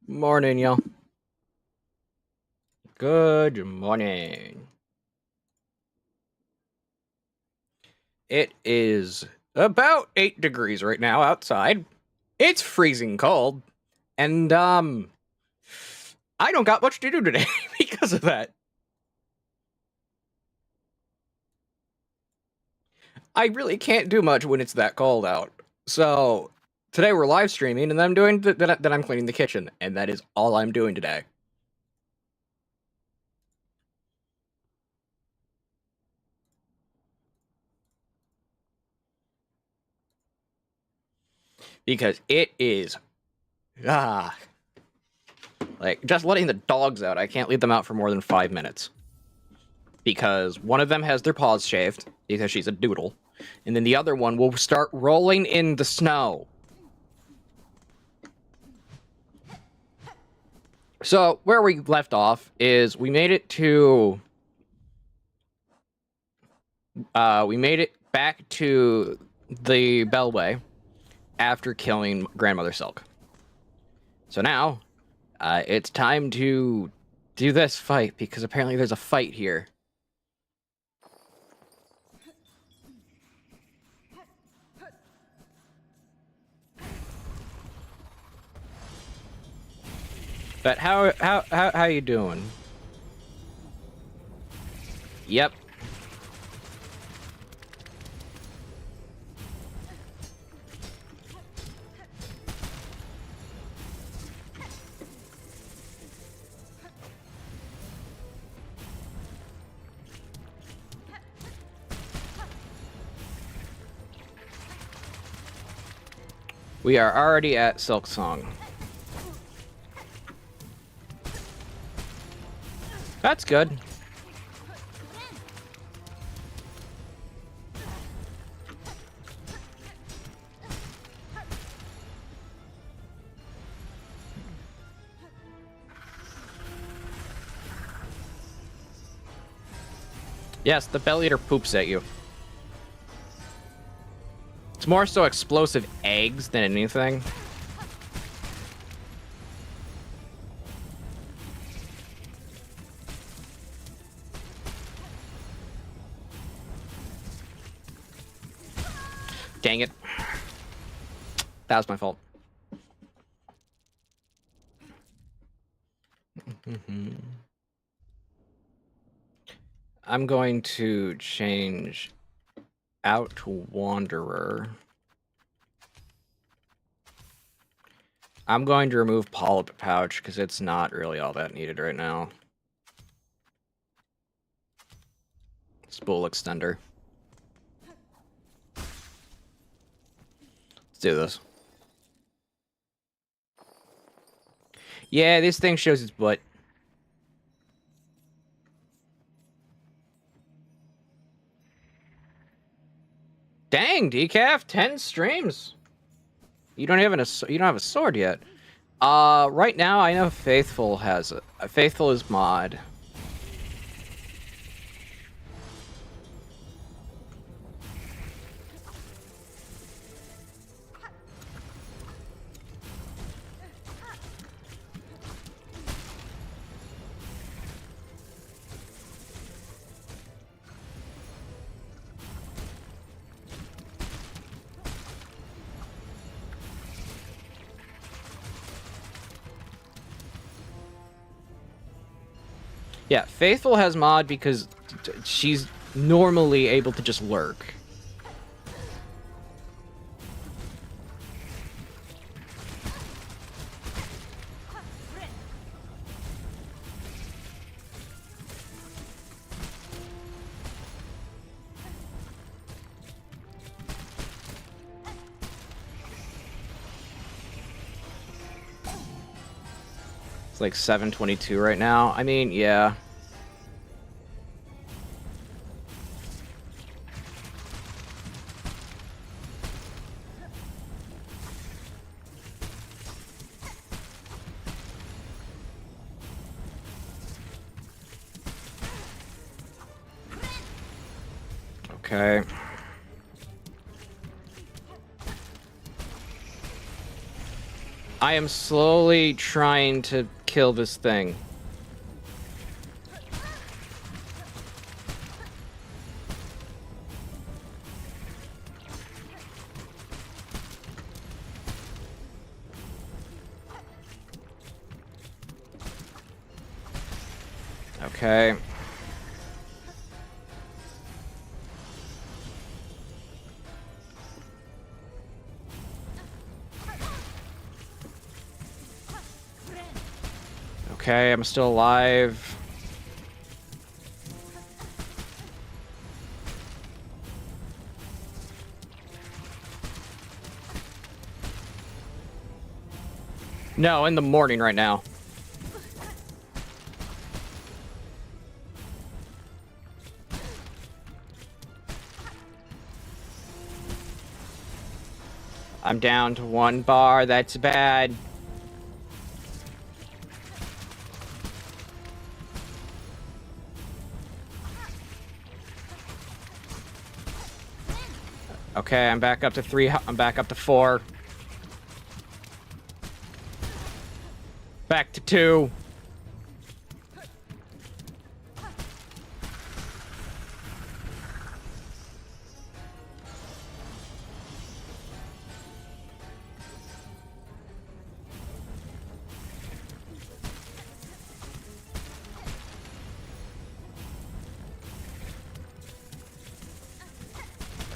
Morning, y'all. Good morning. It is about 8 degrees right now outside. It's freezing cold. And, I don't got much to do today because of that. I really can't do much when it's that cold out. So, today we're live streaming, and I'm doing that. I'm cleaning the kitchen, and that is all I'm doing today. Because it is, like, just letting the dogs out. I can't leave them out for more than 5 minutes. Because one of them has their paws shaved, because she's a doodle, and then the other one will start rolling in the snow. So, where we left off is we made it back to the Bellway after killing Grandmother Silk. So now, it's time to do this fight, because apparently there's a fight here. But how you doing? Yep. We are already at Silk Song. That's good. Yes, the Bell Eater poops at you. It's more so explosive eggs than anything. Dang it. That was my fault. I'm going to change out to Wanderer. I'm going to remove Polyp Pouch because it's not really all that needed right now. Spool Extender. Let's do this. Yeah, this thing shows its butt. Dang, Decaf, 10 streams. You don't have a sword yet. Right now I know Faithful has it. Faithful is mod. Yeah, Faithful has mod because she's normally able to just lurk. It's like 722 right now. I mean, yeah. Okay. I am slowly trying to kill this thing. Okay. Okay, I'm still alive. No, in the morning right now. I'm down to 1 bar. That's bad. Okay, I'm back up to 3. I'm back up to 4. Back to 2.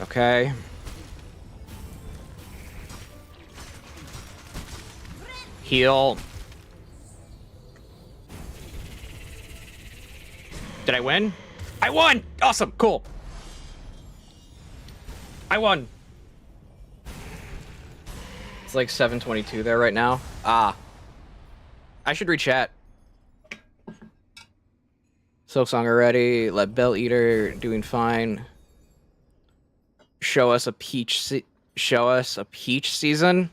Okay. Heal. Did I win? I won! Awesome, cool. I won. It's like 7:22 there right now. Ah. I should rechat. Silksong already. Let Bell Eater doing fine. Show us a peach season.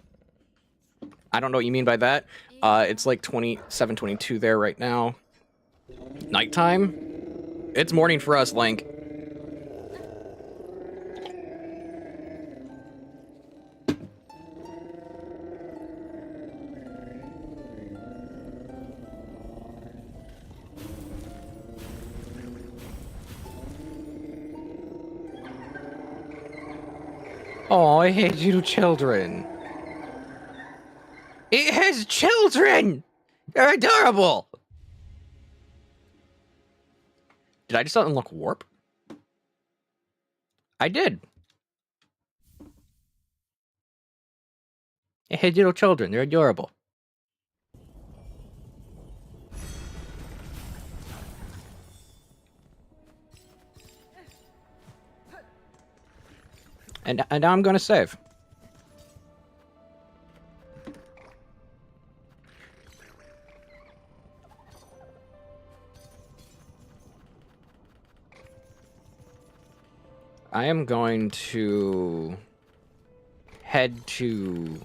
I don't know what you mean by that. It's like 7:22 there right now. Nighttime? It's morning for us, Link. Oh, I hate you children. It has children! They're adorable! Did I just unlock Warp? I did. It has little children. They're adorable. And now I'm gonna save. I am going to head to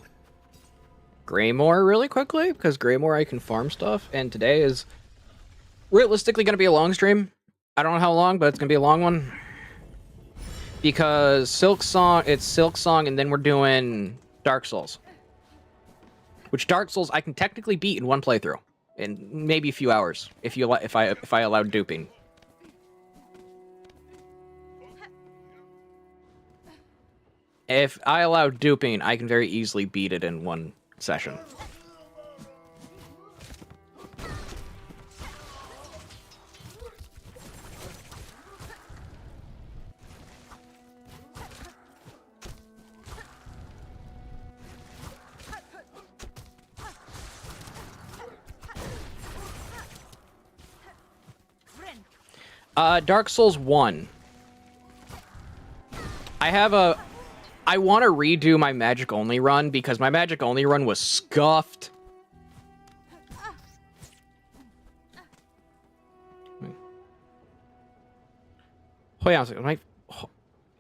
Greymore really quickly, because Greymore I can farm stuff, and today is realistically going to be a long stream. I don't know how long, but it's going to be a long one. Because it's Silksong, and then we're doing Dark Souls. Which Dark Souls I can technically beat in one playthrough. In maybe a few hours, if I allow duping. If I allow duping, I can very easily beat it in one session. Dark Souls 1. I want to redo my magic only run because my magic only run was scuffed. Hold on a second.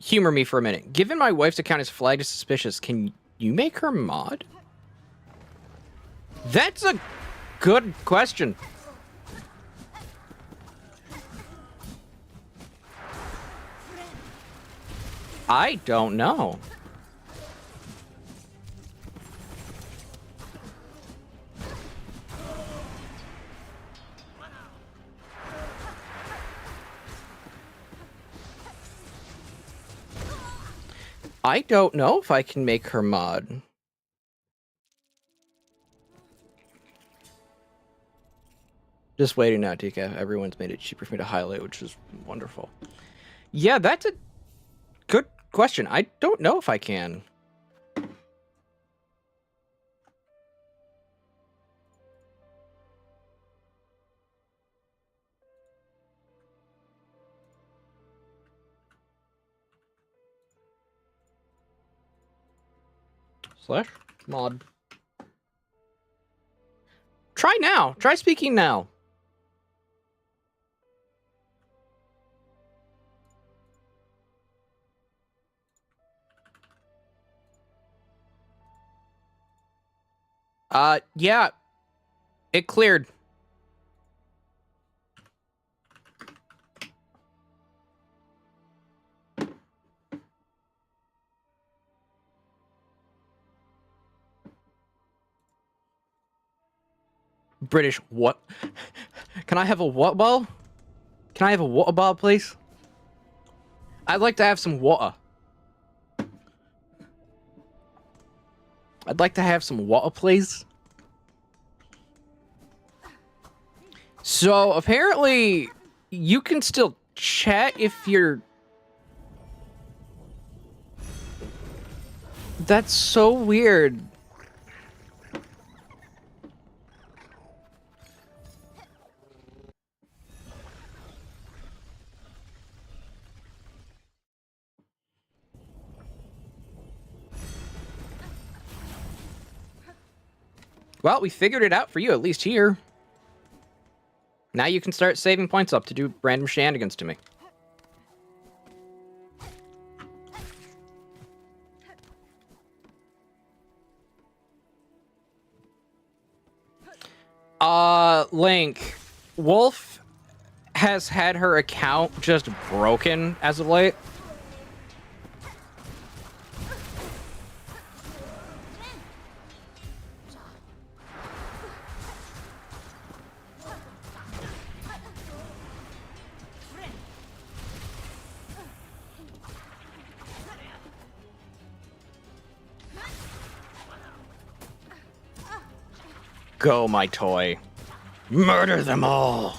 Humor me for a minute. Given my wife's account is flagged as suspicious, can you make her mod? That's a good question. I don't know. I don't know if I can make her mod. Just waiting now, TK. Everyone's made it cheaper for me to highlight, which is wonderful. Yeah, that's a good question. I don't know if I can. / mod. Try now. Try speaking now. Yeah. It cleared. British what? Can I have a what ball? Can I have a water ball, please? I'd like to have some water. I'd like to have some water, please. So, apparently, you can still chat if you're... That's so weird. Well, we figured it out for you, at least here. Now you can start saving points up to do random shenanigans to me. Link. Wolf has had her account just broken as of late. Go, my toy. Murder them all.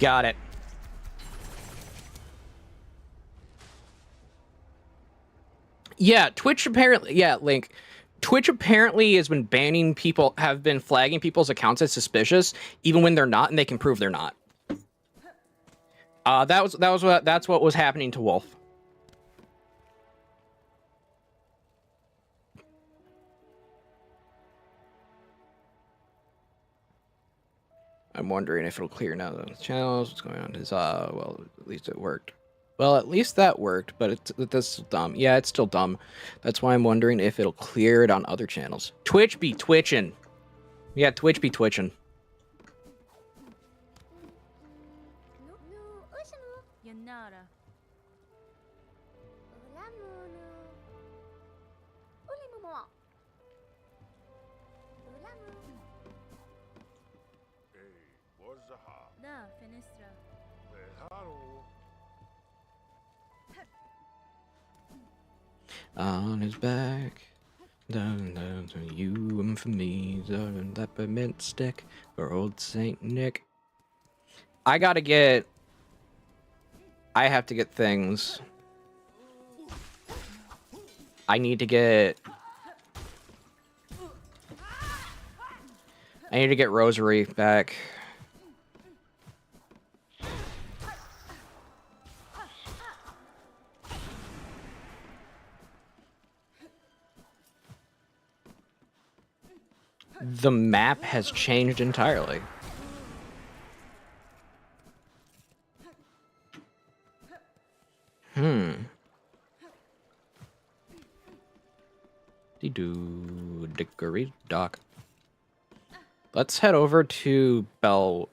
Got it. Yeah, Twitch apparently... Yeah, Link. Twitch apparently has been banning people... Have been flagging people's accounts as suspicious, even when they're not, and they can prove they're not. That's what was happening to Wolf. I'm wondering if it'll clear now the channels. What's going on? Well, at least it worked. Well, at least that worked, but that's still dumb. Yeah, it's still dumb. That's why I'm wondering if it'll clear it on other channels. Twitch be twitching. Yeah, Twitch be twitching. On his back, down, down to you and for me, the peppermint stick for old Saint Nick. I have to get things. I need to get Rosary back. the map has changed entirely. Dickory Dock. Let's head over to Bellheart.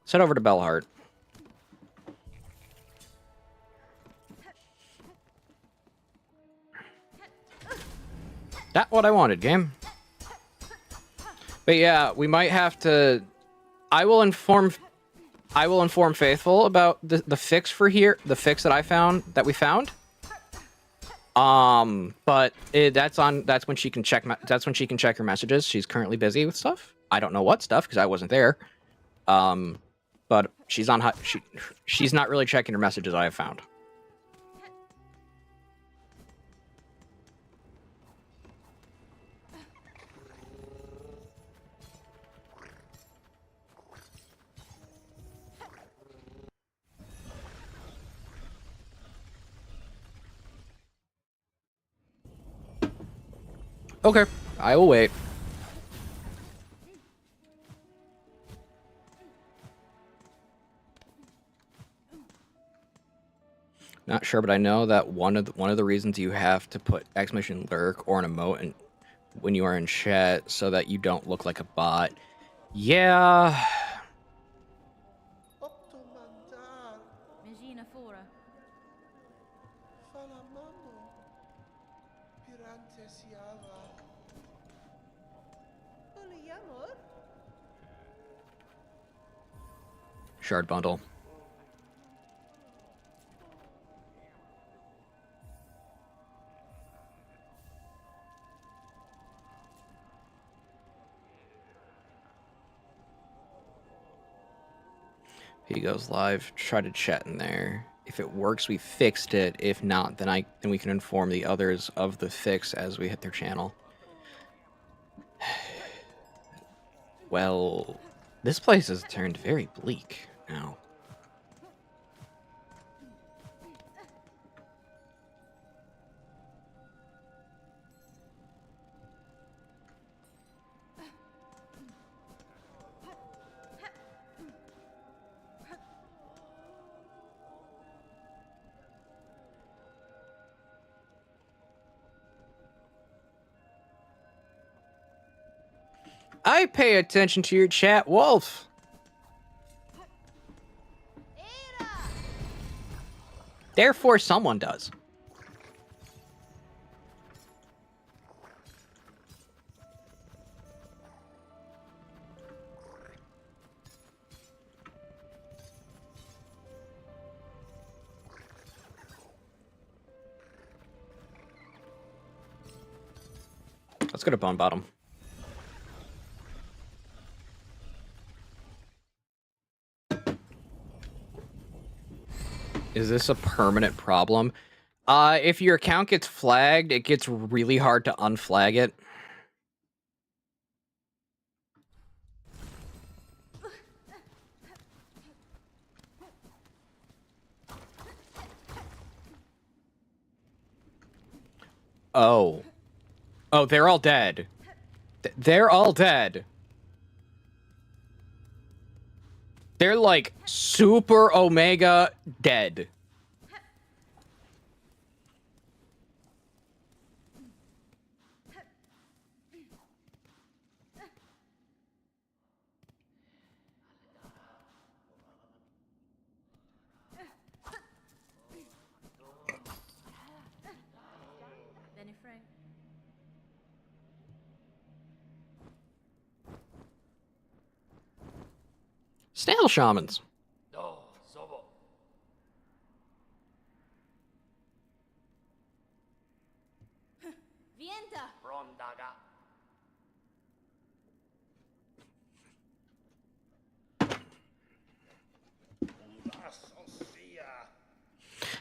Let's head over to Bellheart. That's what I wanted, game. But yeah, we might have to. I will inform Faithful about the fix for here. The fix that we found. But that's when she can check. That's when she can check her messages. She's currently busy with stuff. I don't know what stuff because I wasn't there. But she's on. She's not really checking her messages. I have found. Okay, I will wait. Not sure, but I know that one of the reasons you have to put exclamation lurk or an emote when you are in chat so that you don't look like a bot. Yeah. Shard bundle. He goes live. Try to chat in there. If it works, we fixed it. If not, then we can inform the others of the fix as we hit their channel. Well, this place has turned very bleak now. I pay attention to your chat, Wolf. Therefore, someone does. Let's go to Bone Bottom. Is this a permanent problem? If your account gets flagged, it gets really hard to unflag it. Oh. Oh, they're all dead. They're all dead. They're like super Omega dead. Snail shamans.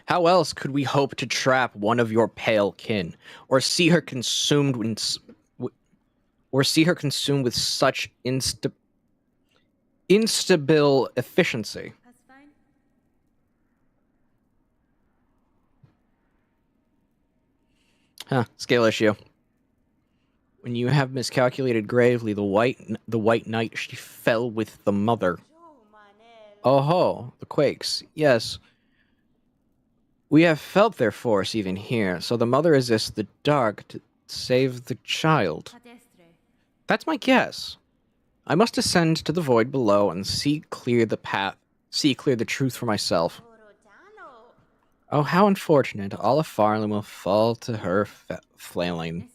How else could we hope to trap one of your pale kin, or see her consumed with such instable efficiency? That's fine. Huh, scale issue. When you have miscalculated gravely, the white knight, she fell with the mother. Oh ho, the quakes. Yes. We have felt their force even here, so the mother resists the dark to save the child. That's my guess. I must ascend to the void below and see clear the truth for myself. Oh, how unfortunate. All of Farland will fall to her flailing.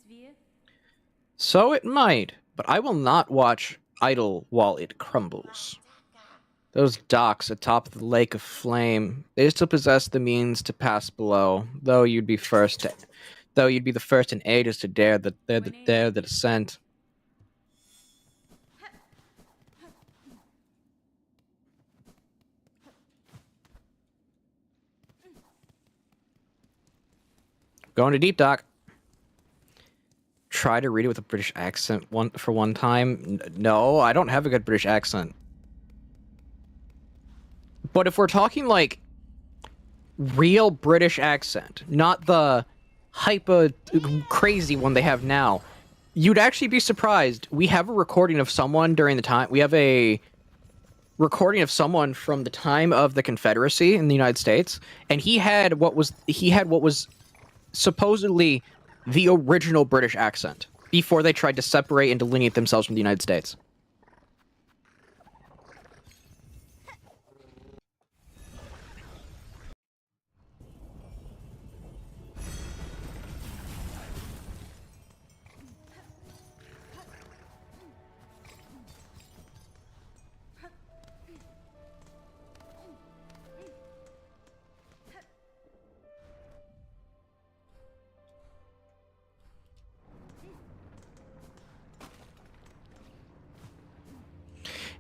So it might, but I will not watch idle while it crumbles. Those docks atop the lake of flame, they still possess the means to pass below, though you'd be the first in ages to dare the descent. Going to deep dock. Try to read it with a British accent for one time. No, I don't have a good British accent. But if we're talking like real British accent, not the hyper crazy one they have now, you'd actually be surprised. We have a recording of someone during the time. We have a recording of someone from the time of the Confederacy in the United States, and he had what was supposedly the original British accent before they tried to separate and delineate themselves from the United States.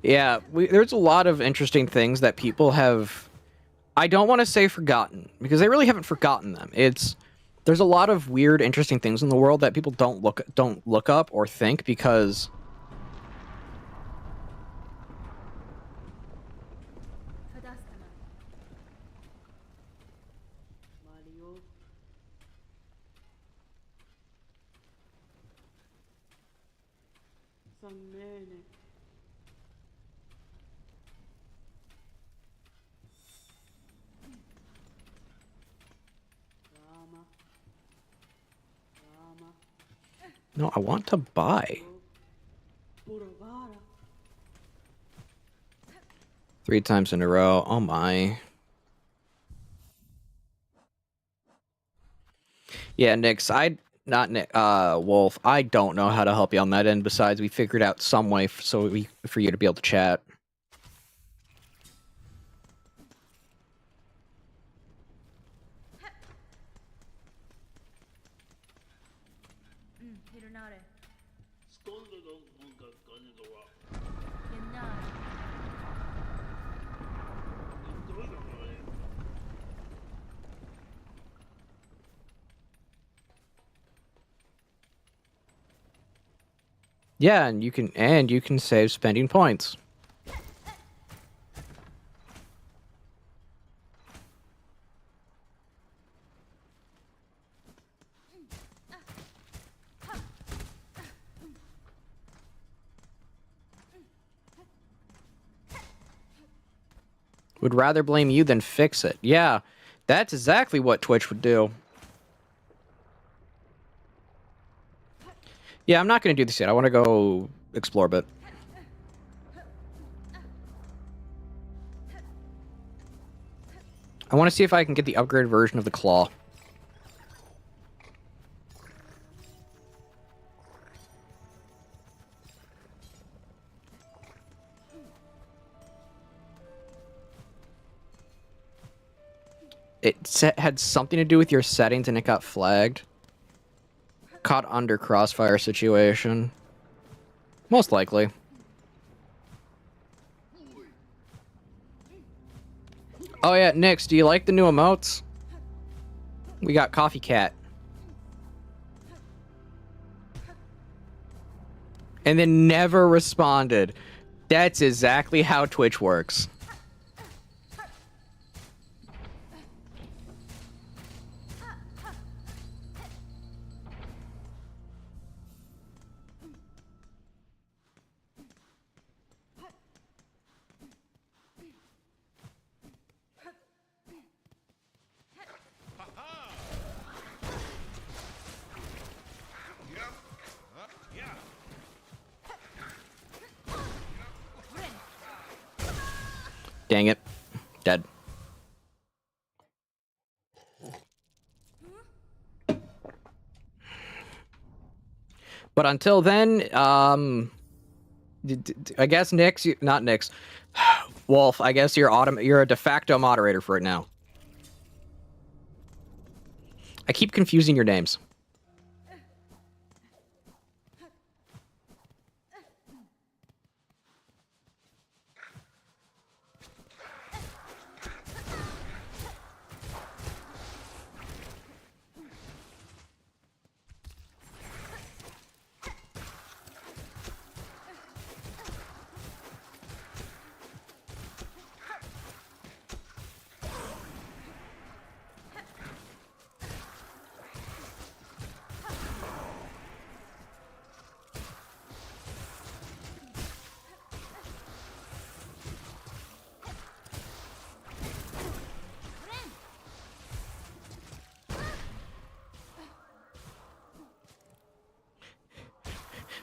Yeah, there's a lot of interesting things that people have. I don't want to say forgotten, because they really haven't forgotten them. There's a lot of weird, interesting things in the world that people don't look up or think because. No, I want to buy. 3 times in a row. Oh my. Yeah, Nix, not Nick, Wolf. I don't know how to help you on that end. Besides, we figured out some way for you to be able to chat. Yeah, and you can save spending points. Would rather blame you than fix it. Yeah, that's exactly what Twitch would do. Yeah, I'm not going to do this yet. I want to go explore a bit. I want to see if I can get the upgraded version of the claw. It had something to do with your settings and it got flagged. Caught under crossfire situation. Most likely. Oh yeah, Nix, do you like the new emotes? We got Coffee Cat. And then never responded. That's exactly how Twitch works. Dang it. Dead. But until then, I guess not Nix, Wolf, I guess you're a de facto moderator for it now. I keep confusing your names.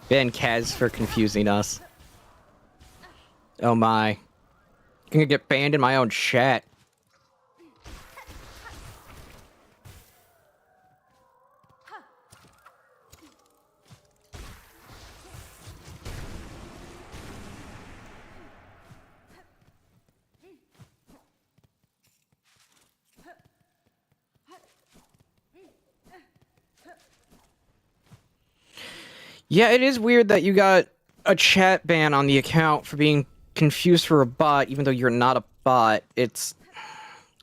Ban Kaz for confusing us. Oh my. I'm gonna get banned in my own chat. Yeah, it is weird that you got a chat ban on the account for being confused for a bot, even though you're not a bot. It's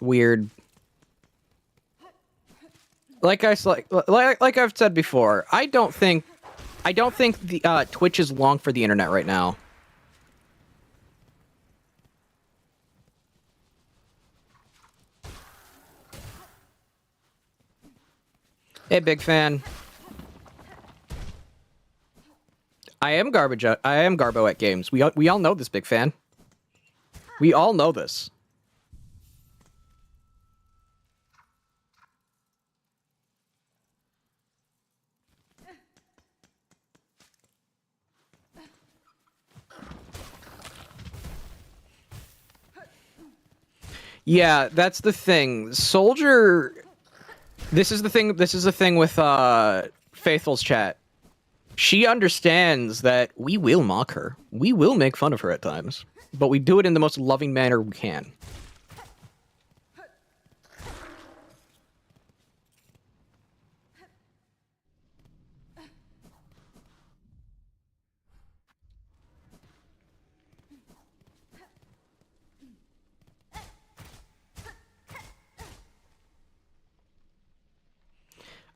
weird. Like I've said before, I don't think the Twitch is long for the internet right now. Hey, big fan. I am Garbo at games. We all know this, big fan. We all know this. Yeah, that's the thing. Soldier. This is the thing. This is the thing with Faithful's chat. She understands that we will mock her. We will make fun of her at times, but we do it in the most loving manner we can.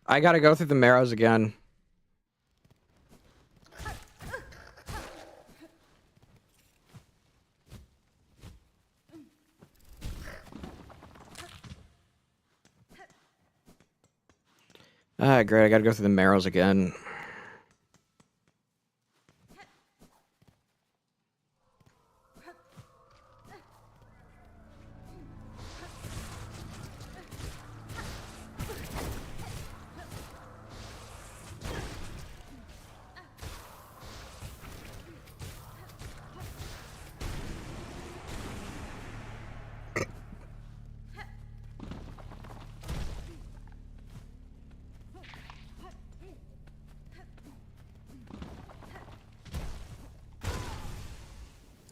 I gotta go through the marrows again. Ah, great, I gotta go through the marrows again.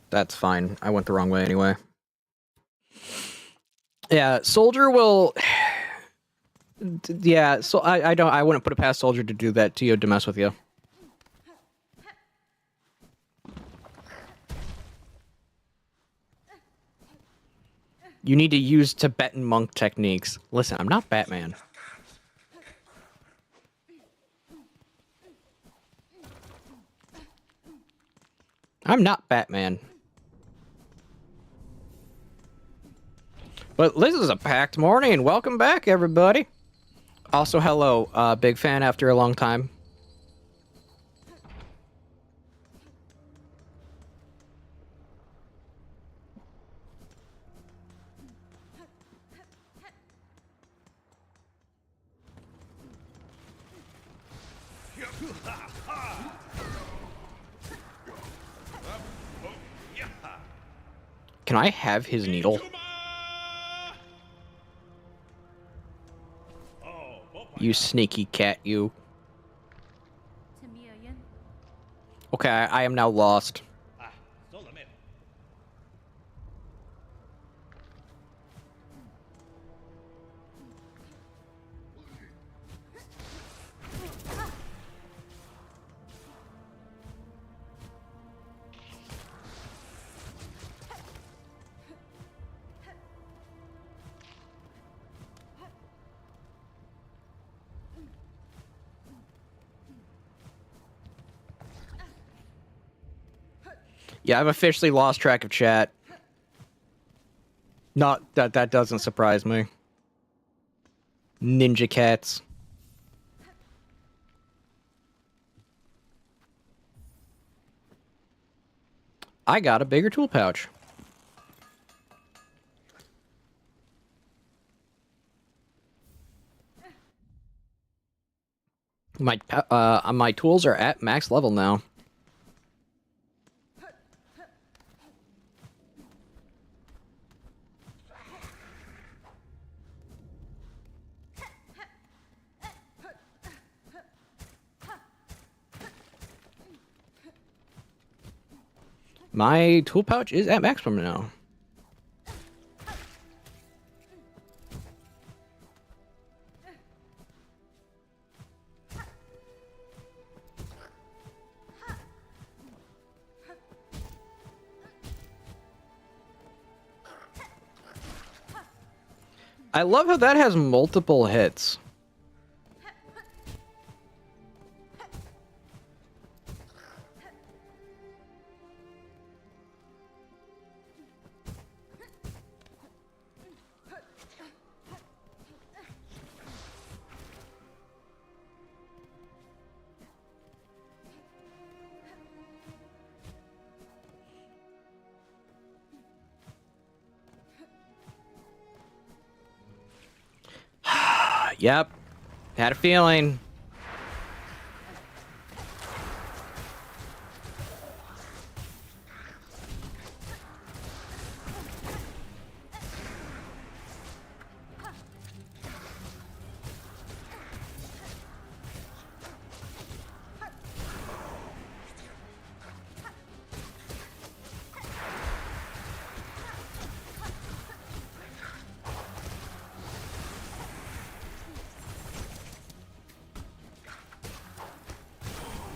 That's fine. I went the wrong way anyway. Yeah, Soldier will... Yeah, so I wouldn't put it past Soldier to do that to you, to mess with you. You need to use Tibetan monk techniques. Listen, I'm not Batman. I'm not Batman. But this is a packed morning. Welcome back, everybody. Also, hello, big fan after a long time. Can Can I have his needle? You sneaky cat, you. Okay, I am now lost. Yeah, I've officially lost track of chat. Not that doesn't surprise me. Ninja cats. I got a bigger tool pouch. My tools are at max level now. My tool pouch is at maximum now. I love how that has multiple hits. Yep. Had a feeling.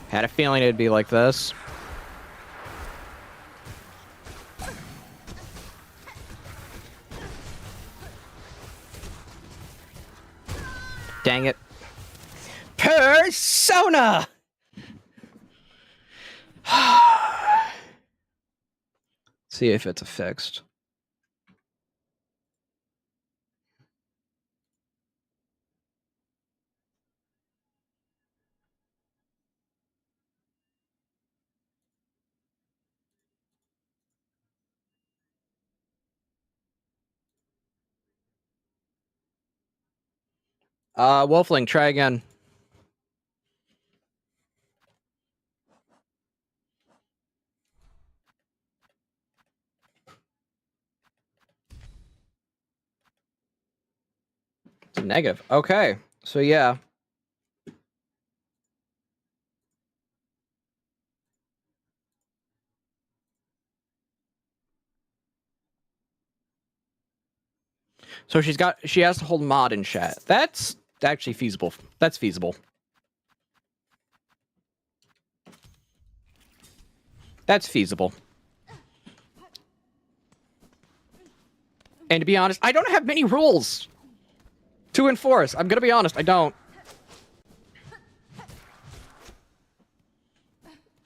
Had a feeling it'd be like this. Dang it. Persona! See if it's fixed. Wolfling, try again. It's a negative. Okay. So yeah. So she has to hold mod in chat. That's actually feasible. That's feasible. That's feasible. And to be honest, I don't have many rules to enforce. I'm gonna be honest, I don't.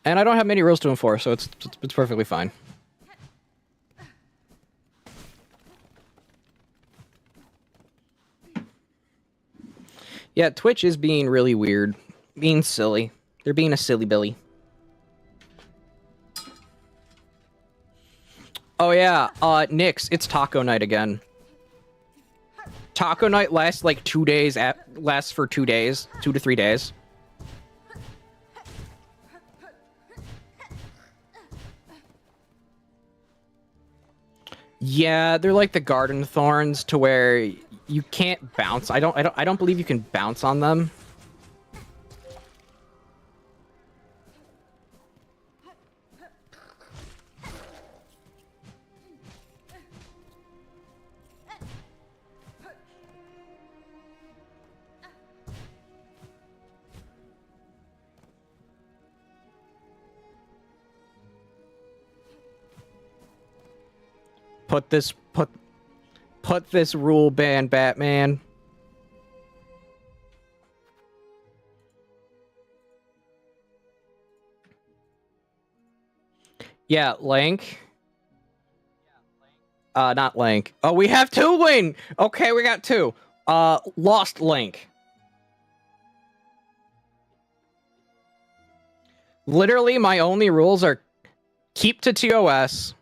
And I don't have many rules to enforce, so it's perfectly fine. Yeah, Twitch is being really weird. Being silly. They're being a silly Billy. Oh yeah, Nix, it's taco night again. Taco night lasts like 2 days, lasts for 2 days, 2 to 3 days. Yeah, they're like the garden thorns to where you can't bounce. I don't believe you can bounce on them. Put this rule ban, Batman. Yeah, Link. Not Link. Oh, we have two Link! Okay, we got two. Lost Link. Literally, my only rules are keep to TOS.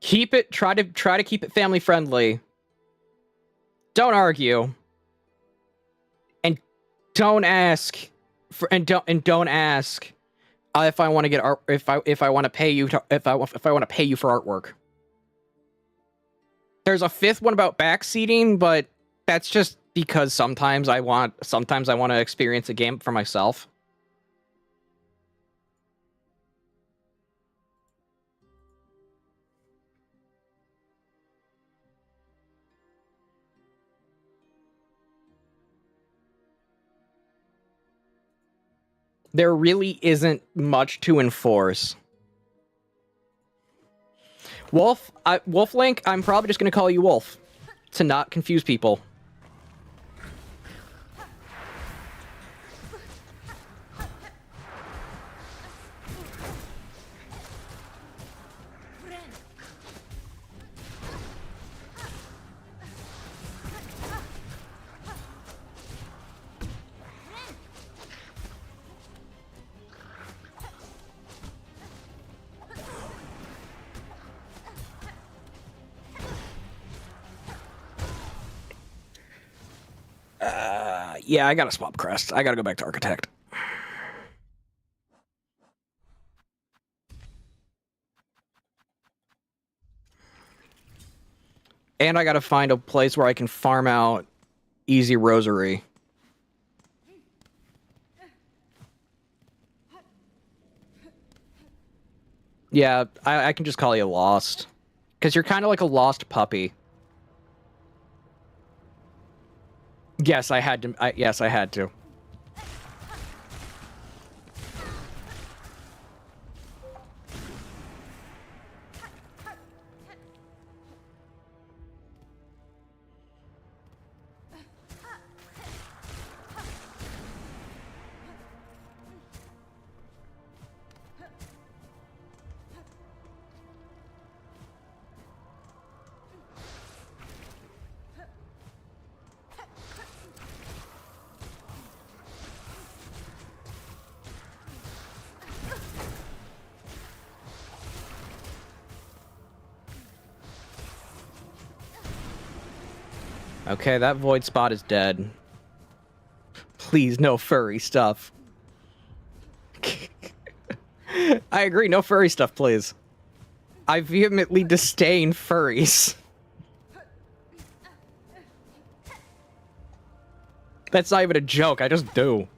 Keep it, try to keep it family friendly. Don't argue. And don't ask don't ask if I want to get art, if I want to pay you to, if I want to pay you for artwork. There's a fifth one about backseating, but that's just because sometimes I want to experience a game for myself. There really isn't much to enforce. Wolf Link, I'm probably just going to call you Wolf to not confuse people. Yeah, I gotta swap crest. I gotta go back to Architect. And I gotta find a place where I can farm out easy rosary. Yeah, I can just call you lost. Because you're kind of like a lost puppy. Yes, I had to. Yes, I had to. Okay, that void spot is dead. Please, no furry stuff. I agree, no furry stuff, please. I vehemently disdain furries. That's not even a joke, I just do.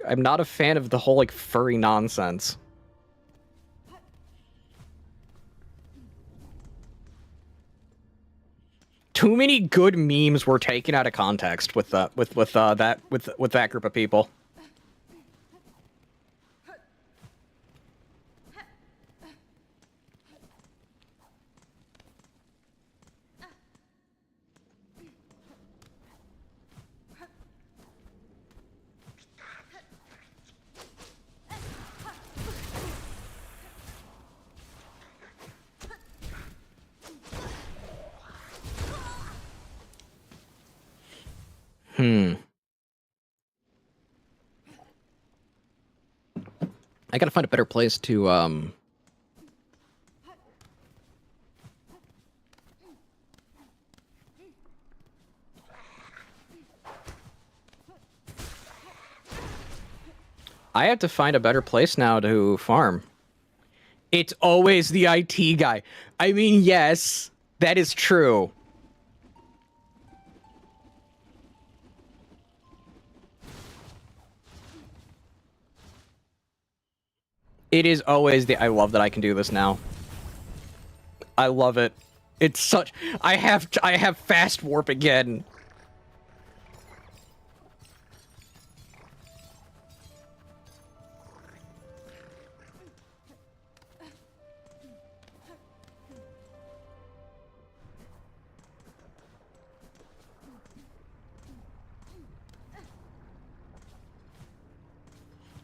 I'm not a fan of the whole, like, furry nonsense. Too many good memes were taken out of context with that group of people. I gotta find a better place to, I have to find a better place now to farm. It's always the IT guy. I mean, yes, that is true. It is always the... I love that I can do this now. I love it. It's such... I have fast warp again.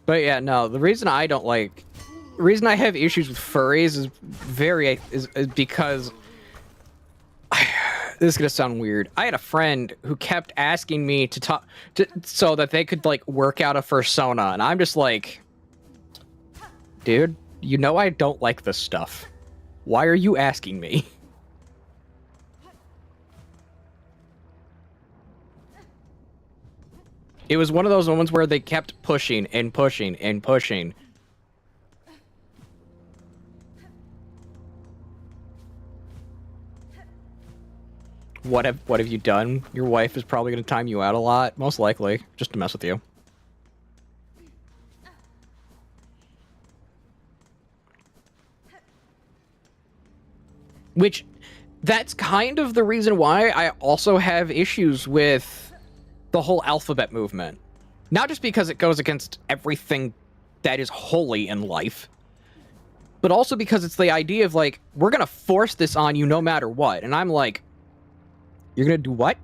But yeah, no, the reason I don't like... The reason I have issues with furries is because... This is gonna sound weird. I had a friend who kept asking me to talk... so that they could, like, work out a fursona, and I'm just like... Dude, you know I don't like this stuff. Why are you asking me? It was one of those moments where they kept pushing and pushing and pushing. What have you done? Your wife is probably going to time you out a lot, most likely, just to mess with you. Which, that's kind of the reason why I also have issues with the whole alphabet movement. Not just because it goes against everything that is holy in life, but also because it's the idea of, like, we're going to force this on you no matter what. And I'm like, you're going to do what?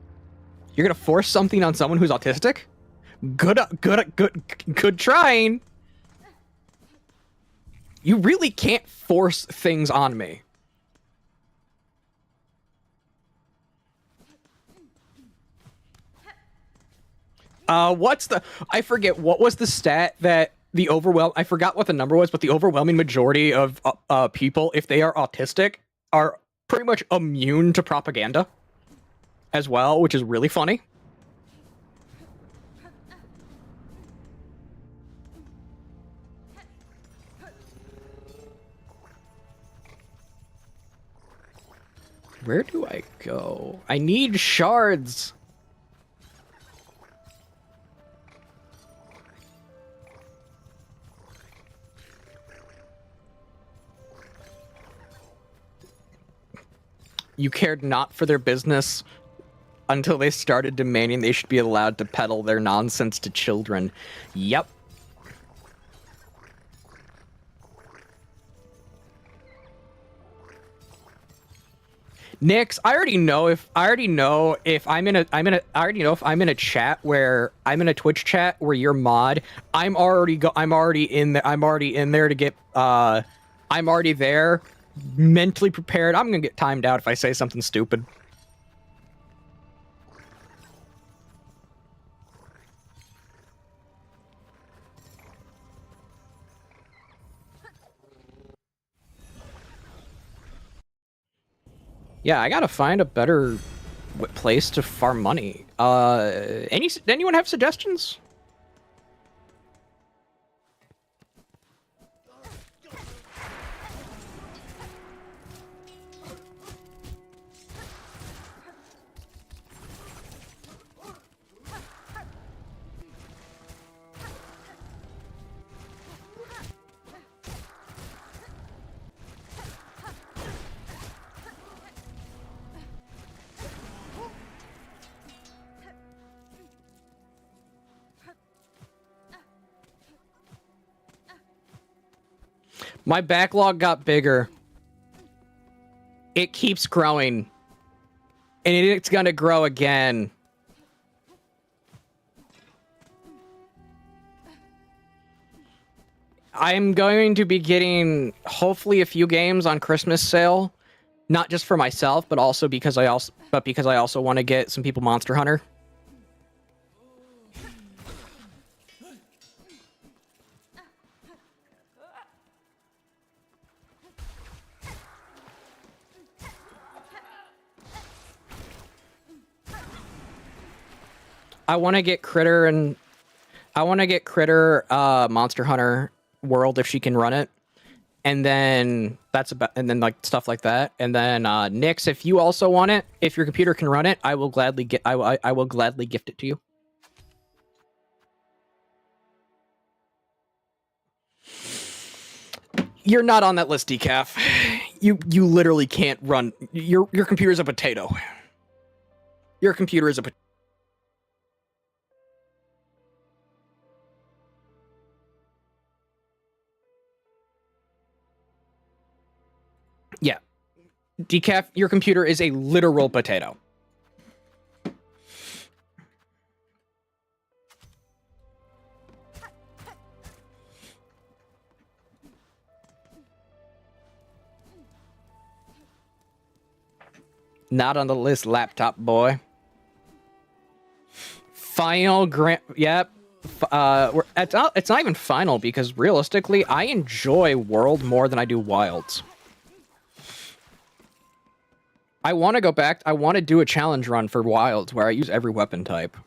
You're going to force something on someone who's autistic? Good trying. You really can't force things on me. I forget, what was the stat that I forgot what the number was, but the overwhelming majority of people, if they are autistic, are pretty much immune to propaganda as well, which is really funny. Where do I go? I need shards. You cared not for their business until they started demanding they should be allowed to peddle their nonsense to children. Yep. Nix, I already know if I'm in a chat where I'm in a Twitch chat where you're mod, I'm already in there to get I'm already there, mentally prepared. I'm gonna get timed out if I say something stupid. Yeah, I gotta find a better place to farm money. Anyone have suggestions? My backlog got bigger. It keeps growing. And it's gonna grow again. I'm going to be getting, hopefully, a few games on Christmas sale. Not just for myself, but also because I also want to get some people Monster Hunter. I want to get Critter Monster Hunter World if she can run it. and then that's about, and then like stuff like that. And then Nix, if you also want it, if your computer can run it, I will gladly get. I will gladly gift it to you. You're not on that list, Decaf. You literally can't run. Your computer's a potato. Your computer is a potato. Yeah. Decaf, your computer is a literal potato. Not on the list, laptop boy. Final grant. Yep. It's not even final because realistically, I enjoy World more than I do Wilds. I want to go back. I want to do a challenge run for Wilds where I use every weapon type.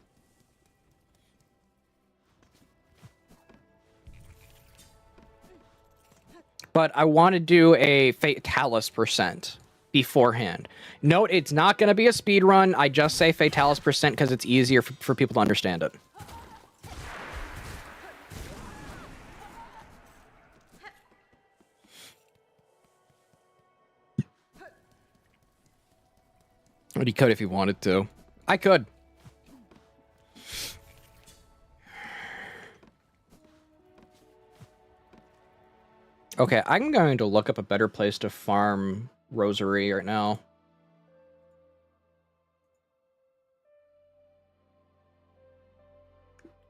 But I want to do a Fatalis % beforehand. Note, it's not going to be a speed run. I just say Fatalis % because it's easier for people to understand it. But he could if he wanted to. I could. Okay, I'm going to look up a better place to farm Rosary right now.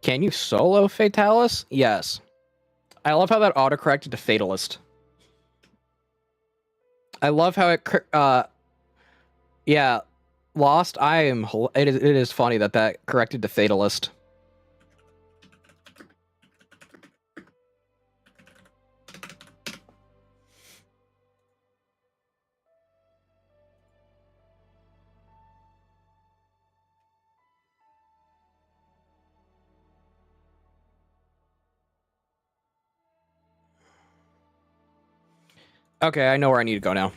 Can you solo Fatalis? Yes. I love how that autocorrected to Fatalist. I love how it... yeah, Lost, it is funny that corrected to Fatalist. Okay, I know where I need to go now.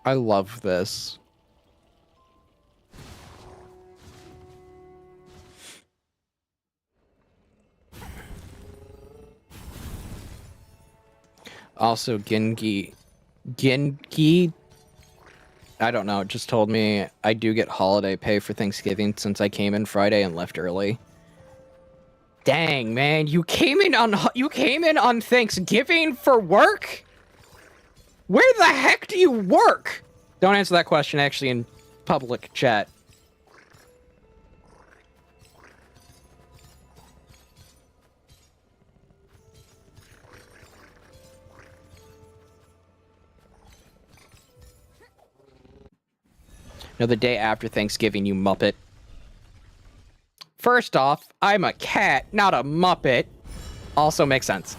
I love this. Also, Genki, I don't know, it just told me I do get holiday pay for Thanksgiving since I came in Friday and left early. Dang, man, you came in on Thanksgiving for work? Where the heck do you work? Don't answer that question actually in public chat. No, the day after Thanksgiving, you muppet. First off, I'm a cat, not a muppet. Also makes sense.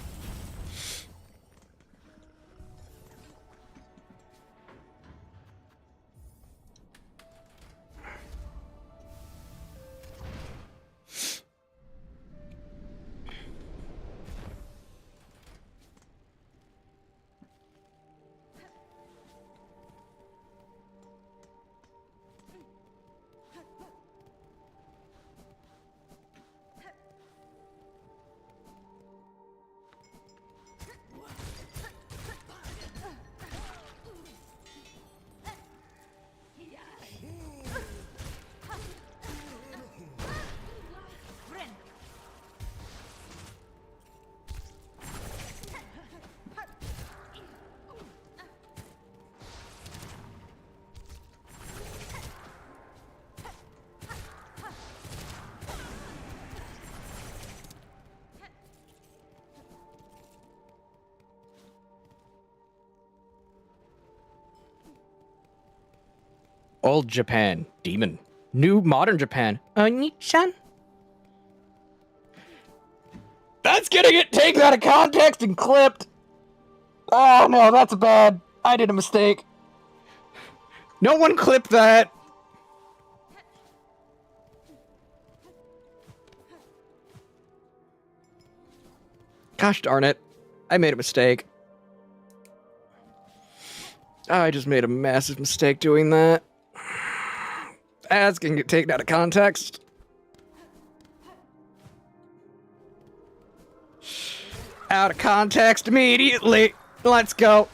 Old Japan, demon. New modern Japan, Oni-chan. That's getting it taken out of context and clipped. Oh no, that's bad. I did a mistake. No one clip that! Gosh darn it. I made a mistake. I just made a massive mistake doing that. Ads can get taken out of context. Out of context immediately. Let's go.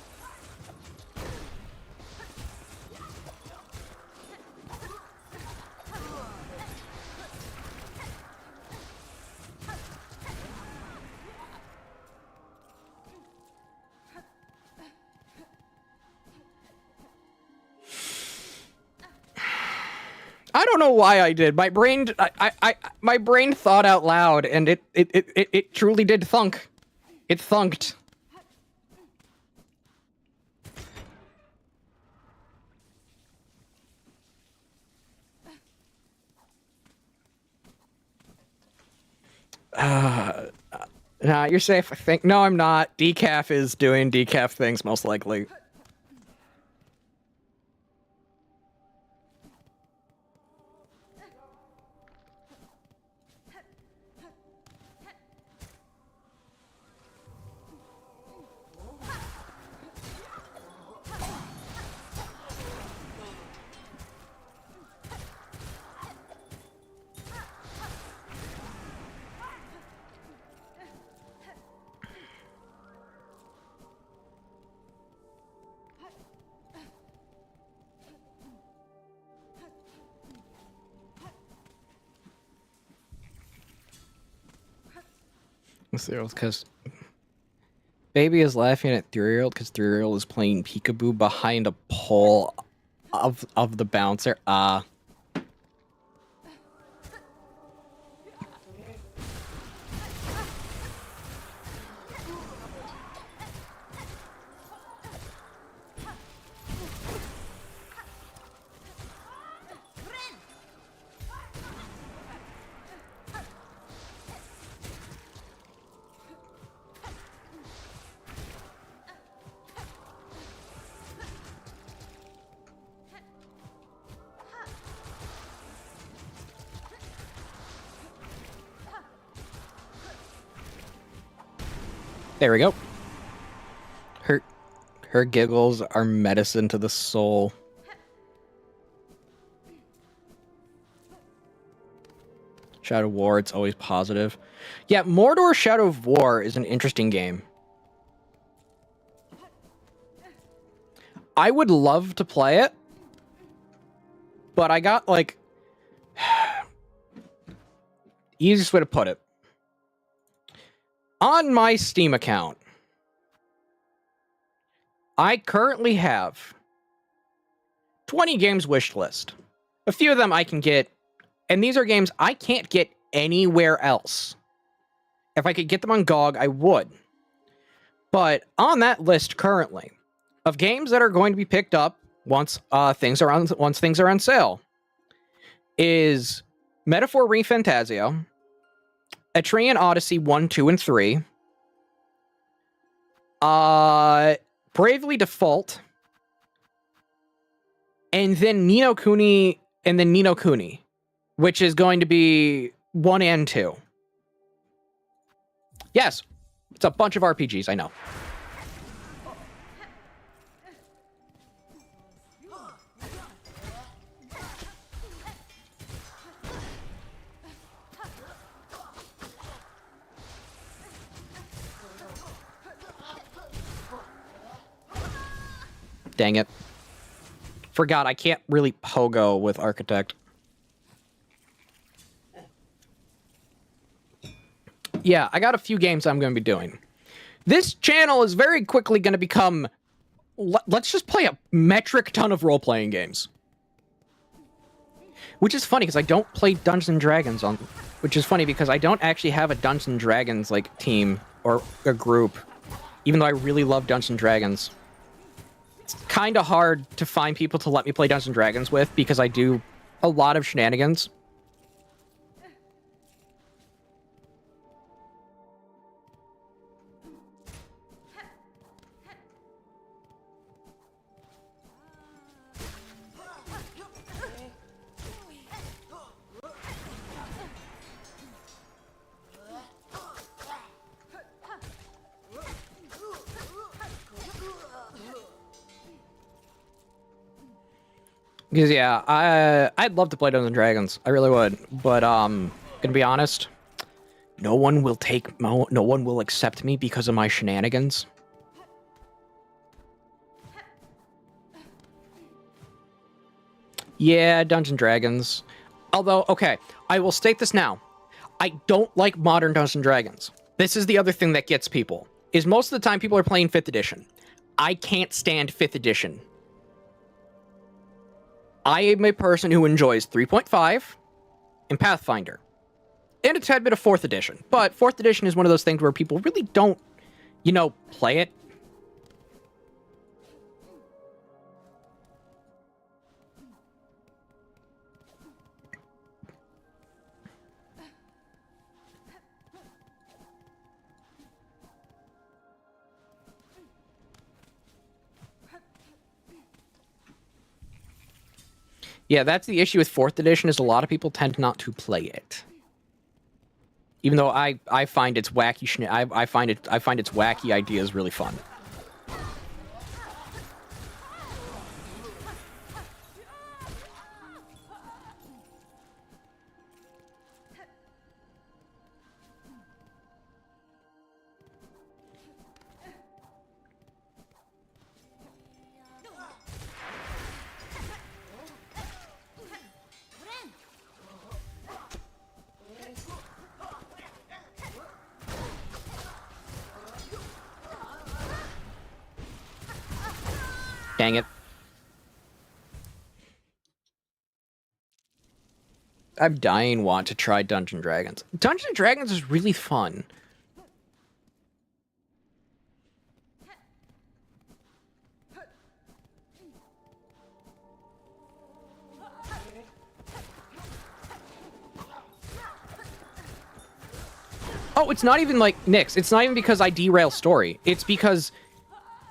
I don't know why I did. My brain, my brain thought out loud, and it truly did thunk. It thunked. Nah, you're safe, I think. No, I'm not. Decaf is doing decaf things, most likely. Because Baby is laughing at 3-year-old because 3-year-old is playing peekaboo behind a pole of the bouncer. There we go. Her giggles are medicine to the soul. Shadow of War, it's always positive. Yeah, Mordor Shadow of War is an interesting game. I would love to play it, but I got, like... easiest way to put it. On my Steam account, I currently have 20 games wish list. A few of them I can get, and these are games I can't get anywhere else. If I could get them on GOG, I would. But on that list currently of games that are going to be picked up once things are on sale is Metaphor ReFantazio, Etrian Odyssey 1, 2, and 3, Bravely Default, and then Ni no Kuni, which is going to be 1 and 2. Yes, it's a bunch of RPGs, I know. Dang it. Forgot, I can't really pogo with Architect. Yeah, I got a few games I'm going to be doing. This channel is very quickly going to become... Let's just play a metric ton of role-playing games. Which is funny, because I don't play Dungeons & Dragons on... Which is funny, because I don't actually have a Dungeons & Dragons, like, team or a group. Even though I really love Dungeons & Dragons. It's kind of hard to find people to let me play Dungeons & Dragons with, because I do a lot of shenanigans. Because yeah, I'd love to play Dungeons and Dragons. I really would. But gonna be honest, no one will accept me because of my shenanigans. Yeah, Dungeons and Dragons. Although, okay, I will state this now. I don't like modern Dungeons and Dragons. This is the other thing that gets people. Is most of the time people are playing 5th edition. I can't stand 5th edition. I am a person who enjoys 3.5 and Pathfinder. And a tad bit of 4th edition. But 4th edition is one of those things where people really don't, you know, play it. Yeah, that's the issue with 4th edition, is a lot of people tend not to play it. Even though I find its wacky I find its wacky ideas really fun. Dang it. I'm dying want to try Dungeons & Dragons. Dungeons & Dragons is really fun. Oh, it's not even like Nyx. It's not even because I derail story. It's because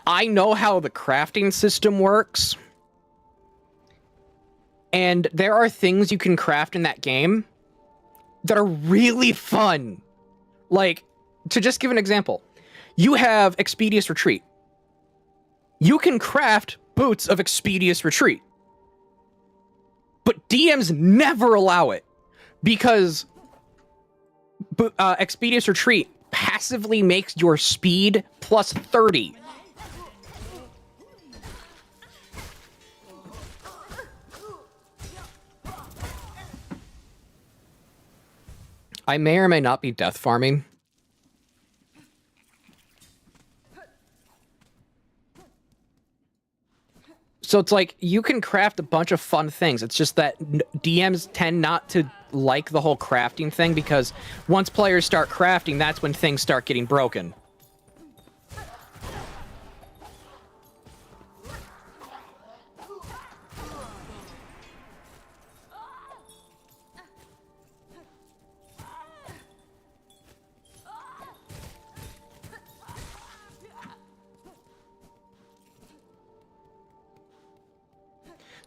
I know how the crafting system works. And there are things you can craft in that game that are really fun. Like, to just give an example, you have Expedious Retreat. You can craft boots of Expedious Retreat. But DMs never allow it because Expedious Retreat passively makes your speed plus 30. I may or may not be death farming. So it's like, you can craft a bunch of fun things. It's just that DMs tend not to like the whole crafting thing, because once players start crafting, that's when things start getting broken.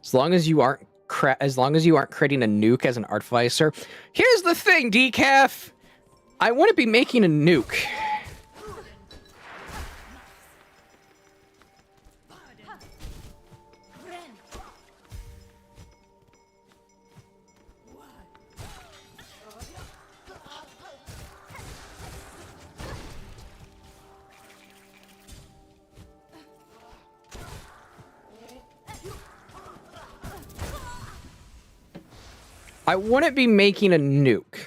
As long as you aren't creating a nuke as an artificer. Here's the thing, Decaf. I wouldn't be making a nuke. I wouldn't be making a nuke.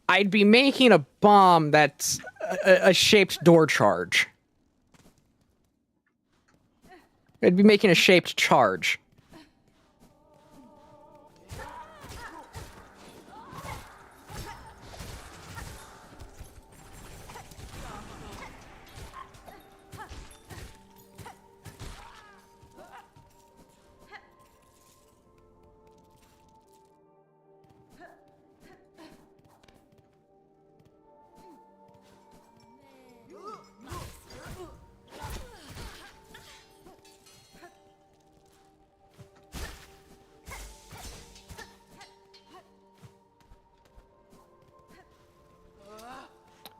I'd be making a bomb that's a shaped door charge. I'd be making a shaped charge.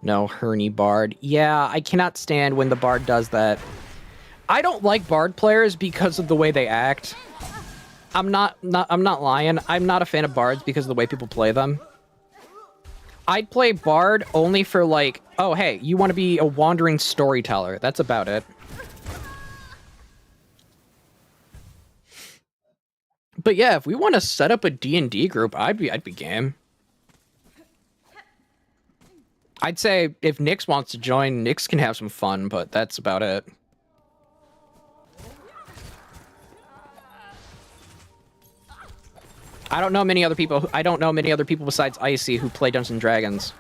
No, Herney Bard. Yeah, I cannot stand when the Bard does that. I don't like Bard players because of the way they act. I'm not lying. I'm not a fan of Bards because of the way people play them. I'd play Bard only for like, oh hey, you want to be a wandering storyteller. That's about it. But yeah, if we want to set up a D&D group, I'd be game. I'd say if Nyx wants to join, Nyx can have some fun, but that's about it. I don't know many other people besides Icy who play Dungeons and Dragons.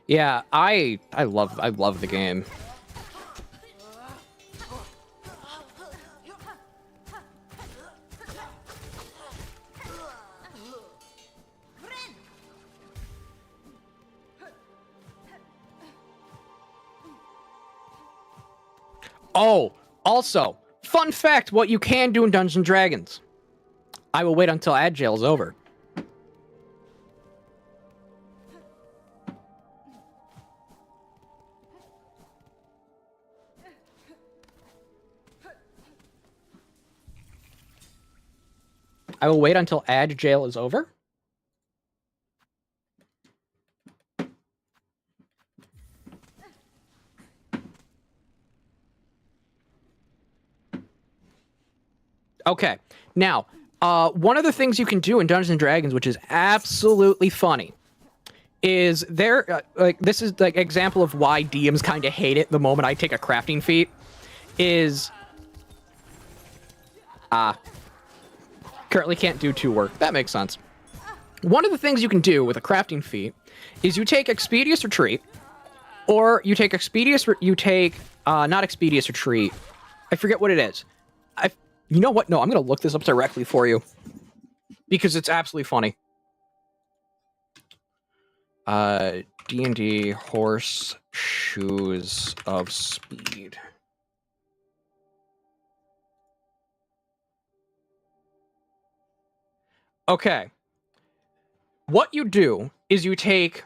Yeah, I love the game. Oh, also, fun fact, what you can do in Dungeons & Dragons. I will wait until Agile is over. I will wait until Agile is over. Okay, now, one of the things you can do in Dungeons & Dragons, which is absolutely funny, is this is like example of why DMs kind of hate it the moment I take a crafting feat, is... currently can't do 2 work. That makes sense. One of the things you can do with a crafting feat is you take Expeditious Retreat, or you take not Expeditious Retreat. I forget what it is. You know what? No, I'm going to look this up directly for you. Because it's absolutely funny. D&D Horse Shoes of Speed. Okay. What you do is you take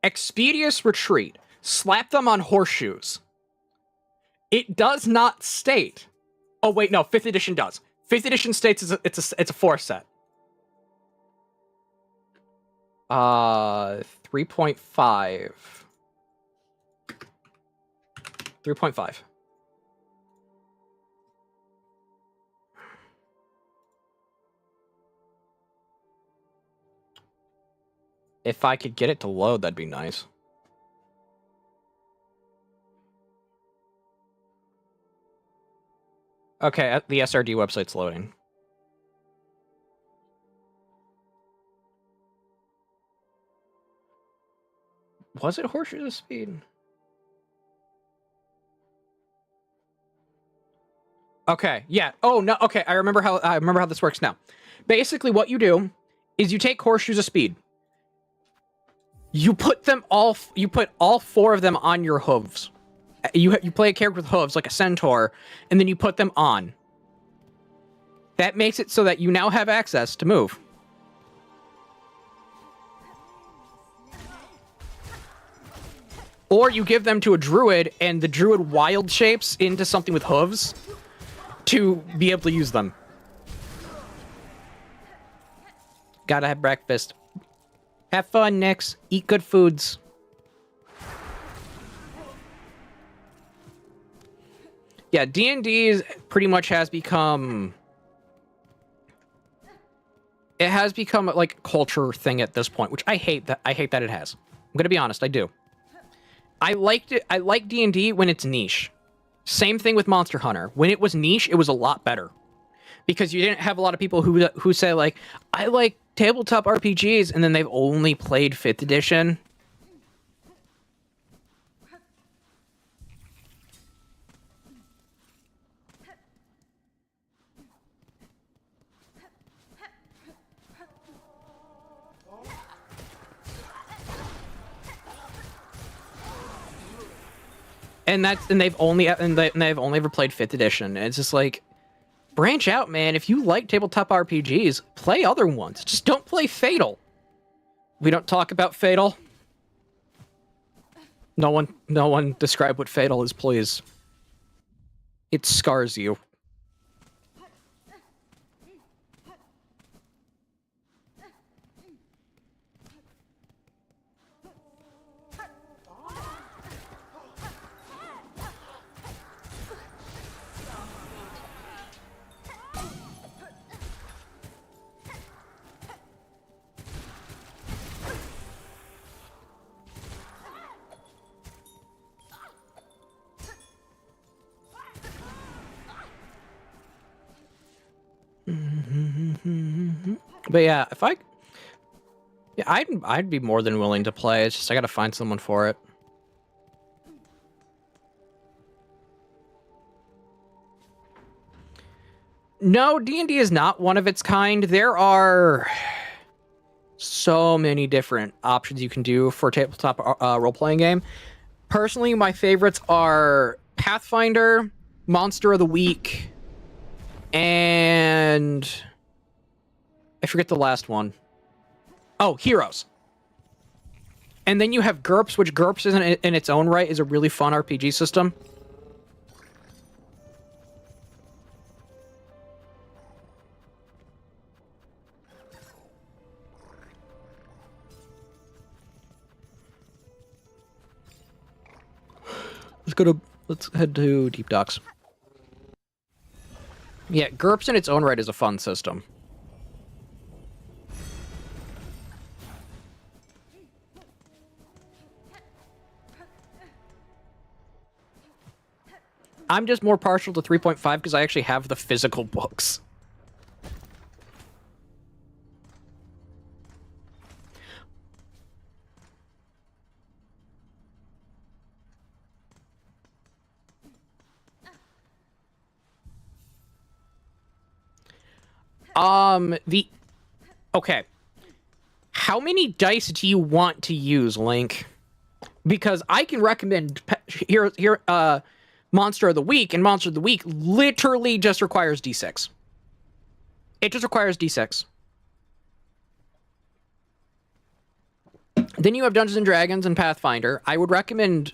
Expeditious Retreat, slap them on horseshoes. It does not state... Oh, wait, no, 5th edition does. 5th edition states it's a 4 set. 3.5. 3.5. If I could get it to load, that'd be nice. Okay, the SRD website's loading. Was it Horseshoes of Speed? Okay, yeah. Oh no. Okay, I remember how this works now. Basically, what you do is you take Horseshoes of Speed. You put all 4 of them on your hooves. You play a character with hooves, like a centaur, and then you put them on. That makes it so that you now have access to move. Or you give them to a druid, and the druid wild shapes into something with hooves to be able to use them. Gotta have breakfast. Have fun, Nyx. Eat good foods. Yeah, D&D pretty much has become... It has become like a culture thing at this point, which I hate that it has. I'm gonna be honest, I do. I liked it. I like D&D when it's niche. Same thing with Monster Hunter. When it was niche, it was a lot better. Because you didn't have a lot of people who say, like, I like tabletop RPGs, and then they've only played 5th edition. and they've only ever played 5th edition. And it's just like, branch out, man. If you like tabletop RPGs, play other ones. Just don't play Fatal. We don't talk about Fatal. No one describe what Fatal is, please. It scars you. But yeah, I'd be more than willing to play. It's just I gotta find someone for it. No, D&D is not one of its kind. There are so many different options you can do for a tabletop role-playing game. Personally, my favorites are Pathfinder, Monster of the Week, and I forget the last one. Oh, Heroes. And then you have GURPS, which GURPS in its own right is a really fun RPG system. Let's head to Deep Docks. Yeah, GURPS in its own right is a fun system. I'm just more partial to 3.5 because I actually have the physical books. Okay. How many dice do you want to use, Link? Because I can recommend Monster of the Week, and Monster of the Week literally just requires D6. It just requires D6. Then you have Dungeons & Dragons and Pathfinder. I would recommend,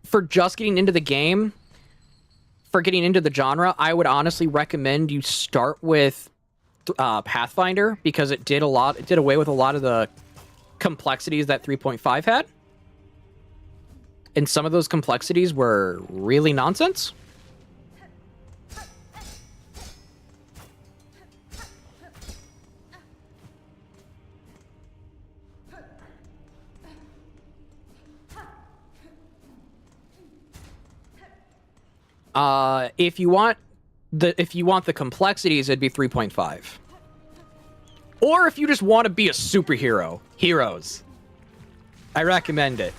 for just getting into the game, for getting into the genre, I would honestly recommend you start with Pathfinder, because it did away with a lot of the complexities that 3.5 had. And some of those complexities were really nonsense. If you want the complexities, it'd be 3.5. Or if you just want to be a superhero, Heroes. I recommend it.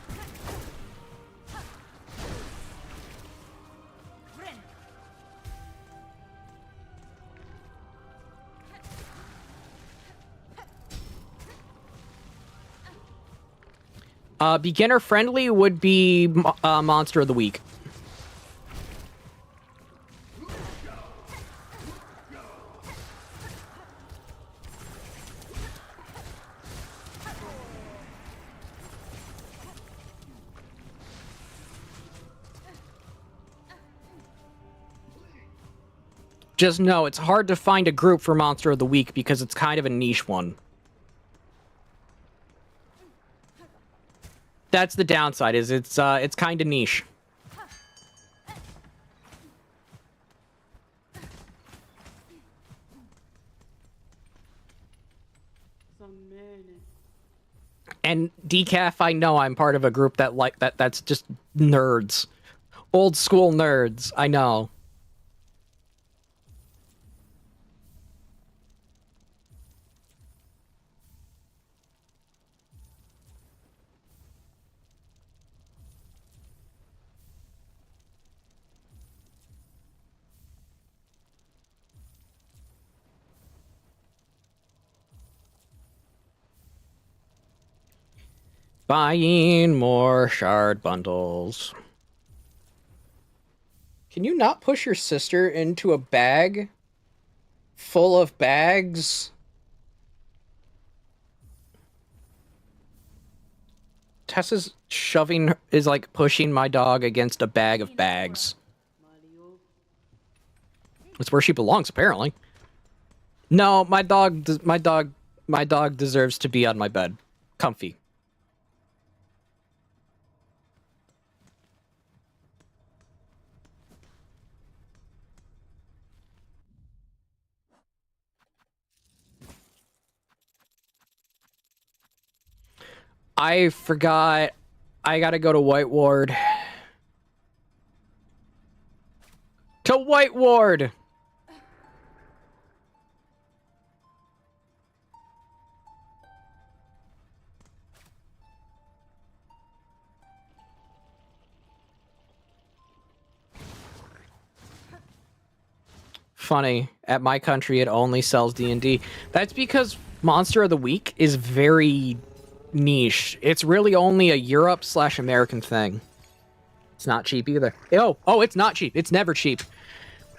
Beginner friendly would be Monster of the Week. Just know it's hard to find a group for Monster of the Week because it's kind of a niche one. That's the downside, is it's kind of niche. And Decaf, I know I'm part of a group that's just nerds. Old school nerds, I know. Buying more shard bundles. Can you not push your sister into a bag full of bags? Tessa's is like pushing my dog against a bag of bags. It's where she belongs, apparently. No, my dog deserves to be on my bed. Comfy. I forgot. I gotta go to White Ward. To White Ward! Funny. At my country, it only sells D&D. That's because Monster of the Week is very niche. It's really only a Europe/American thing. It's not cheap either. Oh, it's not cheap. It's never cheap.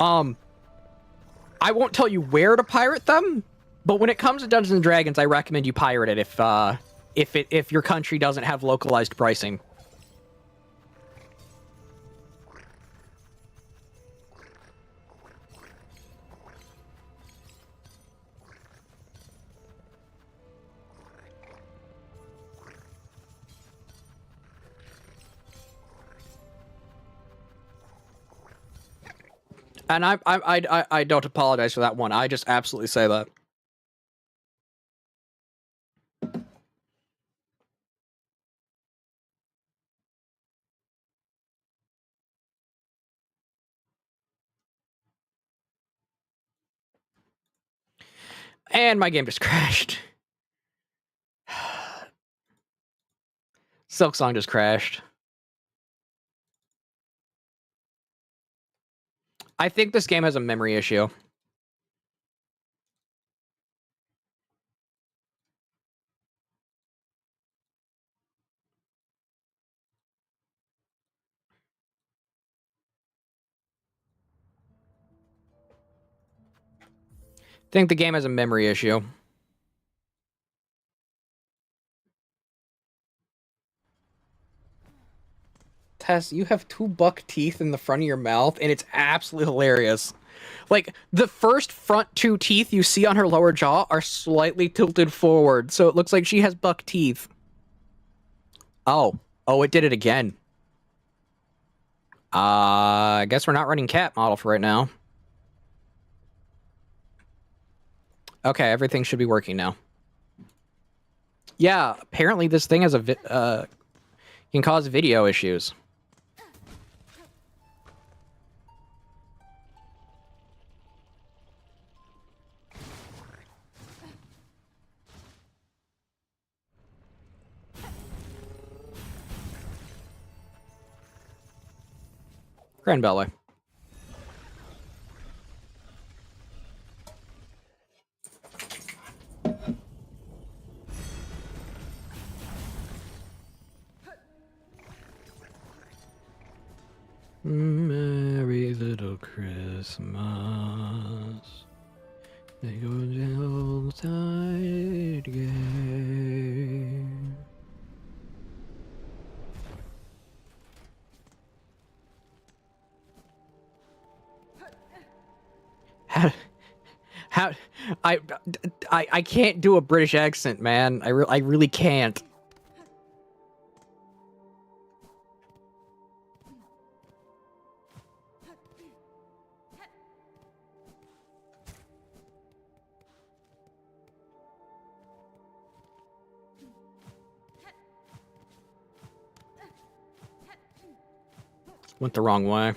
I won't tell you where to pirate them, but when it comes to Dungeons and Dragons, I recommend you pirate it if your country doesn't have localized pricing. And I don't apologize for that one. I just absolutely say that. And my game just crashed. Silksong just crashed. I think this game has a memory issue. I think the game has a memory issue. Tess, you have 2 buck teeth in the front of your mouth, and it's absolutely hilarious. Like, the first front 2 teeth you see on her lower jaw are slightly tilted forward, so it looks like she has buck teeth. Oh, it did it again. I guess we're not running cat model for right now. Okay, everything should be working now. Yeah, apparently this thing has can cause video issues. Grand Belly. Merry little Christmas. They go down side again. How I can't do a British accent, man. I really can't. Went the wrong way.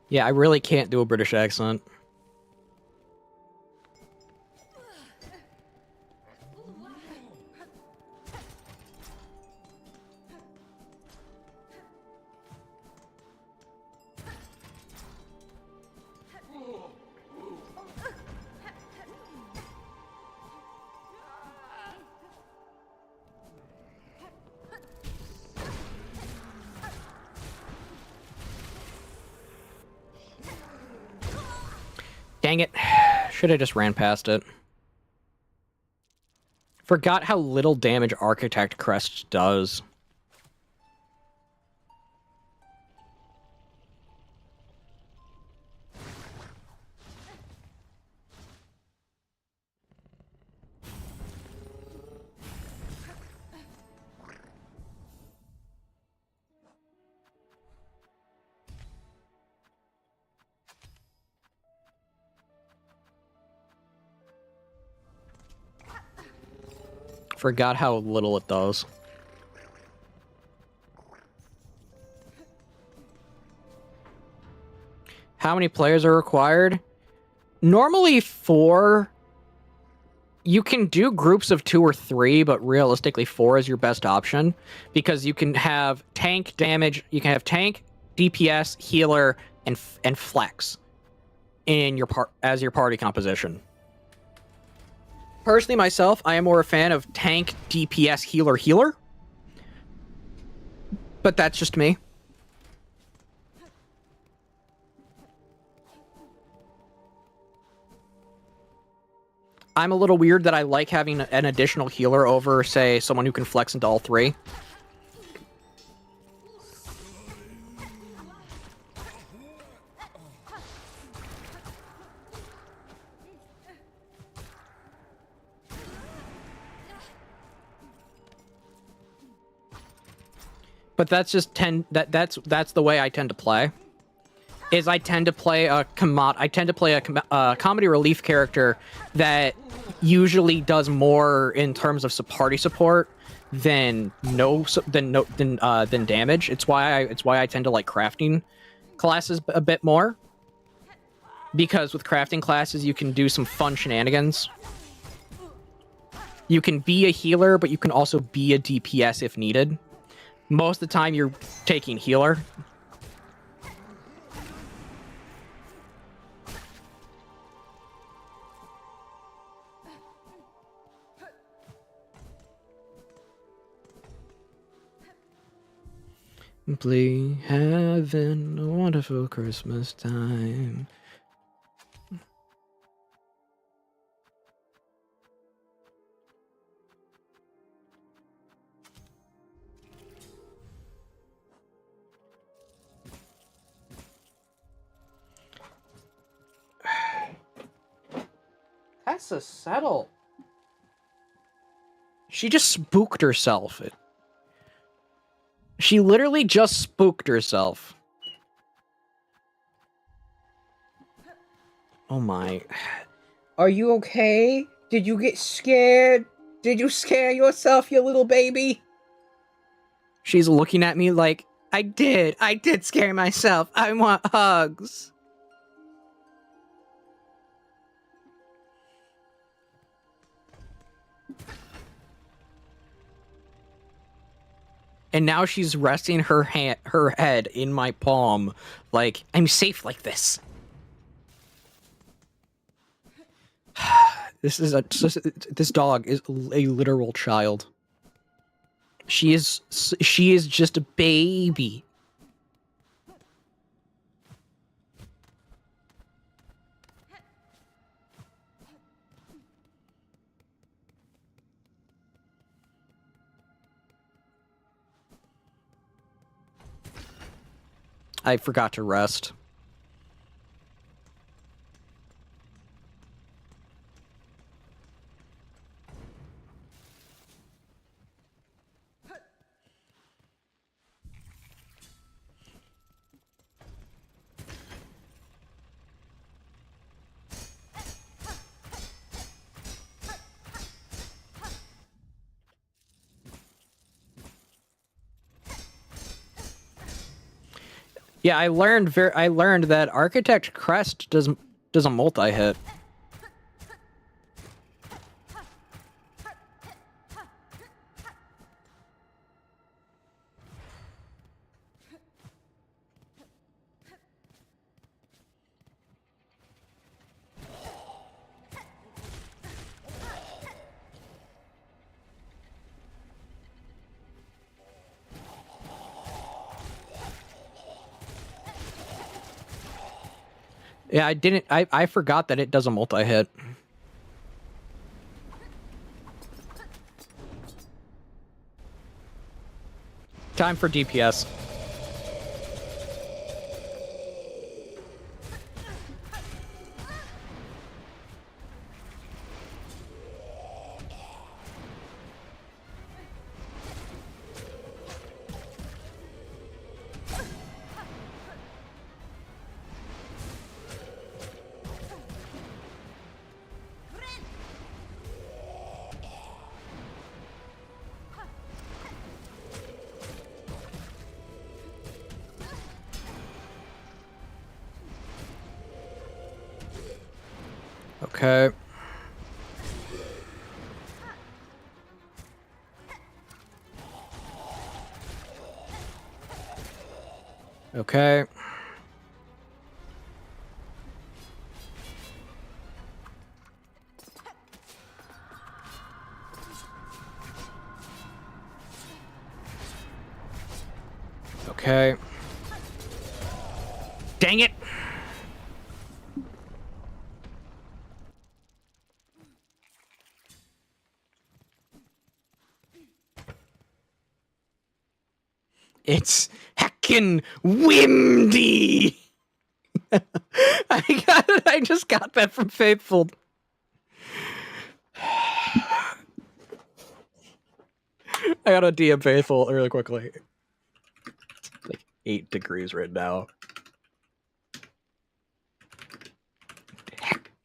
Yeah, I really can't do a British accent. Dang it. Should have just ran past it. Forgot how little damage Architect Crest does. Forgot how little it does. How many players are required? Normally 4. You can do groups of 2 or 3, but realistically 4 is your best option because you can have tank damage, you can have tank, DPS, healer, and flex in your as your party composition. Personally, myself, I am more a fan of tank, DPS, healer, but that's just me. I'm a little weird that I like having an additional healer over, say, someone who can flex into all 3. But that's just that's the way I tend to play. Is I tend to play a comedy relief character that usually does more in terms of party support than damage. It's why I tend to like crafting classes a bit more, because with crafting classes you can do some fun shenanigans. You can be a healer, but you can also be a DPS if needed. Most of the time you're taking healer. Simply having a wonderful Christmas time. Tessa, settle. She just spooked herself. She literally just spooked herself. Oh my. Are you okay? Did you get scared? Did you scare yourself, you little baby? She's looking at me like, I did scare myself. I want hugs. And now she's resting her head in my palm, like, I'm safe like this. This dog is a literal child. She is just a baby. I forgot to rest. Yeah, I learned that Architect Crest does a multi-hit. Yeah, I didn't. I forgot that it does a multi-hit. Time for DPS. Okay. Okay. Okay. Dang it! It's heckin' windy! I just got that from Faithful. I gotta DM Faithful really quickly. It's like 8 degrees right now.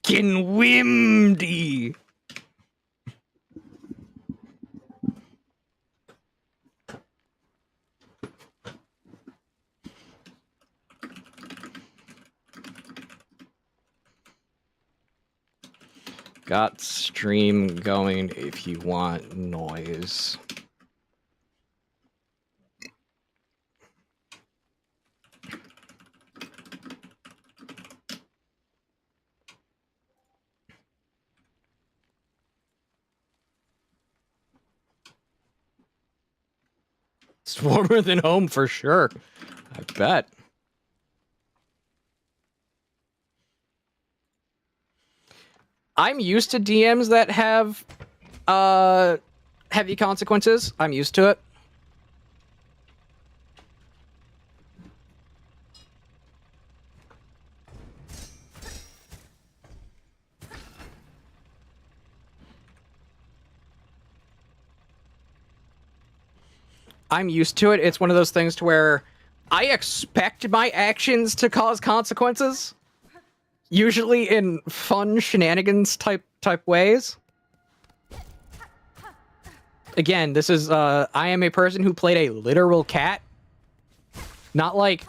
Heckin' windy! Got stream going if you want noise. It's warmer than home for sure. I bet. I'm used to DMs that have heavy consequences. I'm used to it. I'm used to it. It's one of those things to where I expect my actions to cause consequences. Usually in fun shenanigans type ways. Again, this is I am a person who played a literal cat. Not like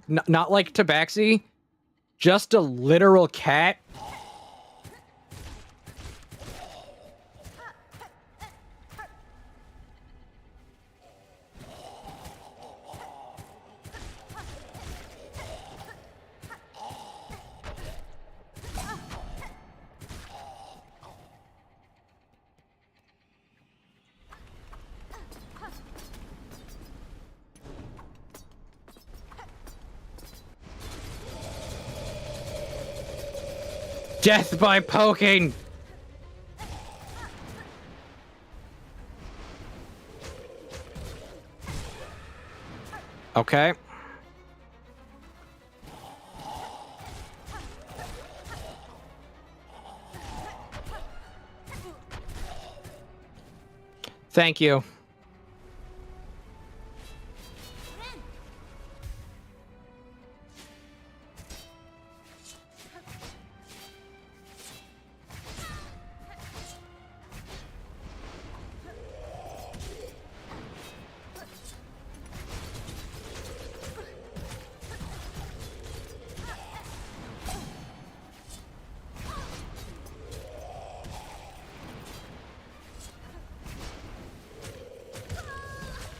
not like Tabaxi. Just a literal cat. Death by poking! Okay. Thank you.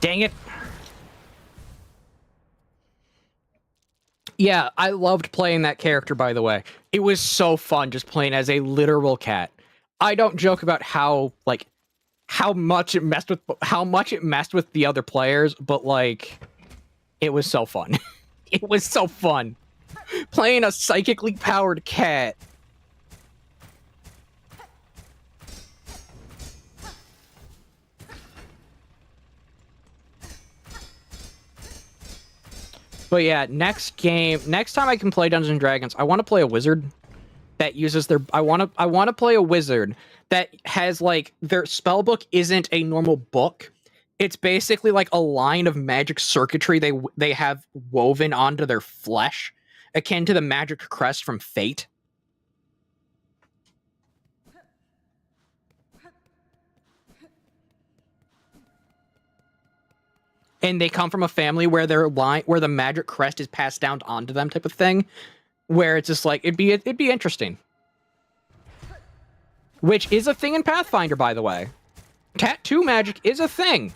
Dang it. Yeah, I loved playing that character, by the way. It was so fun just playing as a literal cat. I don't joke about how much it messed with the other players, but like it was so fun. It was so fun. Playing a psychically powered cat. But yeah, next time I can play Dungeons and Dragons, I want to play a wizard that uses their. I want to play a wizard that has like their spell book isn't a normal book. It's basically like a line of magic circuitry they have woven onto their flesh, akin to the magic crest from Fate. And they come from a family where where the magic crest is passed down onto them, type of thing, where it's just like it'd be interesting. Which is a thing in Pathfinder, by the way. Tattoo magic is a thing.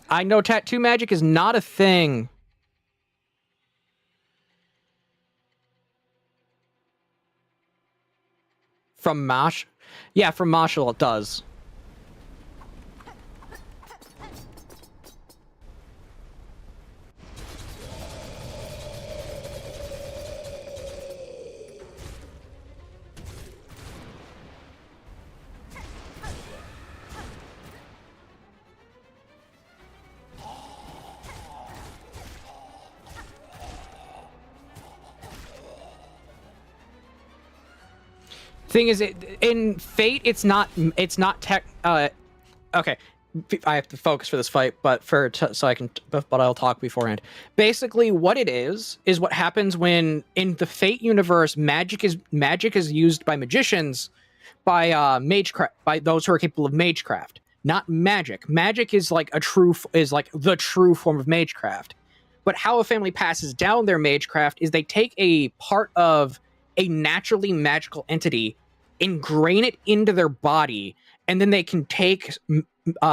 I know tattoo magic is not a thing. From Mosh? Yeah, from Marshall it does. Thing is, in Fate, it's not tech. Okay, I have to focus for this fight, but I'll talk beforehand. Basically, what it is what happens when in the Fate universe, magic is used by magicians, by by those who are capable of magecraft, not magic. Magic is like the true form of magecraft. But how a family passes down their magecraft is they take a part of a naturally magical entity, ingrain it into their body, and then they can take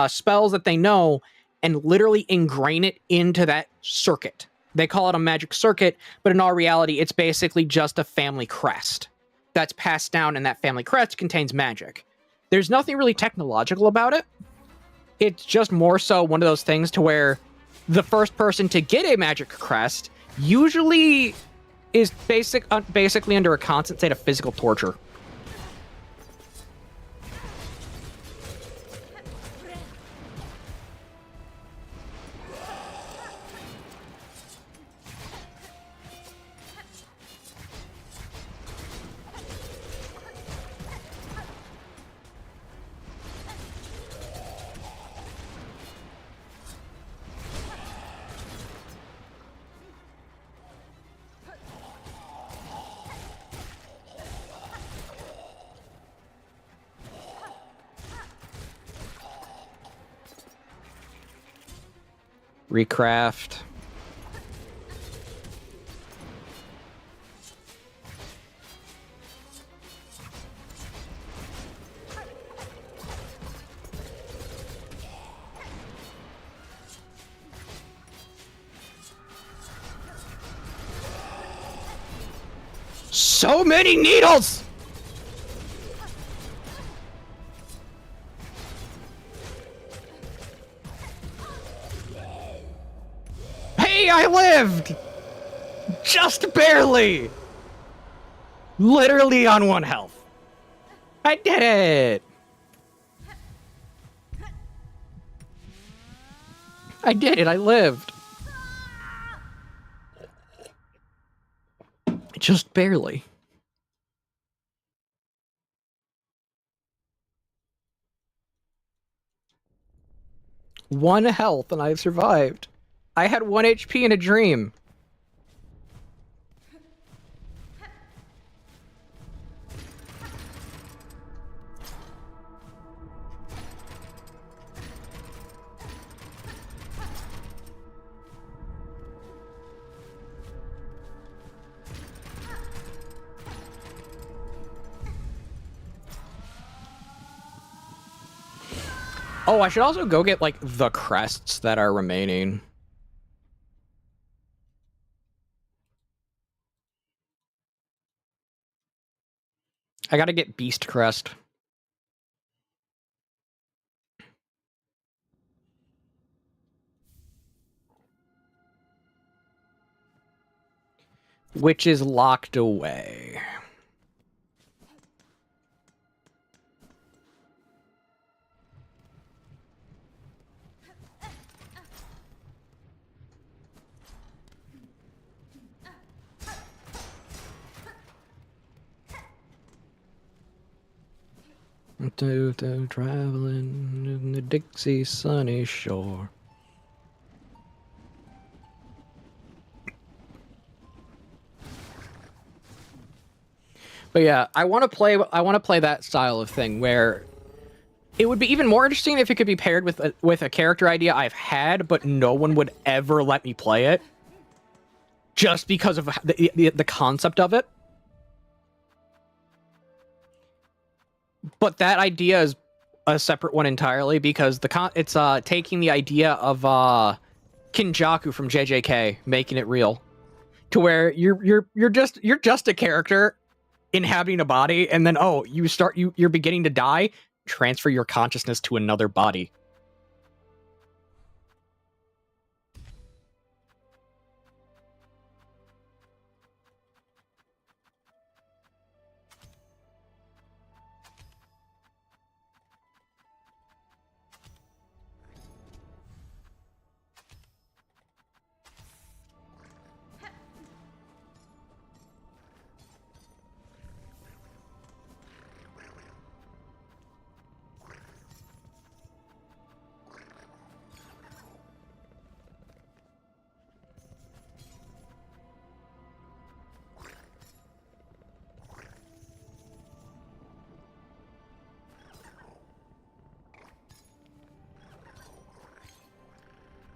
spells that they know and literally ingrain it into that circuit. They call it a magic circuit, but in all reality, it's basically just a family crest that's passed down, and that family crest contains magic. There's nothing really technological about it. It's just more so one of those things to where the first person to get a magic crest usually is basically under a constant state of physical torture. Recraft. So many needles! Hey, I lived! Just barely! Literally on 1 health. I did it! I did it, I lived. Just barely. One health and I've survived. I had 1 HP in a dream. Oh, I should also go get, like, the crests that are remaining. I gotta get Beast Crest. Which is locked away. Traveling in the Dixie sunny shore. But yeah, I want to play that style of thing where it would be even more interesting if it could be paired with a character idea I've had, but no one would ever let me play it, just because of the concept of it. But that idea is a separate one entirely, because it's taking the idea of Kinjaku from JJK, making it real, to where you're just a character inhabiting a body, and then you're beginning to die. Transfer your consciousness to another body.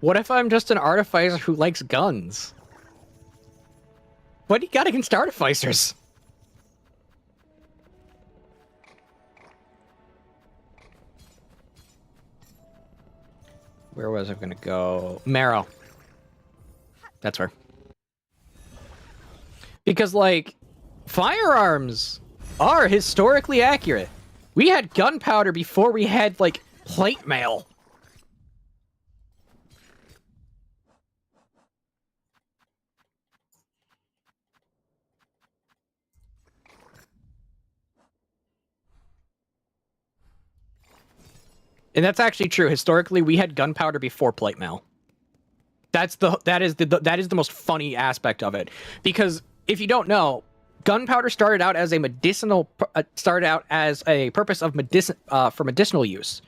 What if I'm just an artificer who likes guns? What do you got against artificers? Where was I gonna go? Marrow. That's where. Because, like, firearms are historically accurate. We had gunpowder before we had, like, plate mail. And that's actually true. Historically, we had gunpowder before plate mail. That is the most funny aspect of it, because if you don't know, gunpowder started out as a purpose of for medicinal use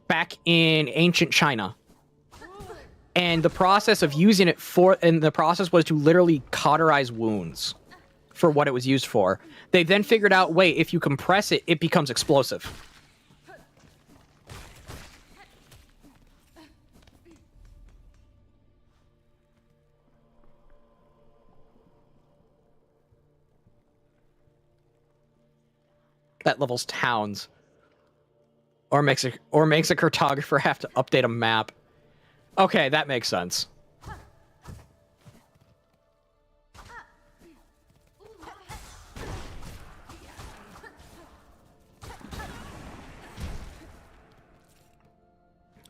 back in ancient China. And the process of using it was to literally cauterize wounds for what it was used for. They then figured out, wait, if you compress it, it becomes explosive. That levels towns, or makes a cartographer have to update a map. Okay, that makes sense.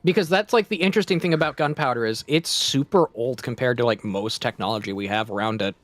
Because that's like the interesting thing about gunpowder is it's super old compared to like most technology we have around it.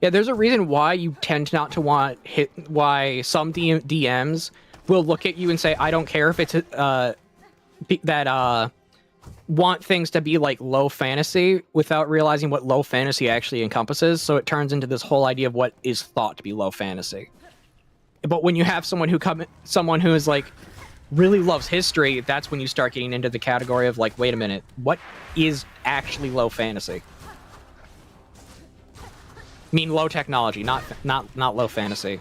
Yeah, there's a reason why you tend not to why some DMs will look at you and say, I don't care if it's want things to be like low fantasy, without realizing what low fantasy actually encompasses. So it turns into this whole idea of what is thought to be low fantasy. But when you have someone who is like really loves history, that's when you start getting into the category of like, wait a minute, what is actually low fantasy? I mean low technology, not low fantasy.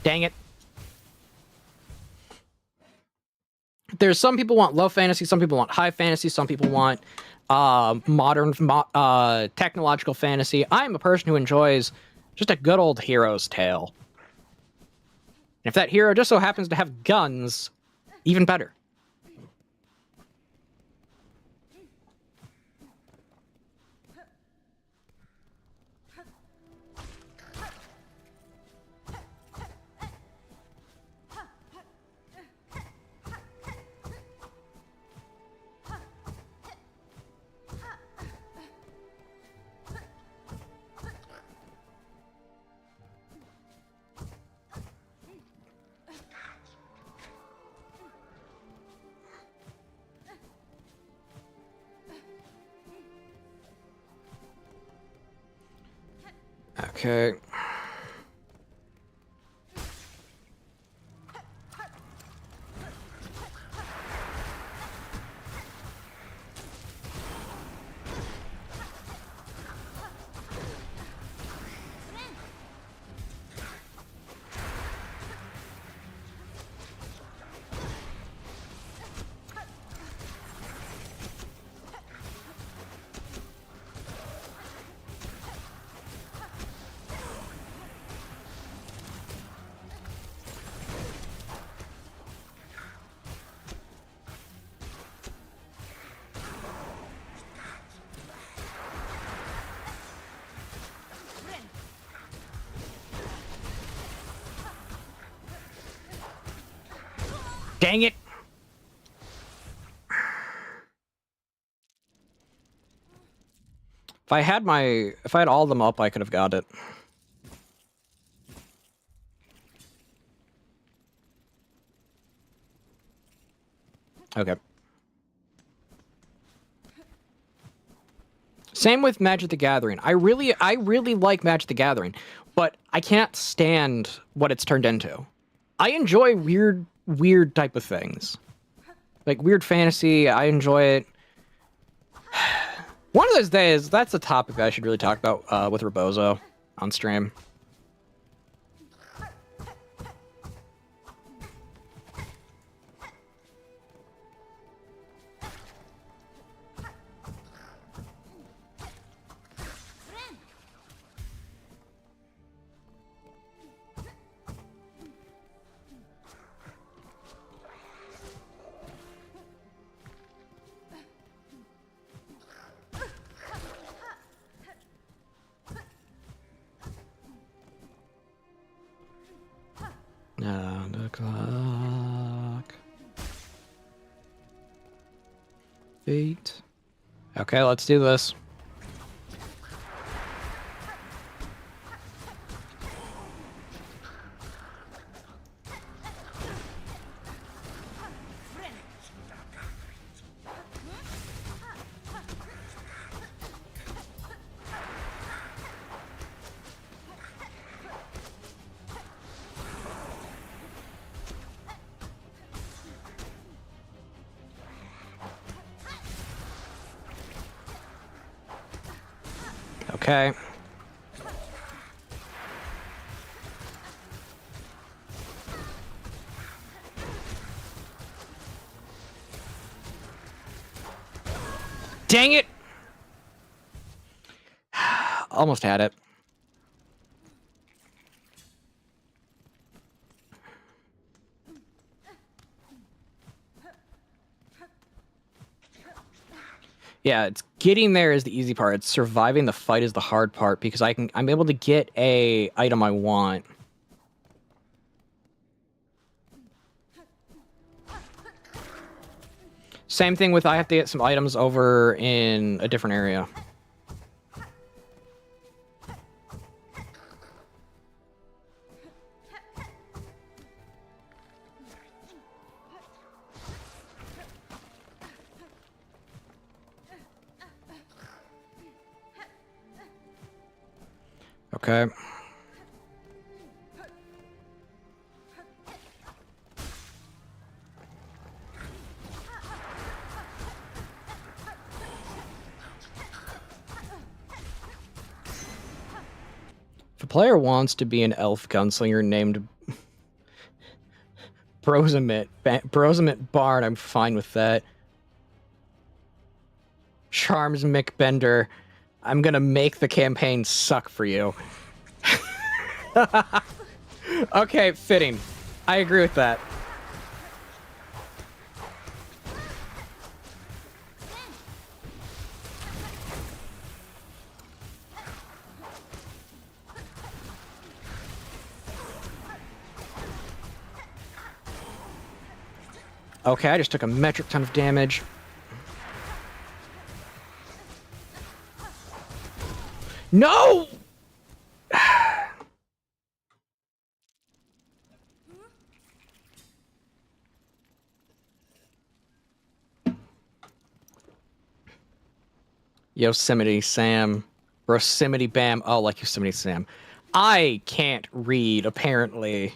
Dang it. There's some people want low fantasy, some people want high fantasy, some people want modern technological fantasy. I'm a person who enjoys just a good old hero's tale. And if that hero just so happens to have guns, even better. Okay. Dang it! If I had all of them up, I could have got it. Okay. Same with Magic the Gathering. I really like Magic the Gathering, but I can't stand what it's turned into. I enjoy weird type of things. Like weird fantasy, I enjoy it. One of those days, that's a topic I should really talk about with Rebozo on stream. Down the clock. Feet. Okay, let's do this. Okay. Dang it! Almost had it. Yeah, it's getting there is the easy part. It's surviving the fight is the hard part because I'm able to get a item I want. Same thing with I have to get some items over in a different area. Okay. If a player wants to be an elf gunslinger named Brosimit Barn, I'm fine with that. Charms McBender, I'm gonna make the campaign suck for you. Okay, fitting. I agree with that. Okay, I just took a metric ton of damage. No! Yosemite Sam. Yosemite Bam. Oh, like Yosemite Sam. I can't read, apparently.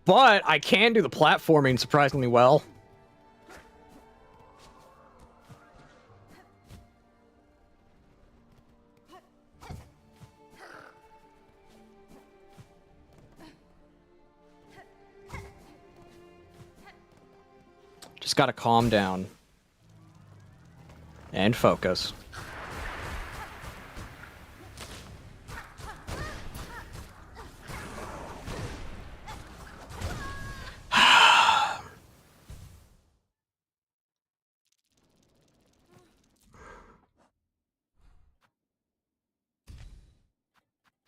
But I can do the platforming surprisingly well. Just gotta calm down. And focus.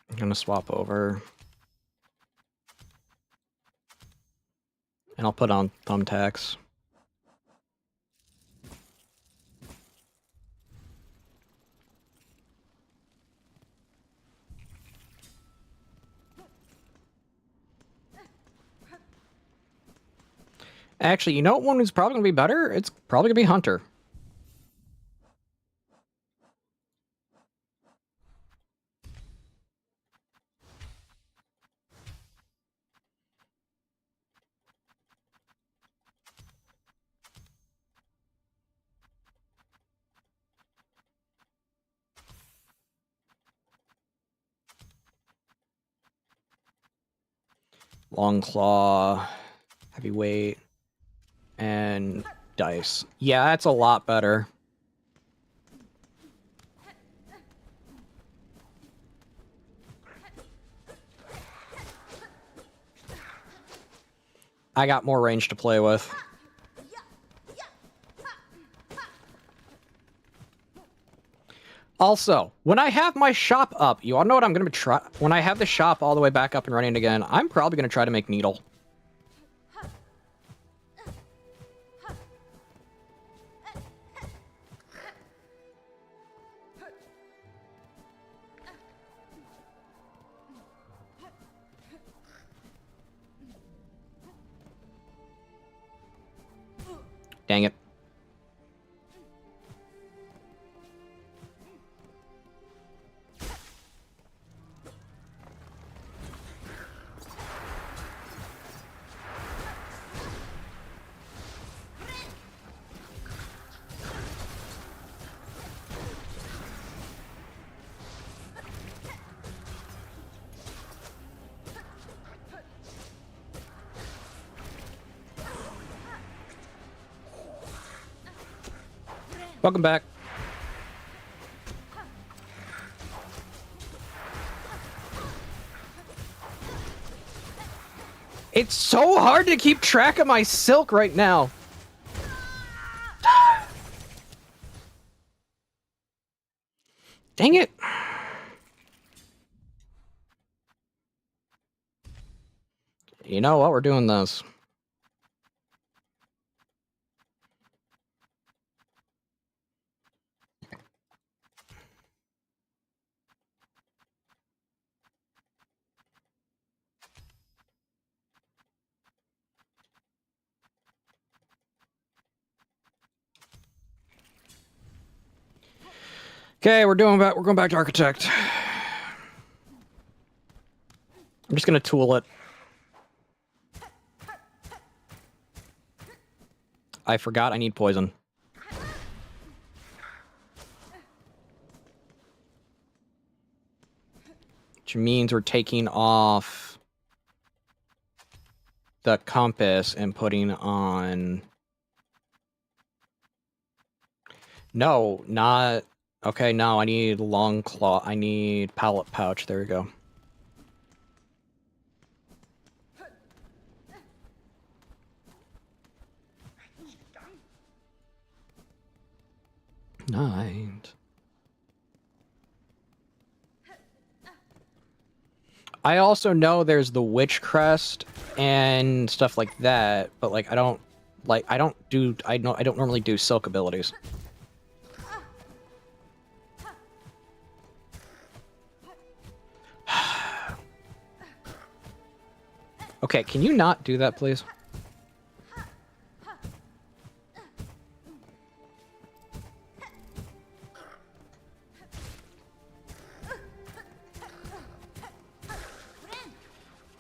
I'm gonna swap over. And I'll put on thumbtacks. Actually, you know what one is probably gonna be better? It's probably gonna be Hunter. Long claw, heavyweight, and dice. Yeah, that's a lot better. I got more range to play with. Also, when I have my shop up, you all know what I'm going to try. When I have the shop all the way back up and running again, I'm probably going to try to make Needle. Dang it. Welcome back. It's so hard to keep track of my silk right now. Dang it. You know what? We're doing this. Okay, we're going back to architect. I'm just gonna tool it. I forgot I need poison. Which means we're taking off the compass and putting on... No, not... Okay, no, I need long claw. I need pallet pouch. There we go. Night. I also know there's the witch crest and stuff like that, but like I don't normally do silk abilities. Okay, can you not do that, please?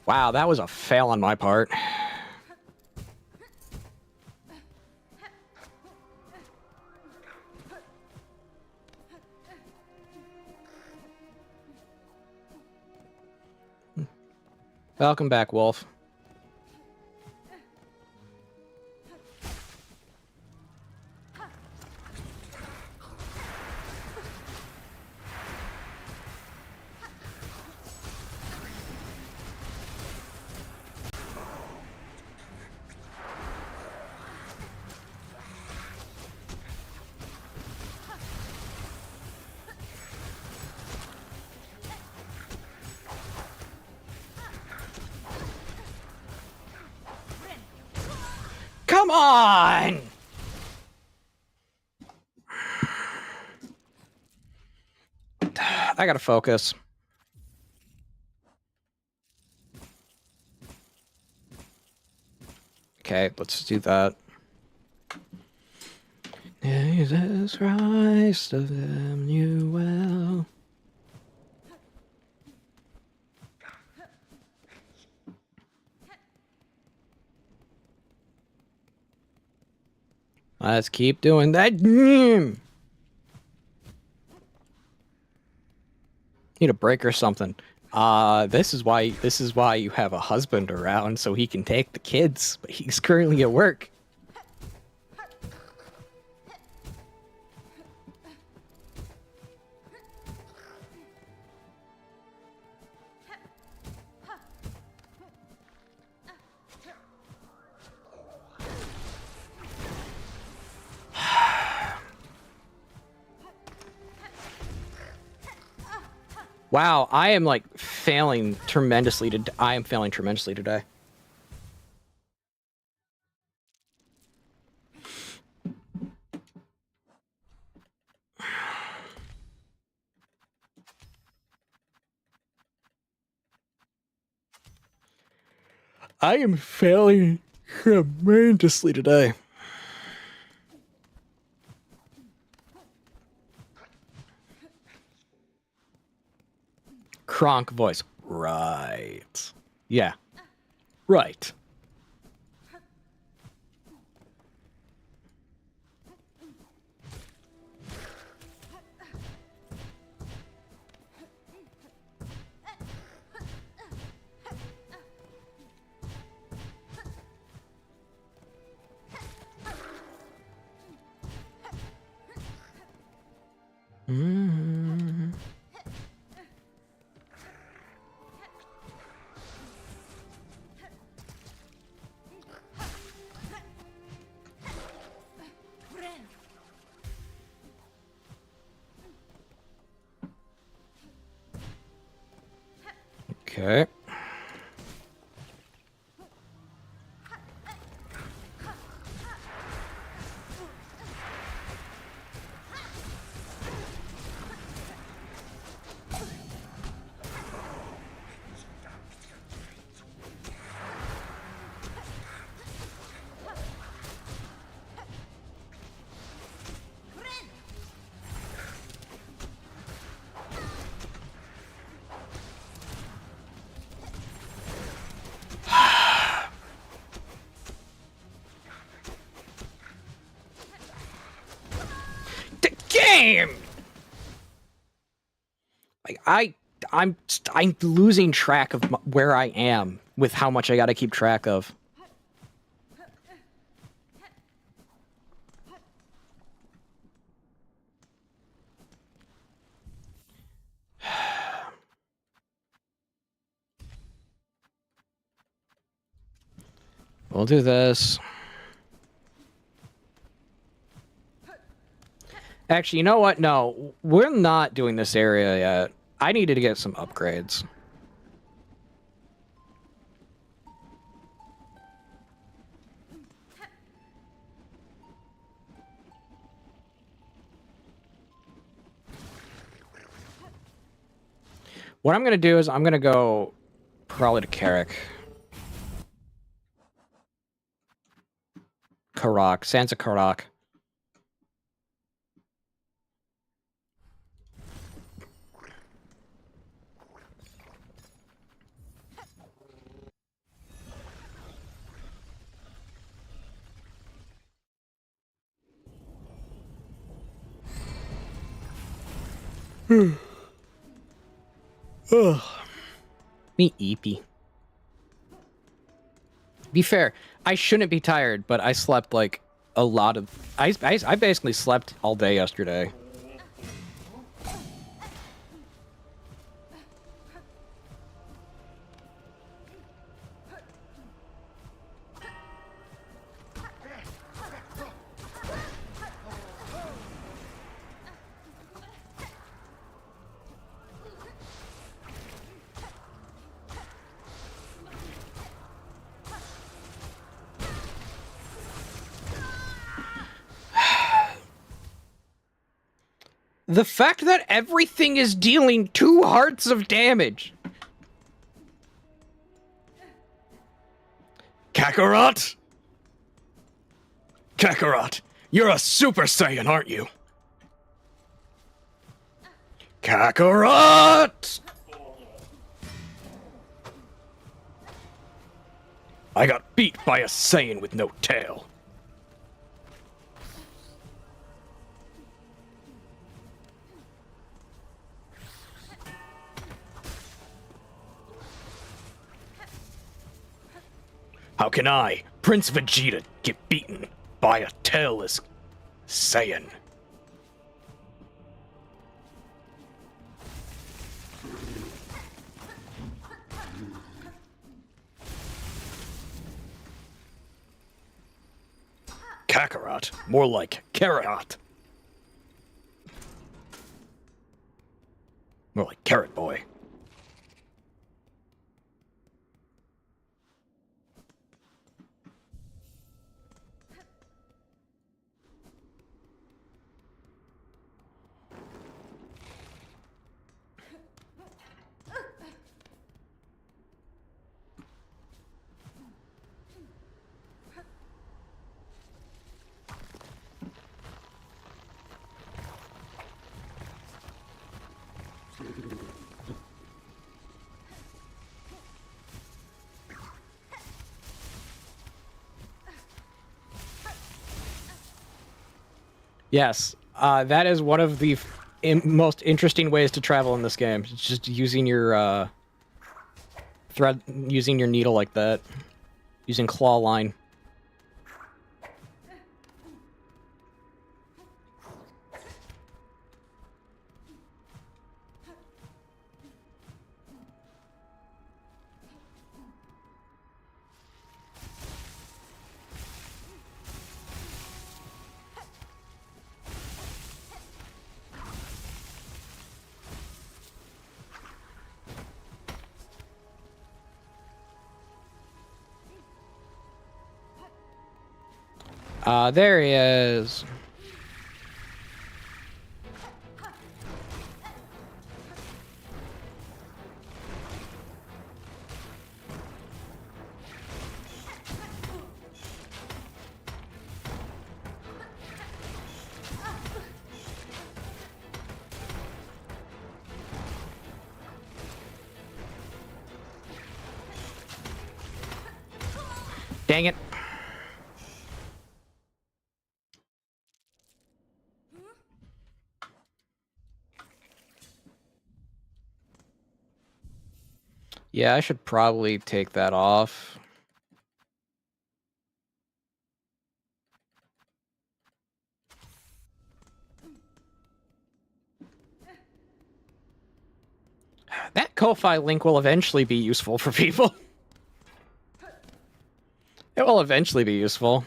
Wow, that was a fail on my part. Welcome back, Wolf. Come on! I gotta focus. Okay, let's do that. Jesus Christ of Emmanuel. Let's keep doing that. Need a break or something. This is why you have a husband around, so he can take the kids, but he's currently at work. Wow, I am like failing tremendously today. I am failing tremendously today. I am failing tremendously today. Kronk voice. Right. Yeah. Right. Mm-hmm. Okay. time. Like I'm losing track of where I am with how much I got to keep track of. We'll do this. Actually, you know what? No, we're not doing this area yet. I needed to get some upgrades. What I'm going to do is I'm going to go probably to Carrick. Karak, Sansa Karak. Ugh. Me eepy. Be fair, I shouldn't be tired, but I slept like a lot of... I basically slept all day yesterday. The fact that everything is dealing 2 hearts of damage. Kakarot? Kakarot, you're a Super Saiyan, aren't you? Kakarot! I got beat by a Saiyan with no tail. How can I, Prince Vegeta, get beaten by a tailless Saiyan? Kakarot, more like Carrot. More like Carrot Boy. Yes, that is one of the most interesting ways to travel in this game. It's just using your using your needle like that, using claw line. There he is. Dang it. Yeah, I should probably take that off. That Ko-Fi link will eventually be useful for people. It will eventually be useful.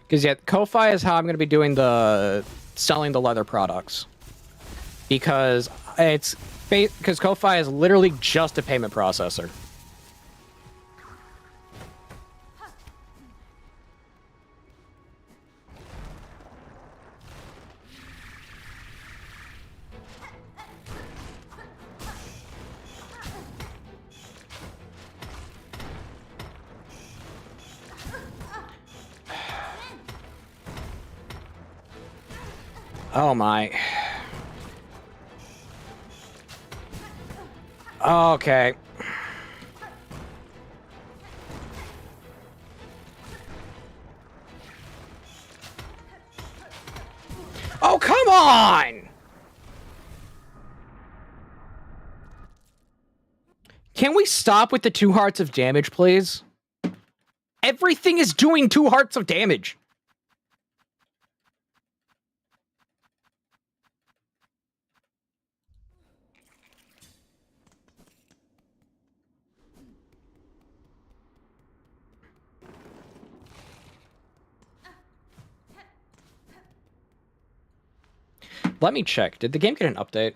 Because yeah, Ko-Fi is how I'm going to be doing selling the leather products. Because Ko-Fi is literally just a payment processor. Oh my. Okay. Oh, come on! Can we stop with the 2 hearts of damage, please? Everything is doing 2 hearts of damage. Let me check. Did the game get an update?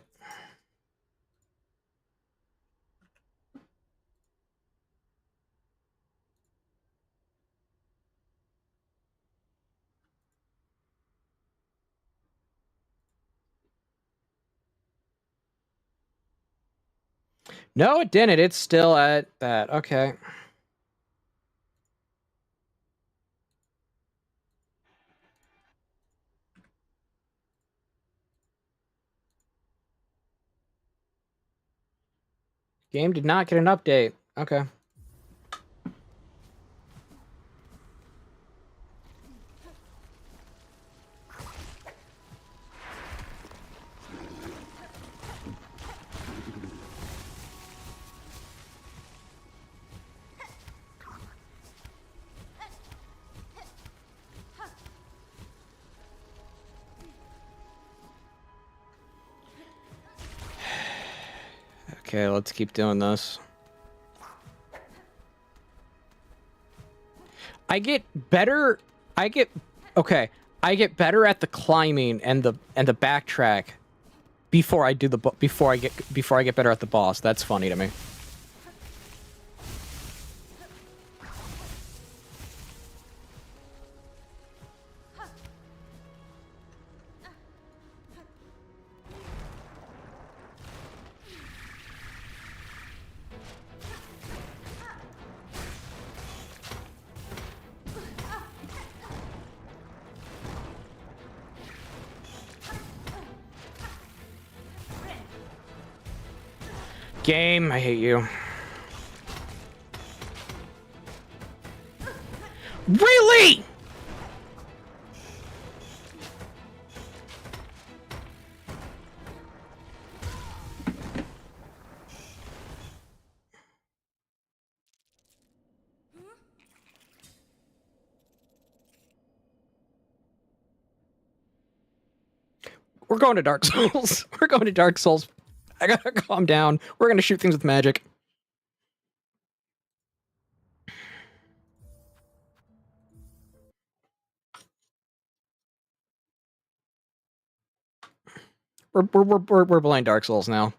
No, it didn't. It's still at that. Okay. Game did not get an update. Okay. Okay, let's keep doing this. I get better at the climbing and the backtrack before I get better at the boss. That's funny to me. Game, I hate you. Really? We're going to Dark Souls. We're going to Dark Souls. I gotta calm down. We're gonna shoot things with magic. We're playing Dark Souls now.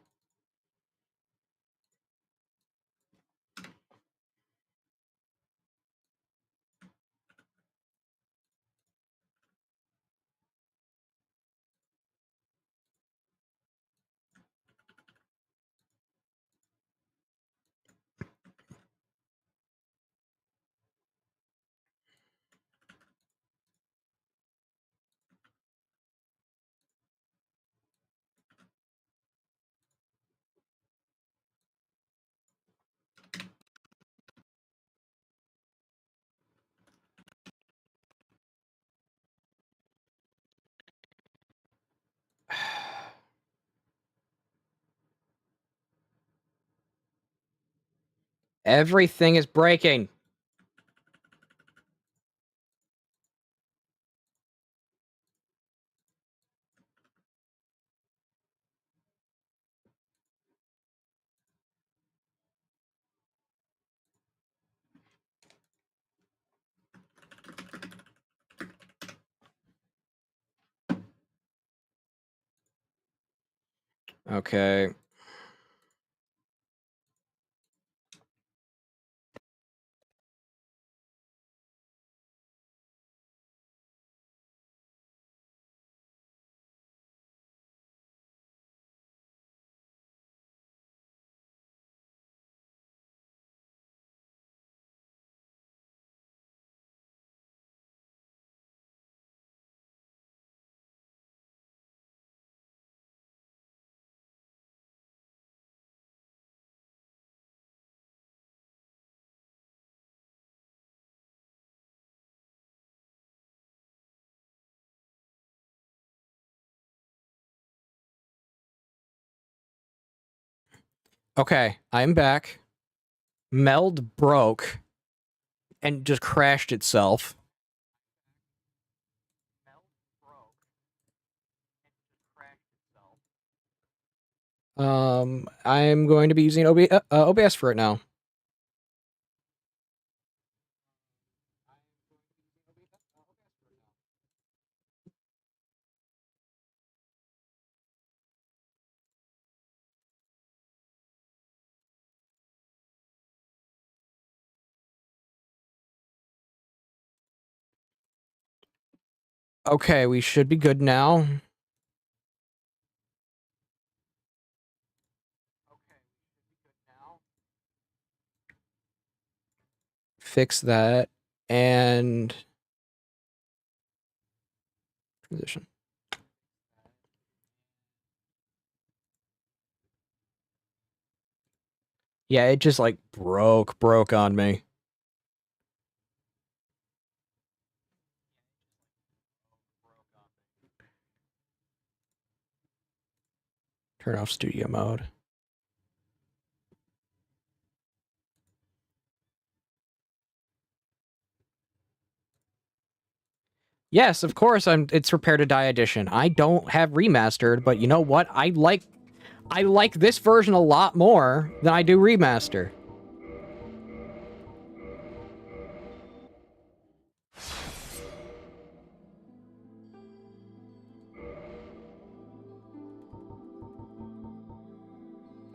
Everything is breaking. Okay. Okay, I'm back. Meld broke and just crashed itself. I'm going to be using OBS for it now. Okay, we should be good now. Fix that and transition. Yeah, it just like broke on me. Turn off studio mode. Yes, of course. It's Prepare to Die edition. I don't have remastered, but you know what? I like this version a lot more than I do remaster.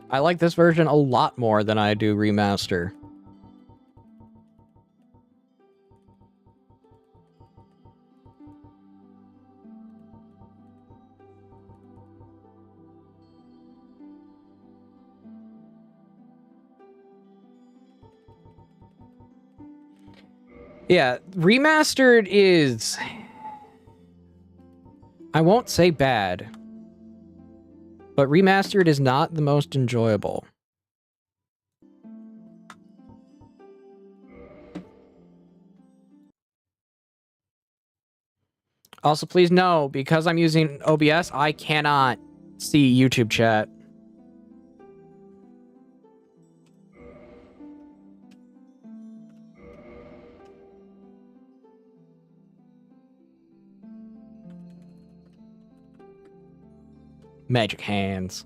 I like this version a lot more than I do remaster. Yeah, remastered is... I won't say bad, but remastered is not the most enjoyable. Also, please know, because I'm using OBS, I cannot see YouTube chat. Magic hands.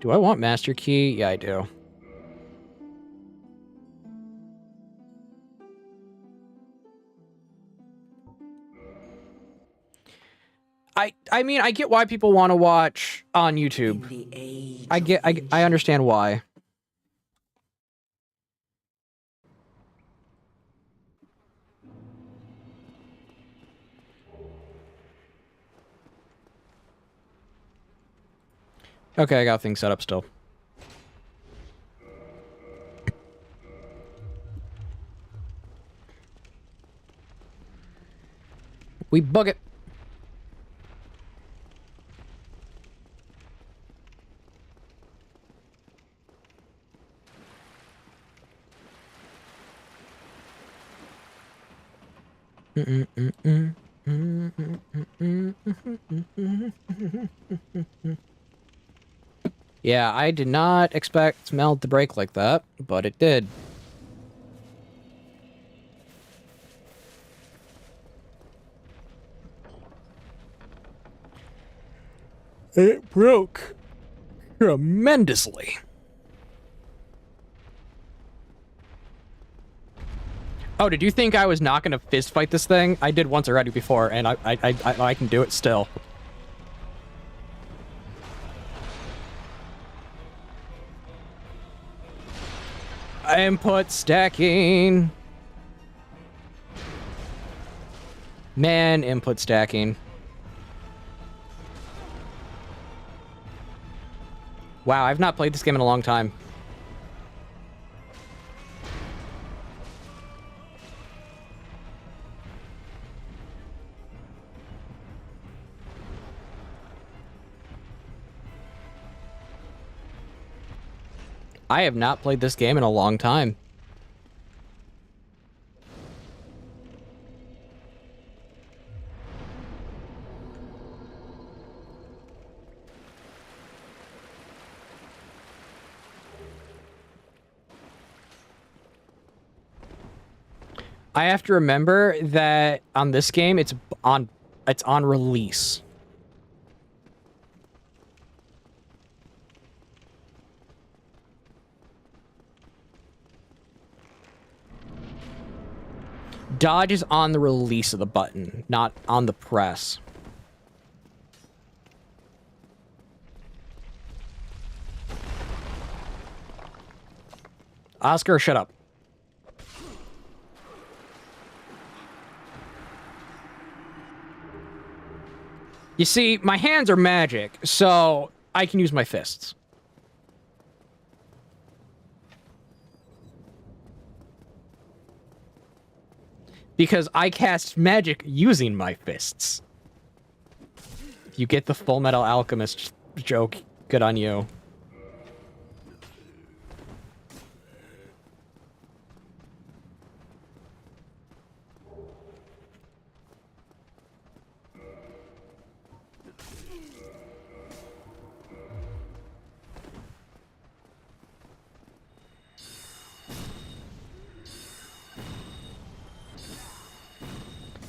Do I want master key? Yeah, I do. I mean, I get why people want to watch on YouTube. I understand why. Okay, I got things set up still. We bug it. Yeah, I did not expect Mel to break like that, but it did. It broke tremendously. Oh, did you think I was not going to fist fight this thing? I did once already before, and I can do it still. Input stacking. Man, input stacking. Wow, I've not played this game in a long time. I have not played this game in a long time. I have to remember that on this game, it's on release. Dodge is on the release of the button, not on the press. Oscar, shut up. You see, my hands are magic, so I can use my fists. Because I cast magic using my fists. If you get the Full Metal Alchemist joke, good on you.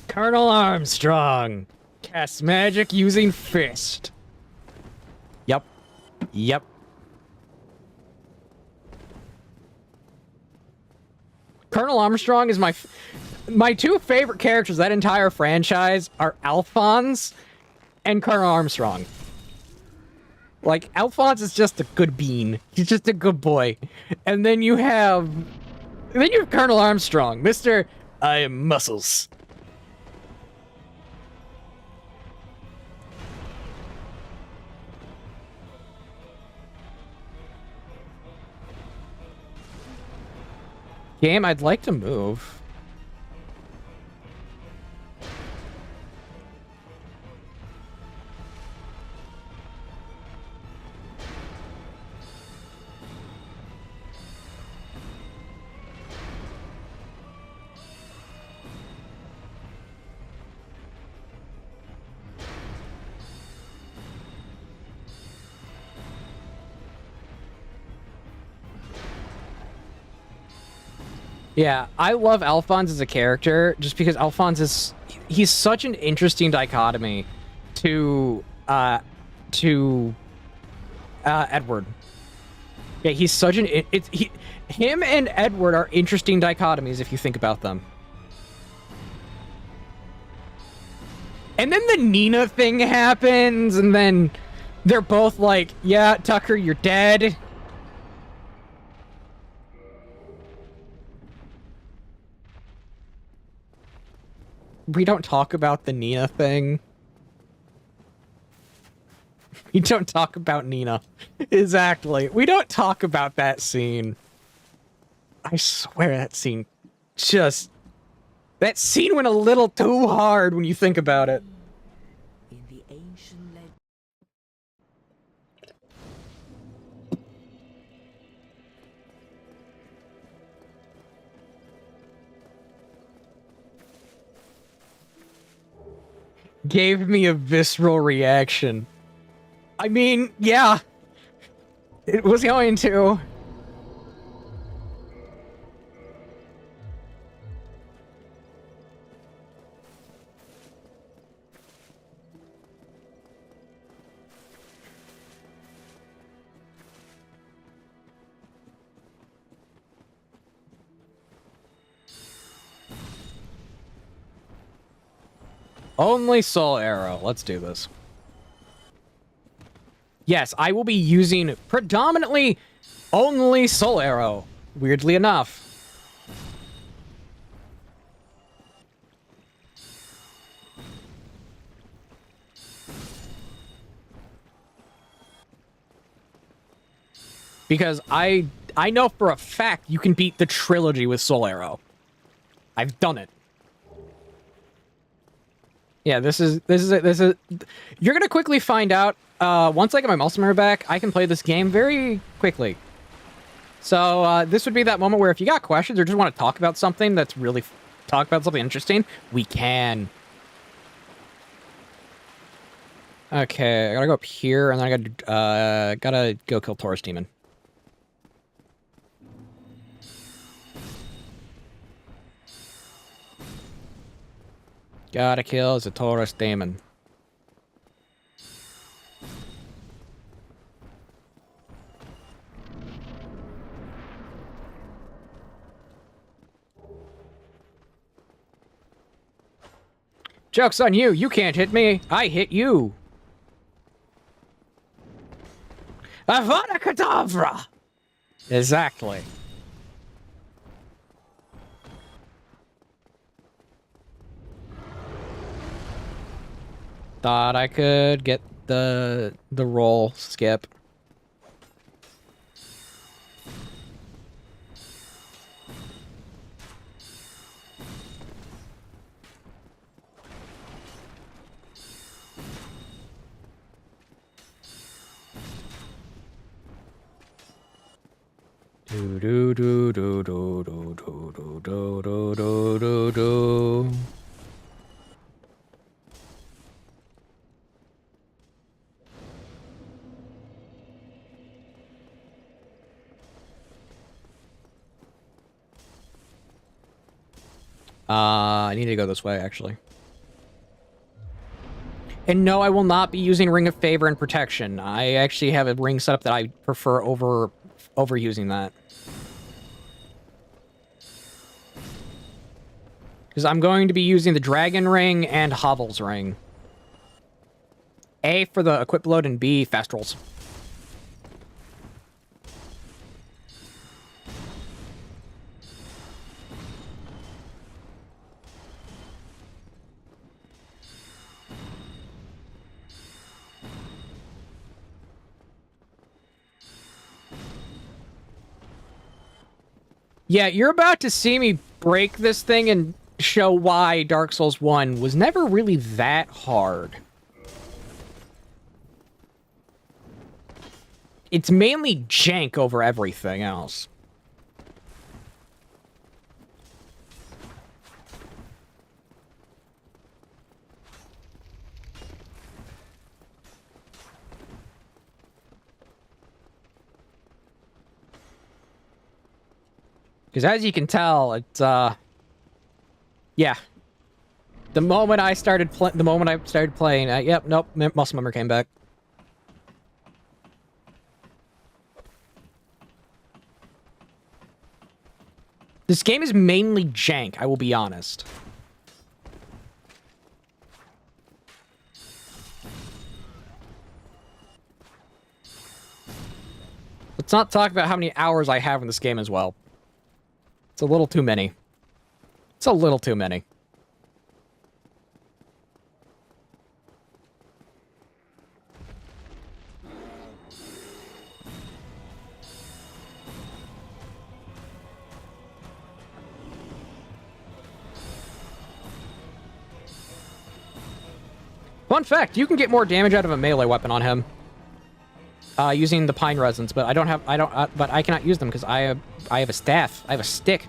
Colonel Armstrong casts magic using fist. Yep. Yep. Colonel Armstrong is my two favorite characters of that entire franchise are Alphonse and Colonel Armstrong. Like, Alphonse is just a good bean. He's just a good boy. And then you have Colonel Armstrong, Mr. I am muscles. Game, I'd like to move. Yeah, I love Alphonse as a character just because Alphonse is he's such an interesting dichotomy to Edward. Yeah, he's such an him and Edward are interesting dichotomies if you think about them. And then the Nina thing happens and then they're both like, "Yeah, Tucker, you're dead." We don't talk about the Nina thing. We don't talk about Nina. Exactly. We don't talk about that scene. I swear that scene just... That scene went a little too hard when you think about it. In the ancient legend. Gave me a visceral reaction. I mean, yeah. It was going to. Only Soul Arrow. Let's do this. Yes, I will be using predominantly only Soul Arrow. Weirdly enough. Because I know for a fact you can beat the trilogy with Soul Arrow. I've done it. Yeah, this is you're gonna quickly find out. Once I get my muscle memory back, I can play this game very quickly. So this would be that moment where if you got questions or just want to talk about something that's really talk about something interesting, we can. Okay, I gotta go up here, and then I gotta go kill Taurus Demon. Gotta kill the Taurus Demon. Joke's on you! You can't hit me! I hit you! Avada Kedavra! Exactly. Thought I could get the roll skip. Do do do do do do do do do do do do. I need to go this way, actually. And no, I will not be using Ring of Favor and Protection. I actually have a ring setup that I prefer over using that. Because I'm going to be using the Dragon Ring and Hovel's Ring. A for the equip load and B, fast rolls. Yeah, you're about to see me break this thing and show why Dark Souls 1 was never really that hard. It's mainly jank over everything else. Because as you can tell, it's, yeah. The moment I started playing, yep, nope, muscle memory came back. This game is mainly jank, I will be honest. Let's not talk about how many hours I have in this game as well. It's a little too many. It's a little too many. Fun fact, you can get more damage out of a melee weapon on him. Using the pine resins, but but I cannot use them because I have a staff. I have a stick.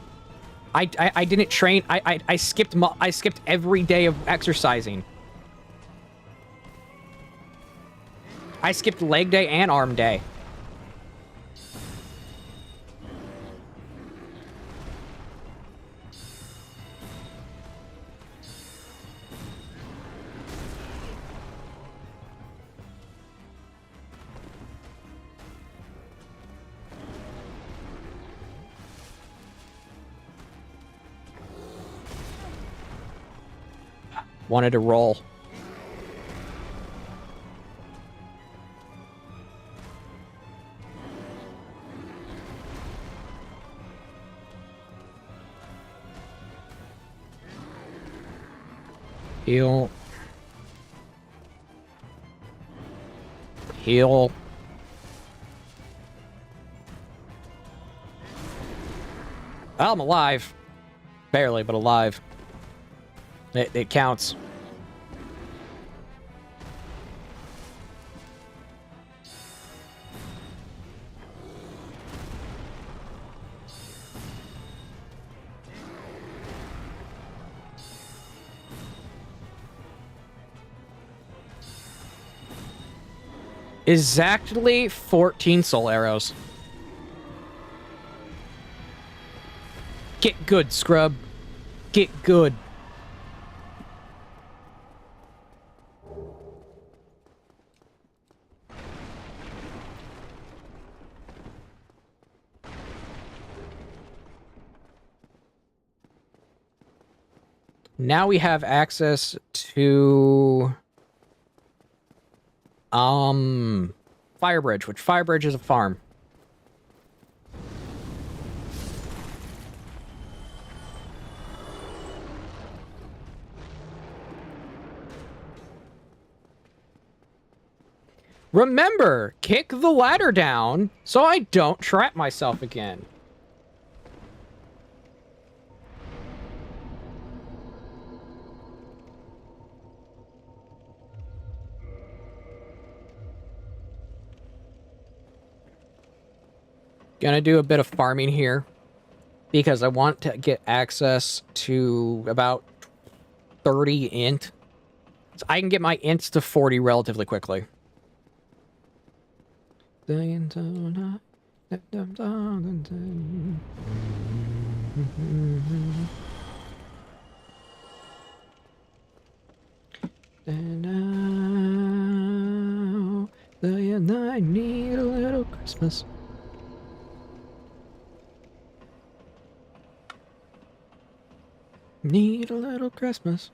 I didn't train. I skipped every day of exercising. I skipped leg day and arm day. Wanted to roll. Heal. Heal. Well, I'm alive. Barely, but alive. It counts. Exactly 14 soul arrows. Get good, scrub. Get good. Now we have access to Firebridge, which Firebridge is a farm. Remember, kick the ladder down so I don't trap myself again. Gonna do a bit of farming here because I want to get access to about 30 int. So I can get my ints to 40 relatively quickly. I need a little Christmas. Need a little Christmas.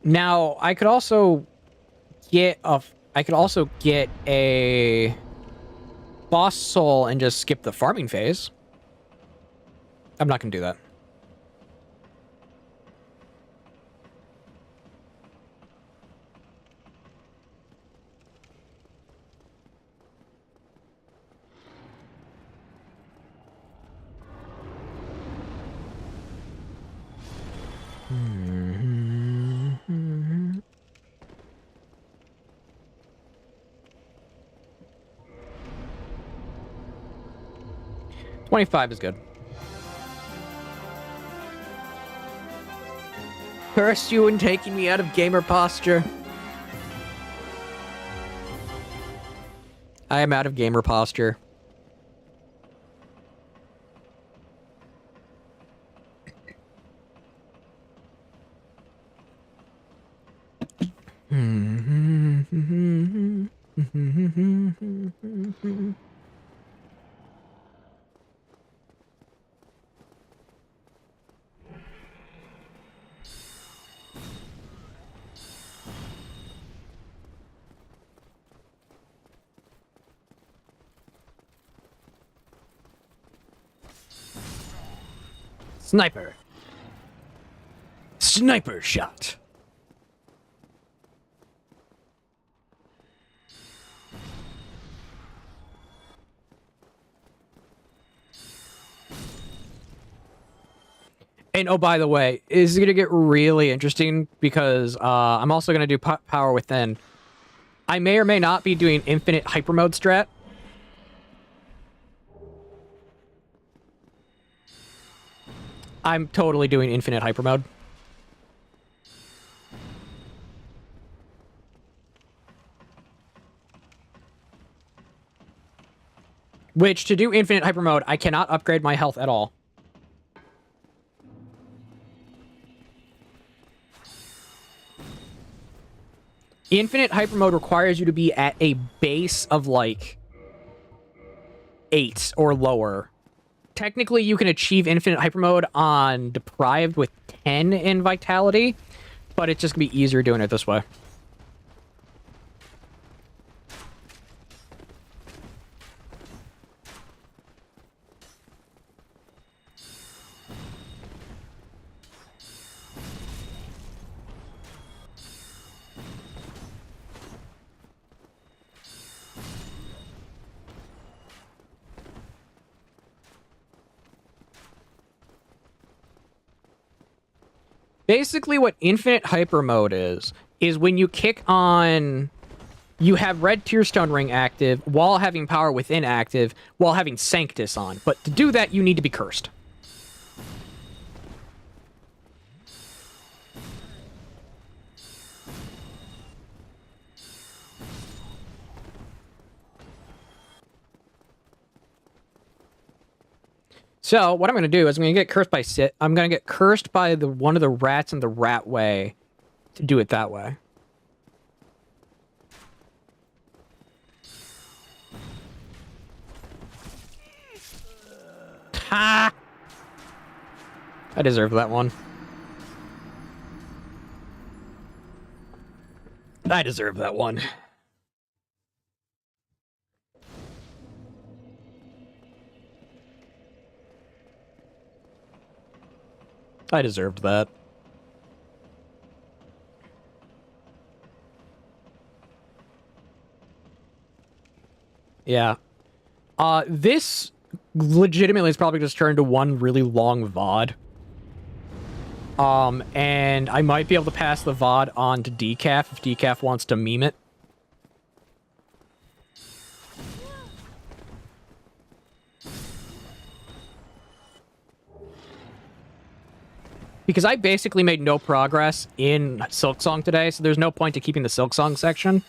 Now, I could also get a boss soul and just skip the farming phase. I'm not gonna do that. Mm-hmm. 25 is good. Curse you and taking me out of gamer posture. I am out of gamer posture. Sniper. Sniper shot. And oh, by the way, it's going to get really interesting because I'm also going to do Power Within. I may or may not be doing Infinite Hyper Mode strat. I'm totally doing Infinite Hyper Mode. Which, to do Infinite Hyper Mode, I cannot upgrade my health at all. Infinite Hyper Mode requires you to be at a base of, like, 8 or lower. Technically, you can achieve Infinite Hyper Mode on Deprived with 10 in Vitality, but it's just going to be easier doing it this way. Basically, what Infinite Hyper Mode is when you kick on... You have Red Tearstone Ring active while having Power Within active while having Sanctus on. But to do that, you need to be cursed. So, what I'm going to do is I'm going to get cursed by Sit. I'm going to get cursed by one of the rats in the rat way to do it that way. Ha! I deserve that one. I deserve that one. I deserved that. Yeah. This legitimately is probably just turned to one really long VOD. And I might be able to pass the VOD on to Decaf if Decaf wants to meme it. Because I basically made no progress in Silksong today, so there's no point to keeping the Silksong section.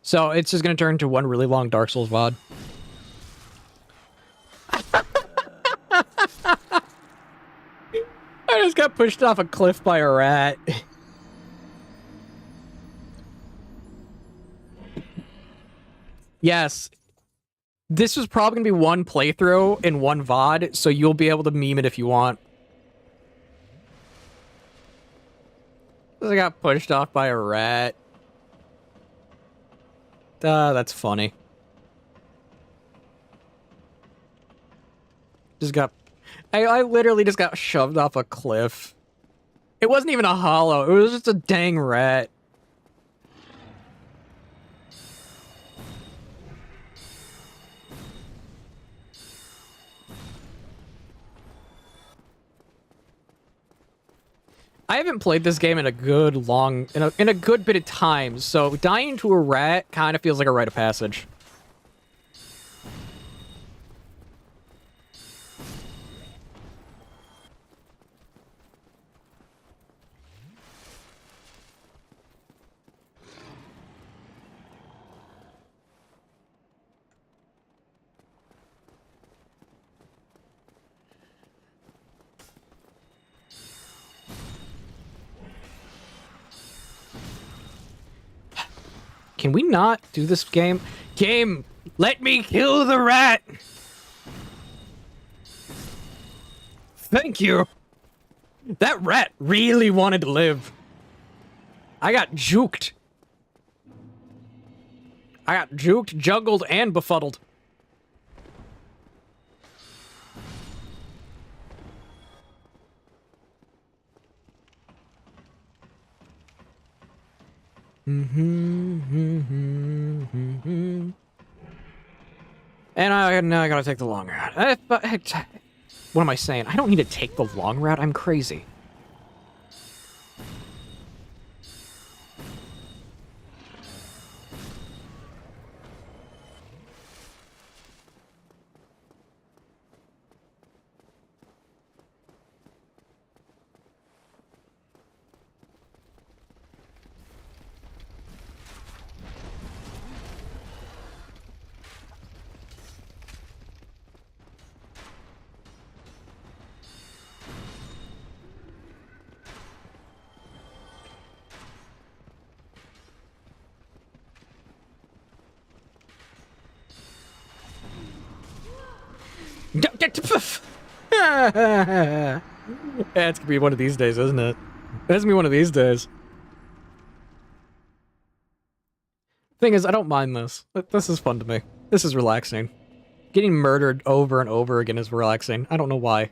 So it's just going to turn into one really long Dark Souls VOD. I just got pushed off a cliff by a rat. Yes. This was probably going to be one playthrough in one VOD, so you'll be able to meme it if you want. I got pushed off by a rat. That's funny. Just got... I literally just got shoved off a cliff. It wasn't even a hollow. It was just a dang rat. I haven't played this game in a good long... in a good bit of time, so dying to a rat kind of feels like a rite of passage. Can we not do this game? Game, let me kill the rat! Thank you! That rat really wanted to live. I got juked. I got juked, juggled, and befuddled. And now I gotta take the long route. What am I saying? I don't need to take the long route. I'm crazy. It's gonna be one of these days, isn't it? It's gonna be one of these days. Thing is, I don't mind this. This is fun to me. This is relaxing. Getting murdered over and over again is relaxing. I don't know why.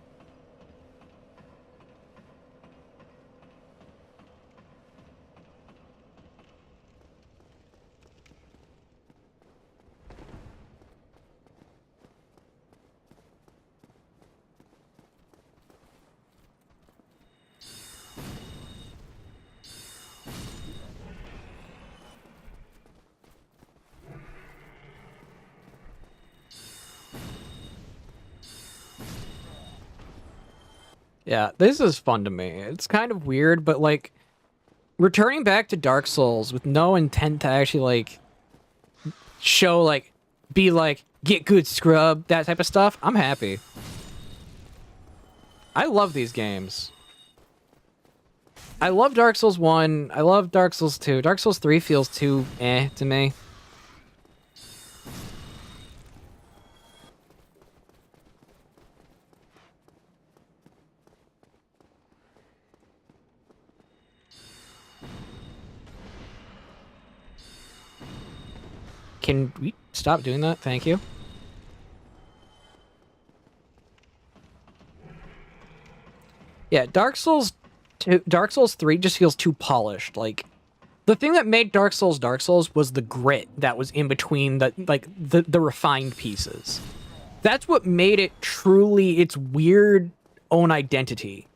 Yeah, this is fun to me. It's kind of weird, but, like, returning back to Dark Souls with no intent to actually, like, show, like, be like, get good, scrub, that type of stuff, I'm happy. I love these games. I love Dark Souls 1. I love Dark Souls 2. Dark Souls 3 feels too to me. Can we stop doing that? Thank you. Yeah, Dark Souls 3 just feels too polished. Like, the thing that made Dark Souls was the grit that was in between the refined pieces. That's what made it truly its weird own identity.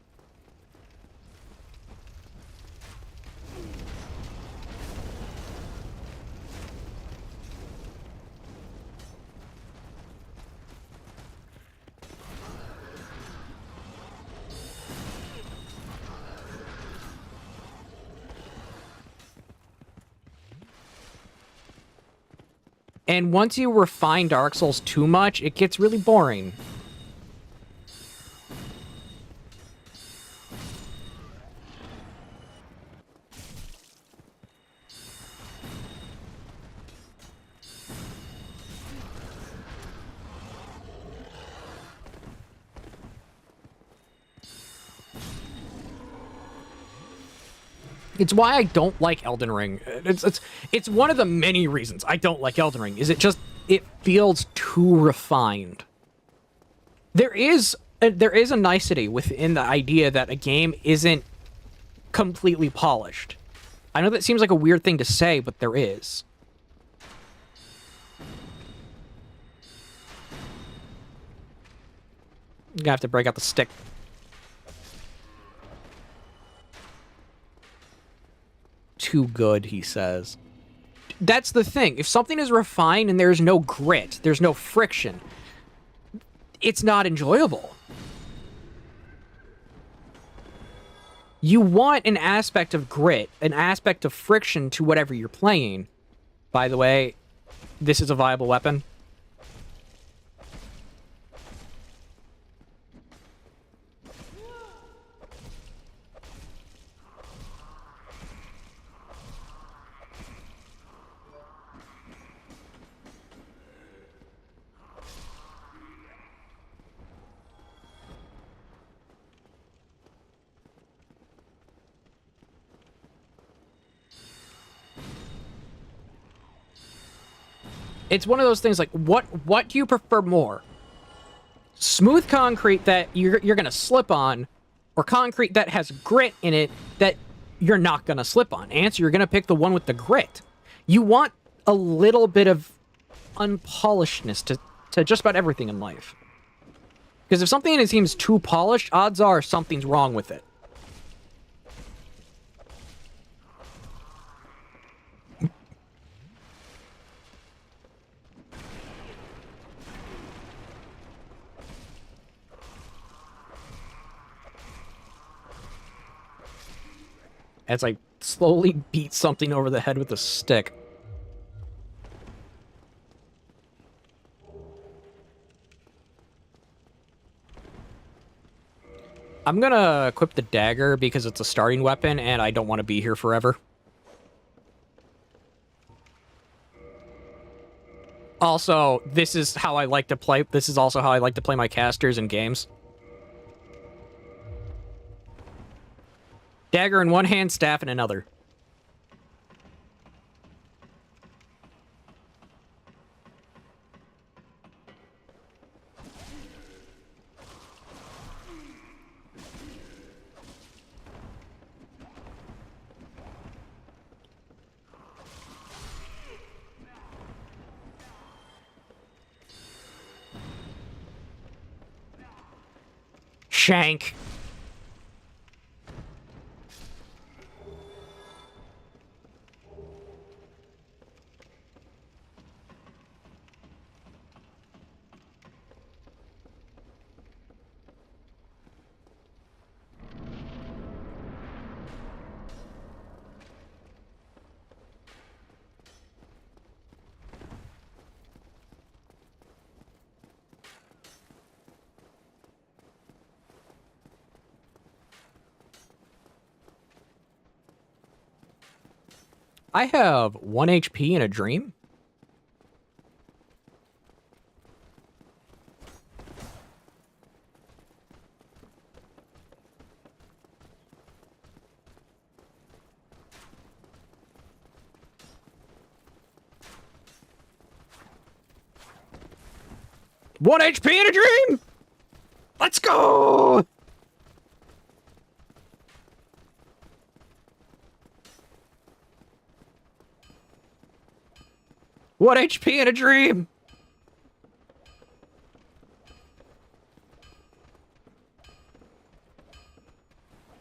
And once you refine Dark Souls too much, it gets really boring. It's why I don't like Elden Ring. It's one of the many reasons I don't like Elden Ring. It feels too refined. There is a nicety within the idea that a game isn't completely polished. I know that seems like a weird thing to say, but there is. I'm gonna have to break out the stick. Too good, he says. That's the thing. If something is refined and there's no grit, there's no friction, it's not enjoyable. You want an aspect of grit, an aspect of friction to whatever you're playing. By the way, this is a viable weapon. It's one of those things like, what do you prefer more? Smooth concrete that you're gonna slip on, or concrete that has grit in it that you're not gonna slip on? Answer, you're gonna pick the one with the grit. You want a little bit of unpolishedness to just about everything in life. Because if something seems too polished, odds are something's wrong with it. As I slowly beat something over the head with a stick. I'm gonna equip the dagger because it's a starting weapon and I don't want to be here forever. Also, this is how I like to play. This is also how I like to play my casters in games. Dagger in one hand, staff in another. Shank. I have 1 HP in a dream. One HP in a dream! Let's go! What HP in a dream?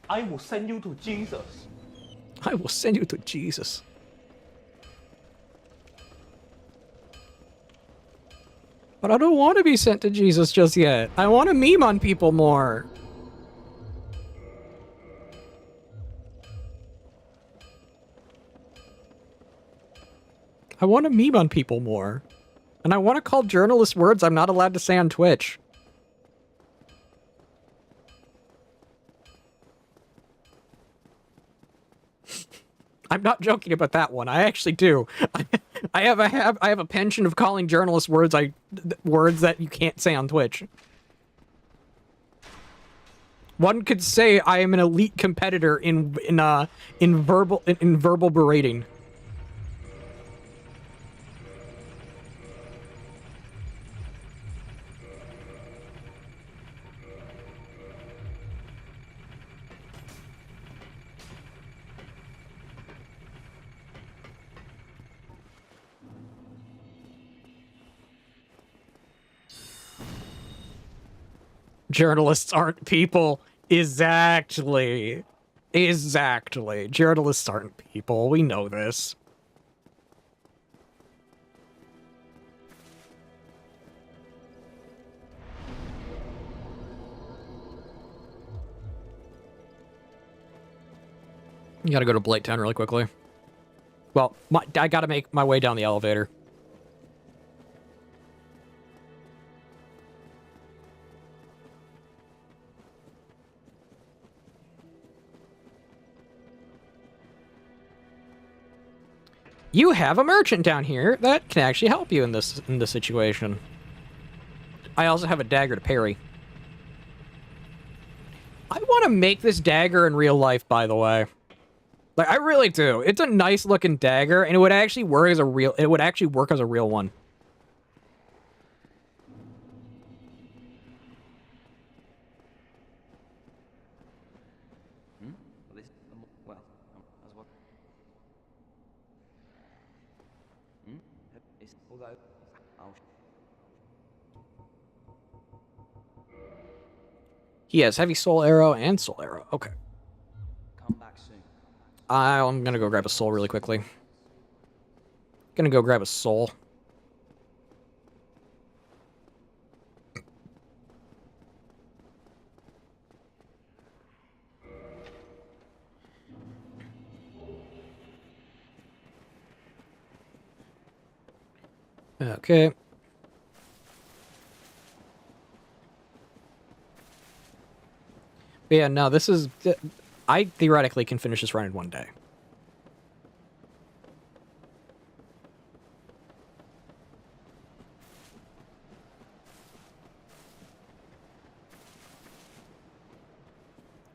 I will send you to Jesus. I will send you to Jesus. But I don't want to be sent to Jesus just yet. I want to meme on people more. I want to meme on people more. And I want to call journalists words I'm not allowed to say on Twitch. I'm not joking about that one. I actually do. I have a penchant of calling journalists words that you can't say on Twitch. One could say I am an elite competitor in verbal berating. Journalists aren't people. Exactly. Exactly. Journalists aren't people. We know this. You gotta go to Blake Town really quickly. Well, I gotta make my way down the elevator. You have a merchant down here that can actually help you in this situation. I also have a dagger to parry. I want to make this dagger in real life, by the way. Like, I really do. It's a nice looking dagger, and it would actually work as a real. It would actually work as a real one. He has heavy soul arrow and soul arrow. Okay. Come back soon. I'm gonna go grab a soul really quickly. Gonna go grab a soul. Okay. But yeah, no, this is... I theoretically can finish this run in one day.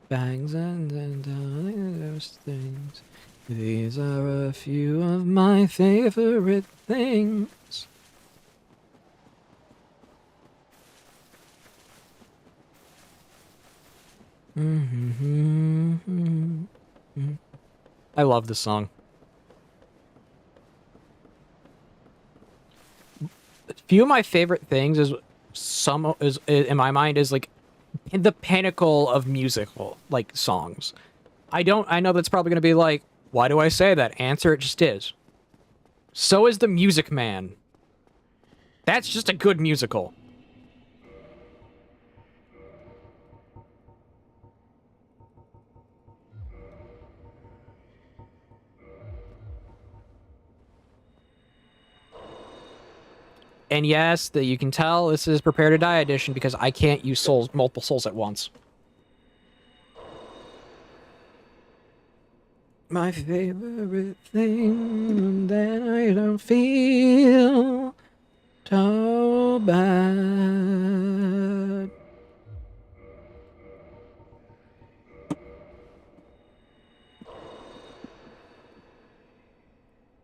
Bangs and those things. These are a few of my favorite things. I love this song. A few of my favorite things is in my mind is like the pinnacle of musical like songs. I know that's probably gonna be like, why do I say that? Answer, it just is. So is The Music Man. That's just a good musical. And yes, that you can tell this is Prepare to Die edition because I can't use multiple souls at once. My favorite thing that I don't feel so bad.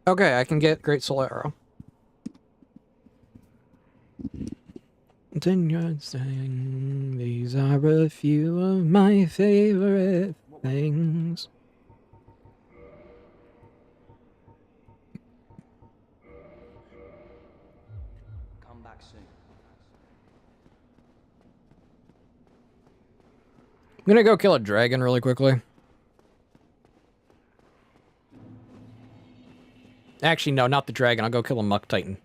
Okay, I can get Great Soul Arrow. These are a few of my favorite things. Come back soon. I'm gonna go kill a dragon really quickly. Actually, no, not the dragon. I'll go kill a Muck Titan.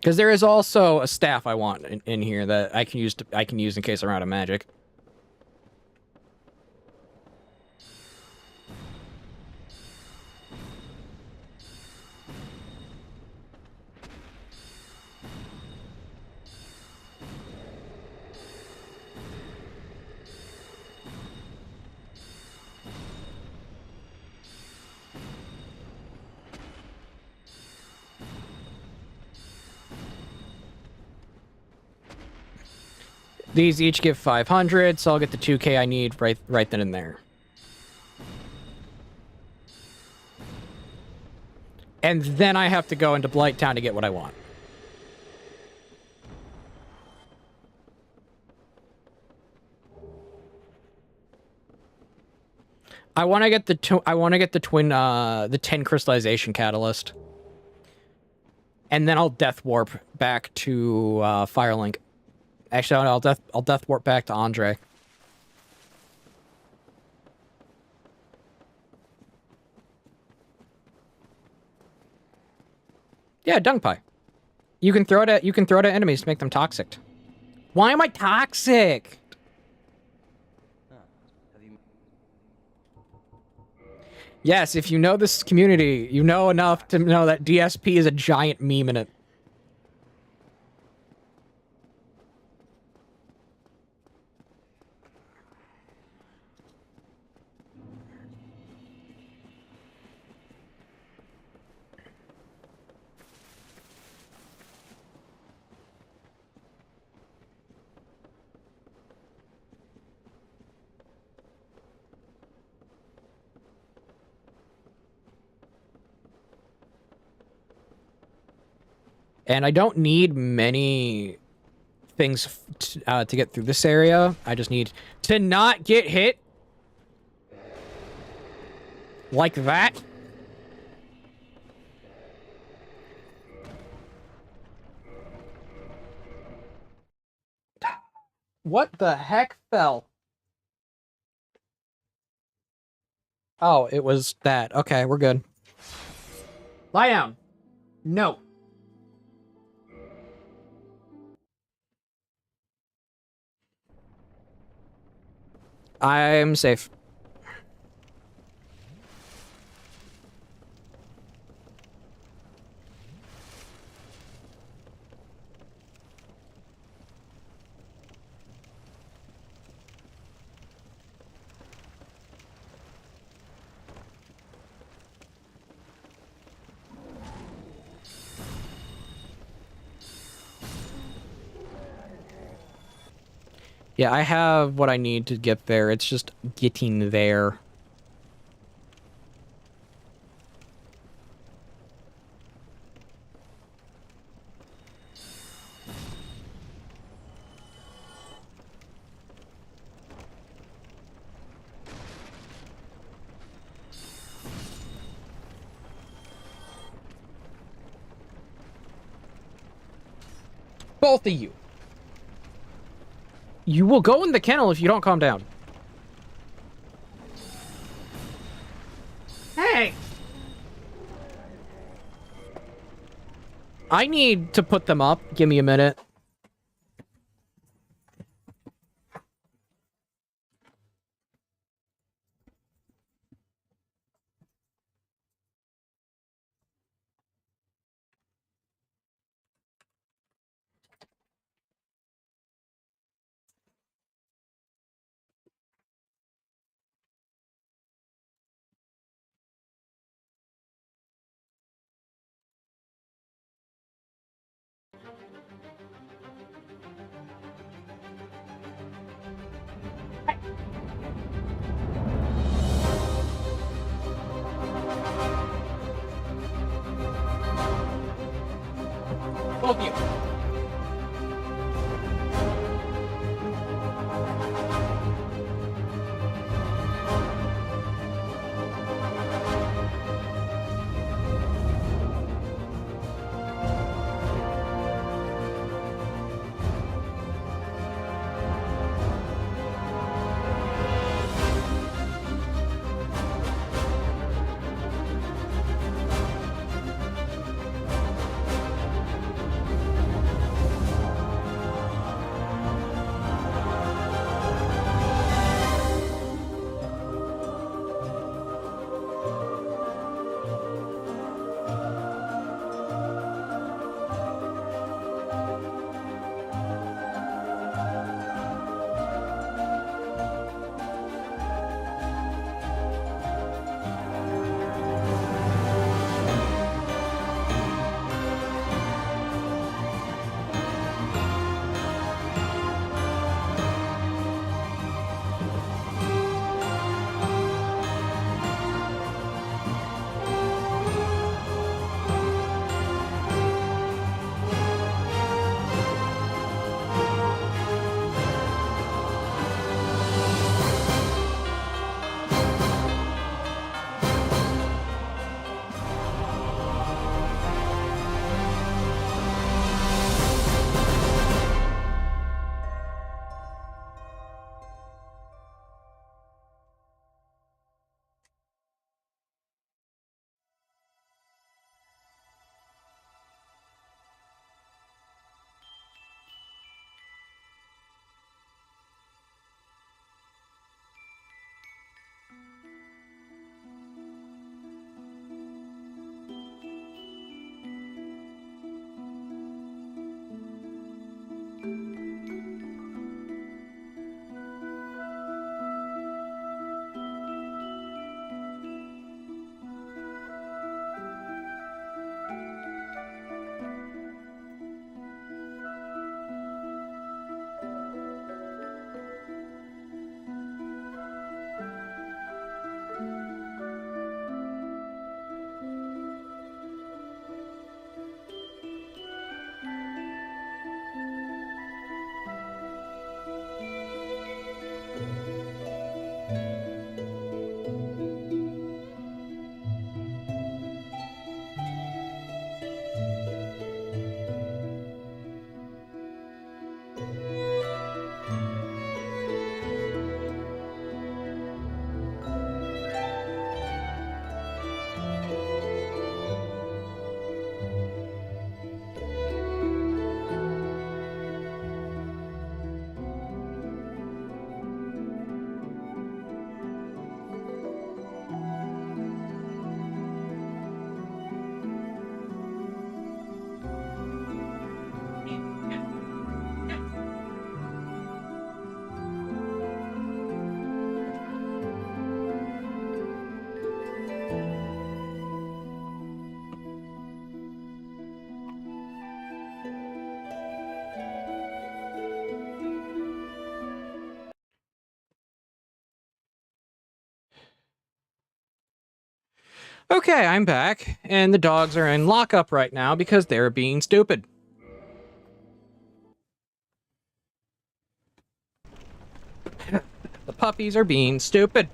Because there is also a staff I want in here that I can use in case I'm out of magic. These each give 500, so I'll get the 2k I need right then and there. And then I have to go into Blighttown to get what I want. I want to get the the 10 crystallization catalyst. And then I'll death warp back to Firelink. Actually, I'll death warp back to Andre. Yeah, dung pie. You can throw it at enemies to make them toxic. Why am I toxic? Yes, if you know this community, you know enough to know that DSP is a giant meme in it. And I don't need many things to get through this area. I just need to not get hit Like that? What the heck fell? Oh, it was that. Okay, we're good. Lie down. No. I'm safe. Yeah, I have what I need to get there. It's just getting there. Both of you. You will go in the kennel if you don't calm down. Hey! I need to put them up. Give me a minute. Both of you. Okay, I'm back, and the dogs are in lockup right now because they're being stupid. The puppies are being stupid.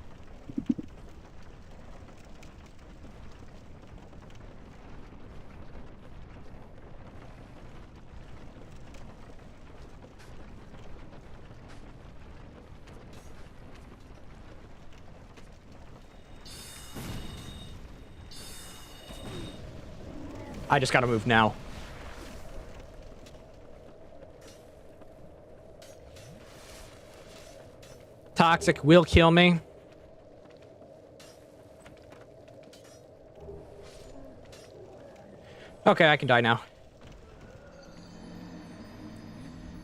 I just gotta move now. Toxic will kill me. Okay, I can die now.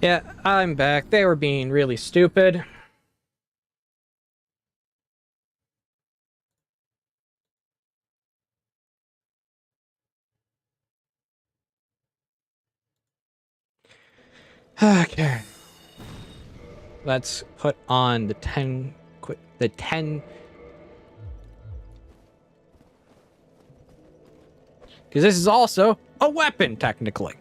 Yeah, I'm back. They were being really stupid. Okay. Let's put on the 10... The 10... Because this is also a weapon, technically.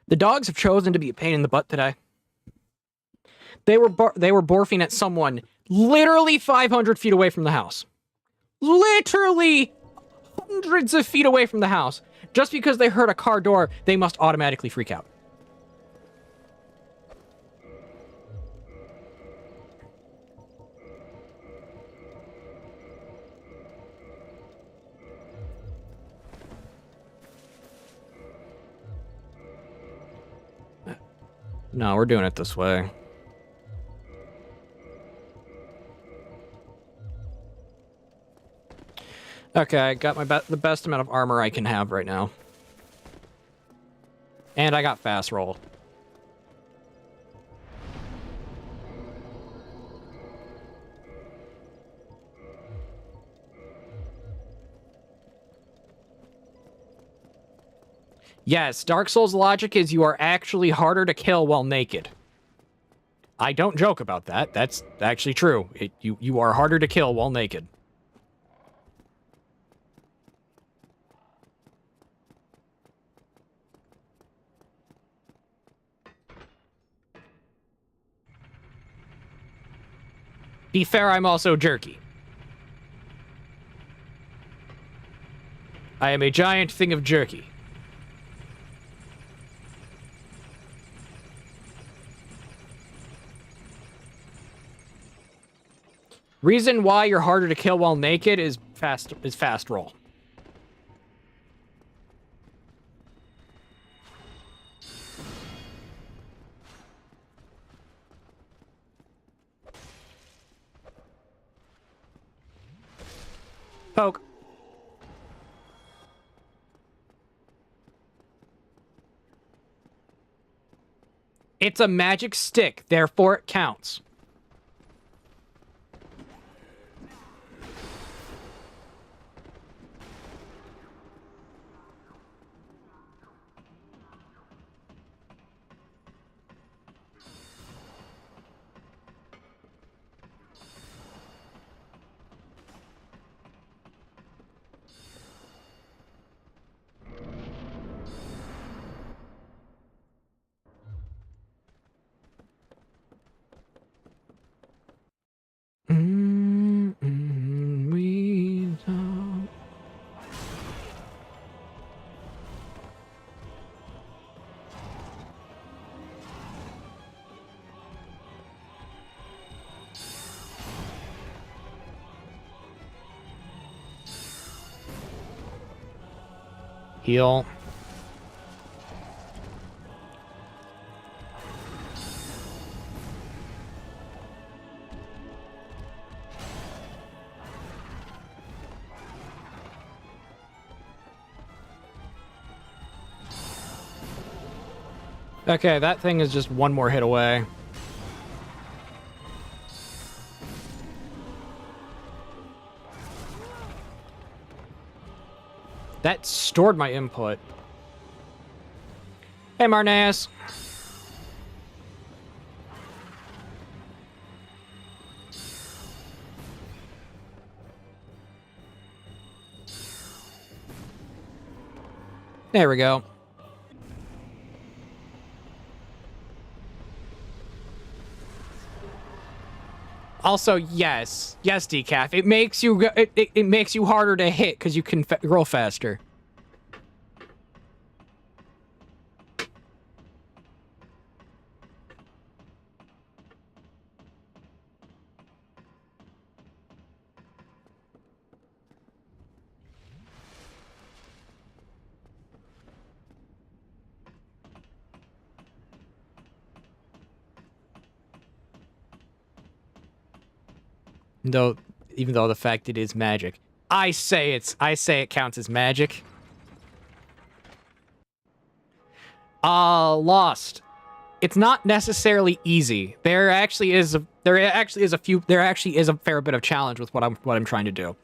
The dogs have chosen to be a pain in the butt today. They were barfing at someone literally 500 feet away from the house. Literally hundreds of feet away from the house. Just because they heard a car door, they must automatically freak out. No, we're doing it this way. Okay, I got the best amount of armor I can have right now. And I got fast roll. Yes, Dark Souls logic is you are actually harder to kill while naked. I don't joke about that. That's actually true. You are harder to kill while naked. Be fair, I'm also jerky. I am a giant thing of jerky. Reason why you're harder to kill while naked is fast roll. Poke. It's a magic stick, therefore it counts. Heal. Okay, that thing is just one more hit away. That stored my input. Hey, Marnaeus. There we go. Also, yes, Decaf. It makes you it makes you harder to hit because you can roll faster. Even though the fact it is magic. I say it counts as magic. Lost. It's not necessarily easy. There actually is a fair bit of challenge with what I'm trying to do.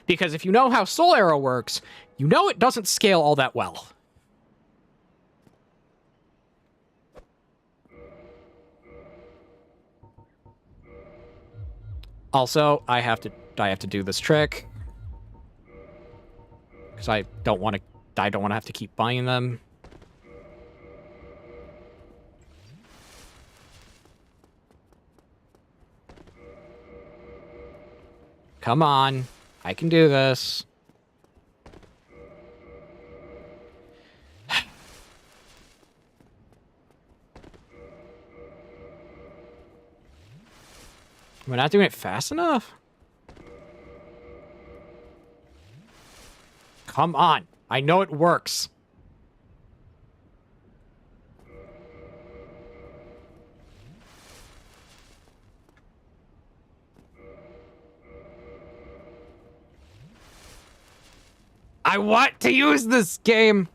Because if you know how Soul Arrow works, you know it doesn't scale all that well. Also, I have to do this trick because I don't want to have to keep buying them. Come on, I can do this. Am I not doing it fast enough? Come on. I know it works. I want to use this game.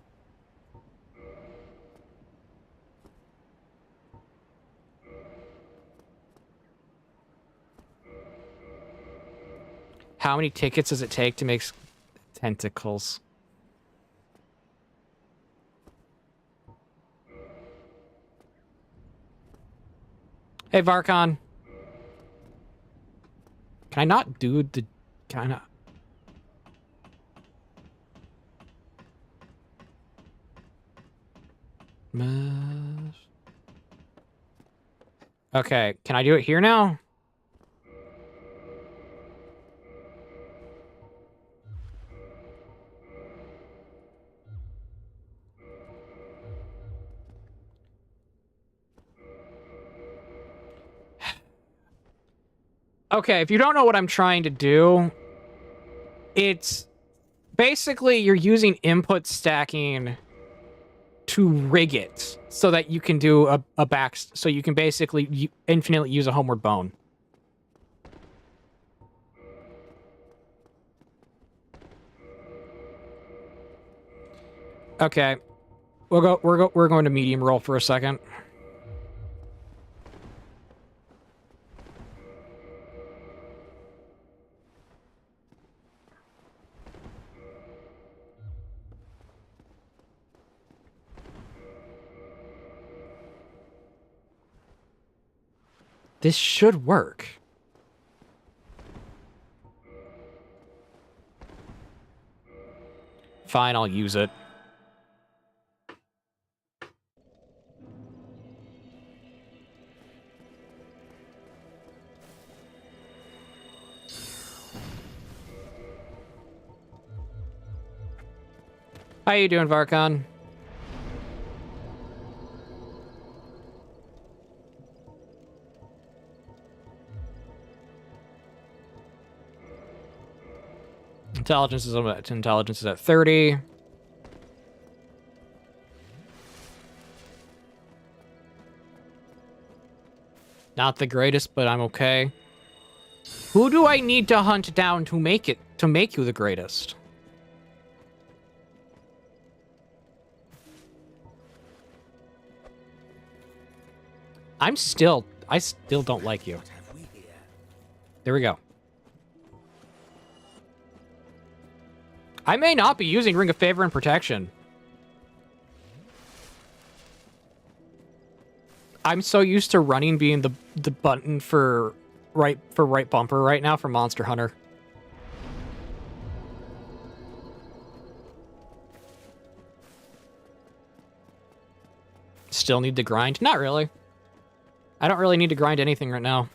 How many tickets does it take to make tentacles? Hey, Varkon. Can I not do the... Can I not... Okay, can I do it here now? Okay, if you don't know what I'm trying to do, it's basically you're using input stacking to rig it so that you can do a back, so you can basically infinitely use a homeward bone. Okay, we're going to medium roll for a second. This should work. Fine, I'll use it. How you doing, Varkon? Intelligence is at 30. Not the greatest, but I'm okay. Who do I need to hunt down to make you the greatest? I still don't like you. There we go. I may not be using Ring of Favor and Protection. I'm so used to running being the button for right bumper right now for Monster Hunter. Still need to grind? Not really. I don't really need to grind anything right now.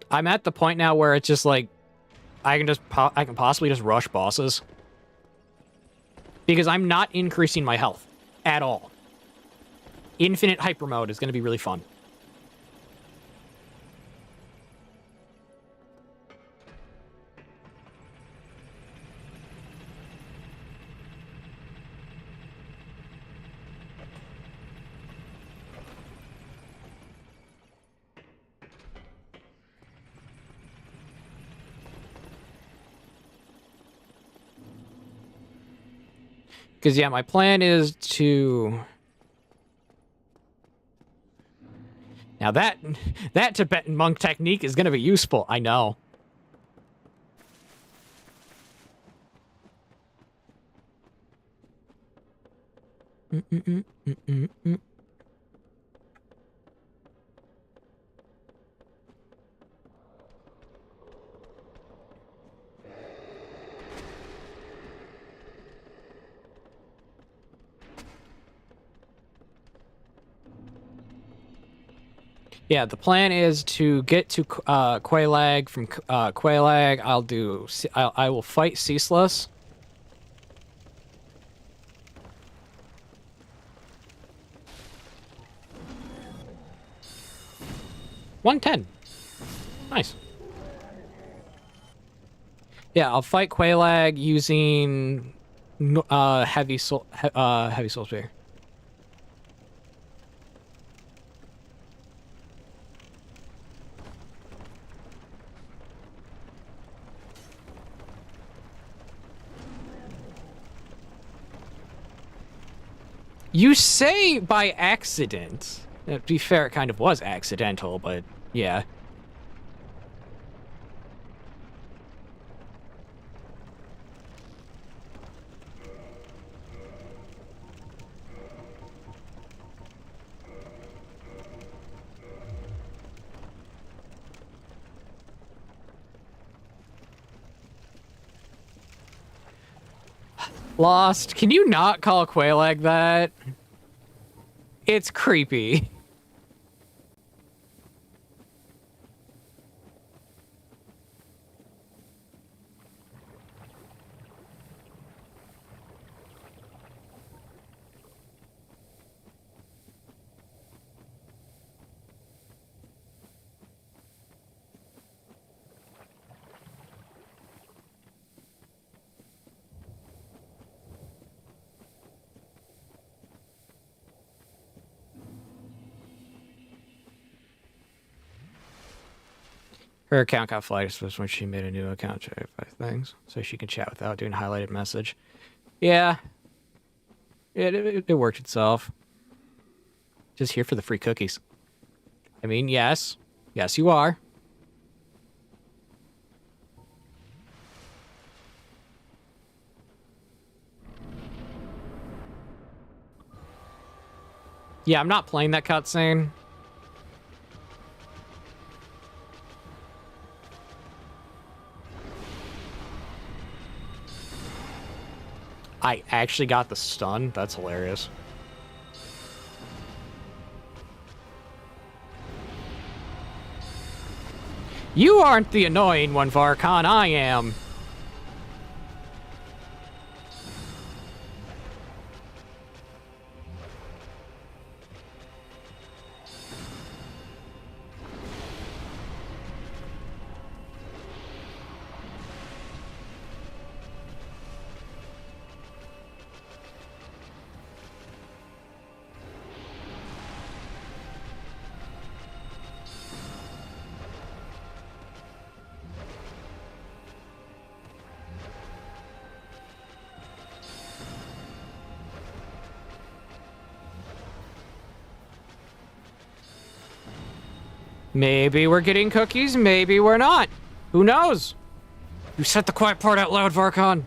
I'm at the point now where it's just like I can possibly just rush bosses because I'm not increasing my health at all. Infinite hyper mode is going to be really fun. Because, yeah, my plan is to... Now that Tibetan monk technique is going to be useful, I know. Yeah, the plan is to get to Quelaag. From Quelaag, I will fight Ceaseless. $110. Nice. Yeah, I'll fight Quelaag using Heavy Soul Spear. You say by accident. To be fair, it kind of was accidental, but yeah. Lost. Can you not call Quelaag that? It's creepy. Her account got flagged when she made a new account to verify things, so she can chat without doing highlighted message. Yeah. It worked itself. Just here for the free cookies. I mean, yes. Yes, you are. Yeah, I'm not playing that cutscene. I actually got the stun? That's hilarious. You aren't the annoying one, Varkon. I am. Maybe we're getting cookies, maybe we're not. Who knows? You said the quiet part out loud, Varkon.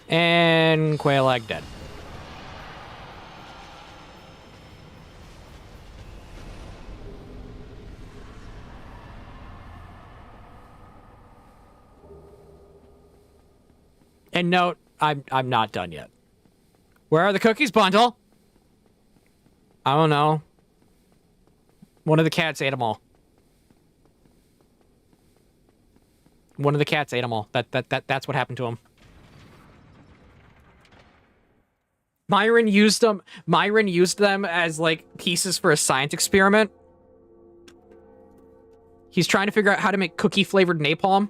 And Quailag dead. And note, I'm not done yet. Where are the cookies, Bundle? I don't know. One of the cats ate them all. One of the cats ate them all. That's what happened to him. Myron used them. Myron used them as like pieces for a science experiment. He's trying to figure out how to make cookie flavored napalm.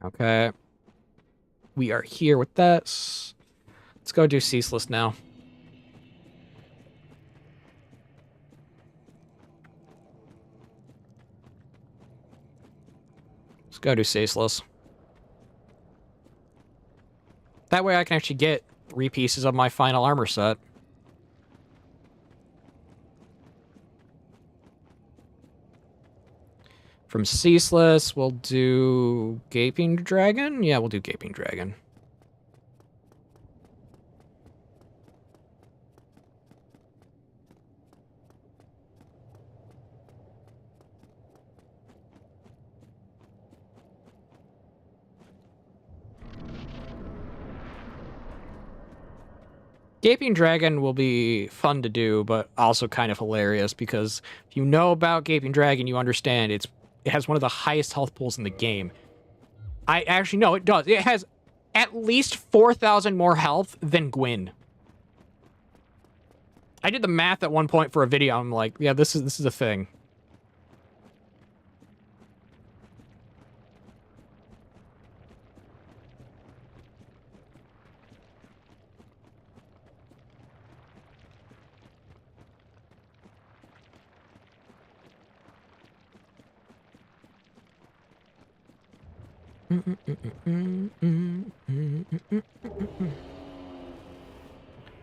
Okay. We are here with this. Let's go do Ceaseless now. Let's go do Ceaseless. That way I can actually get 3 pieces of my final armor set. From Ceaseless, we'll do Gaping Dragon? Yeah, we'll do Gaping Dragon. Gaping Dragon will be fun to do, but also kind of hilarious, because if you know about Gaping Dragon, you understand it has one of the highest health pools in the game. I actually, no, it does. It has at least 4,000 more health than Gwyn. I did the math at one point for a video. I'm like, yeah, this is a thing.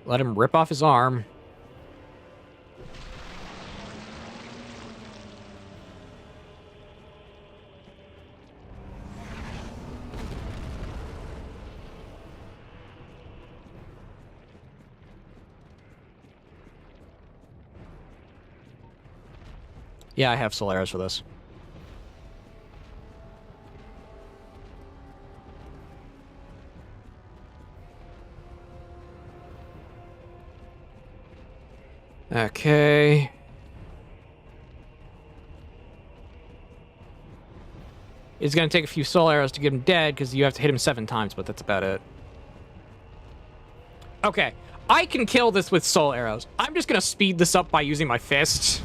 Let him rip off his arm. Yeah, I have Solaris for this. Okay. It's gonna take a few soul arrows to get him dead, because you have to hit him 7 times, but that's about it. Okay, I can kill this with soul arrows. I'm just gonna speed this up by using my fists.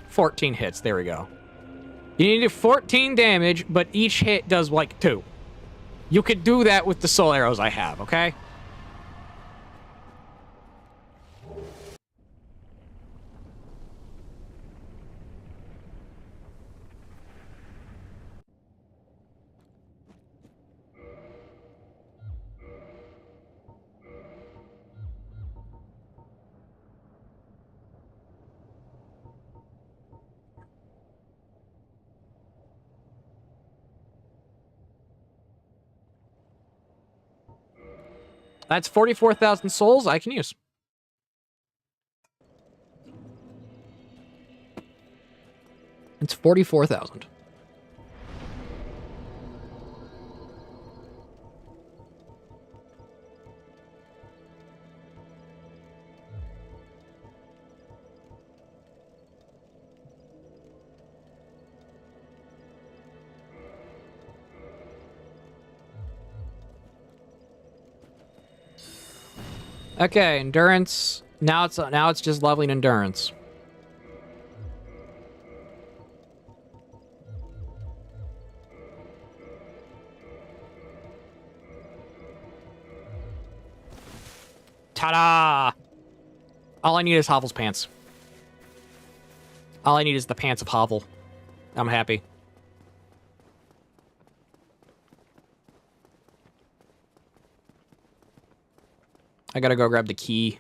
$14 hits, there we go. You need to do 14 damage, but each hit does like 2. You could do that with the soul arrows I have, okay? That's 44,000 souls I can use. It's 44,000. Okay, endurance. Now it's just leveling endurance. Ta-da! All I need is Hovel's pants. All I need is the pants of Hovel. I'm happy. I gotta go grab the key.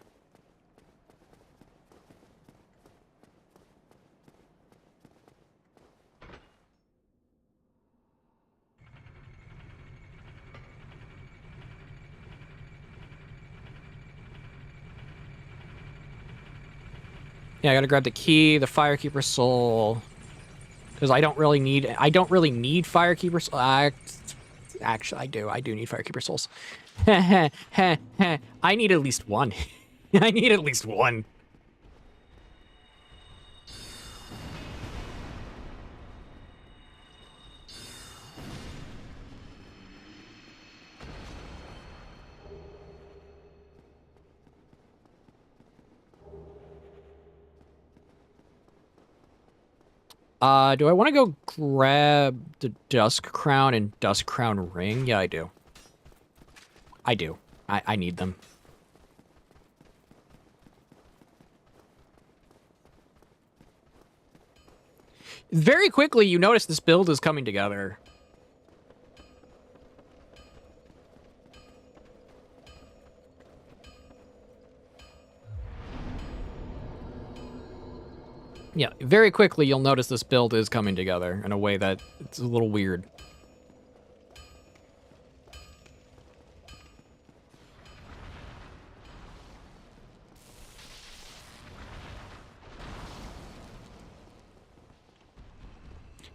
Yeah, I gotta grab the key, the Firekeeper Soul. Because I don't really need Firekeeper Soul. Actually, I do. I do need Firekeeper Souls. I need at least one. I need at least one. Do I want to go grab the Dusk Crown and Dusk Crown Ring? Yeah, I do. I do. I need them. Very quickly, you notice this build is coming together. Yeah, very quickly you'll notice this build is coming together in a way that it's a little weird.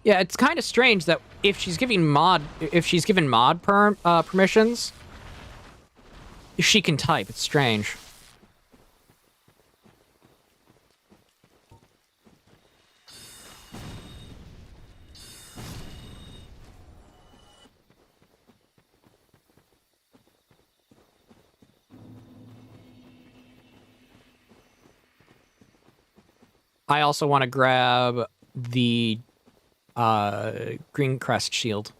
Yeah, it's kind of strange that if she's given mod permissions, she can type. It's strange. I also want to grab the Green Crest Shield.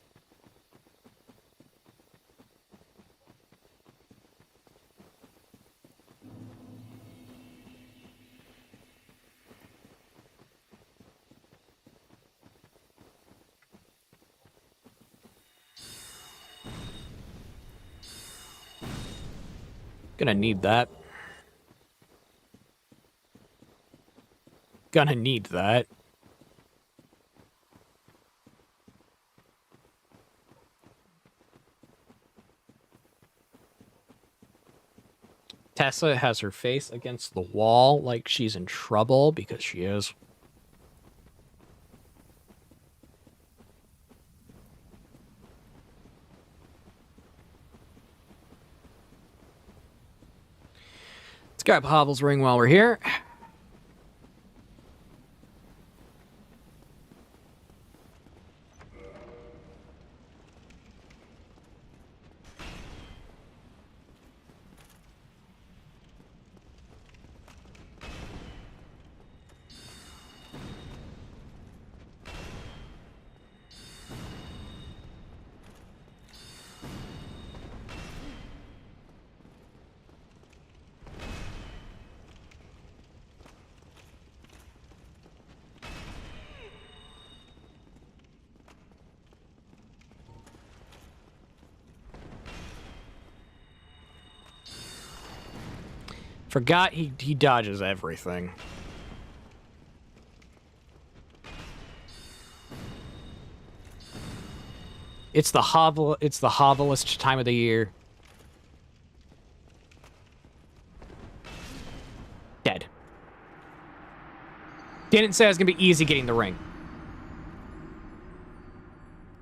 Gonna need that. Gonna need that. Tessa has her face against the wall like she's in trouble, because she is. Let's grab Hovel's ring while we're here. Forgot he dodges everything. It's the hovelest time of the year. Dead. Didn't say it was gonna be easy getting the ring.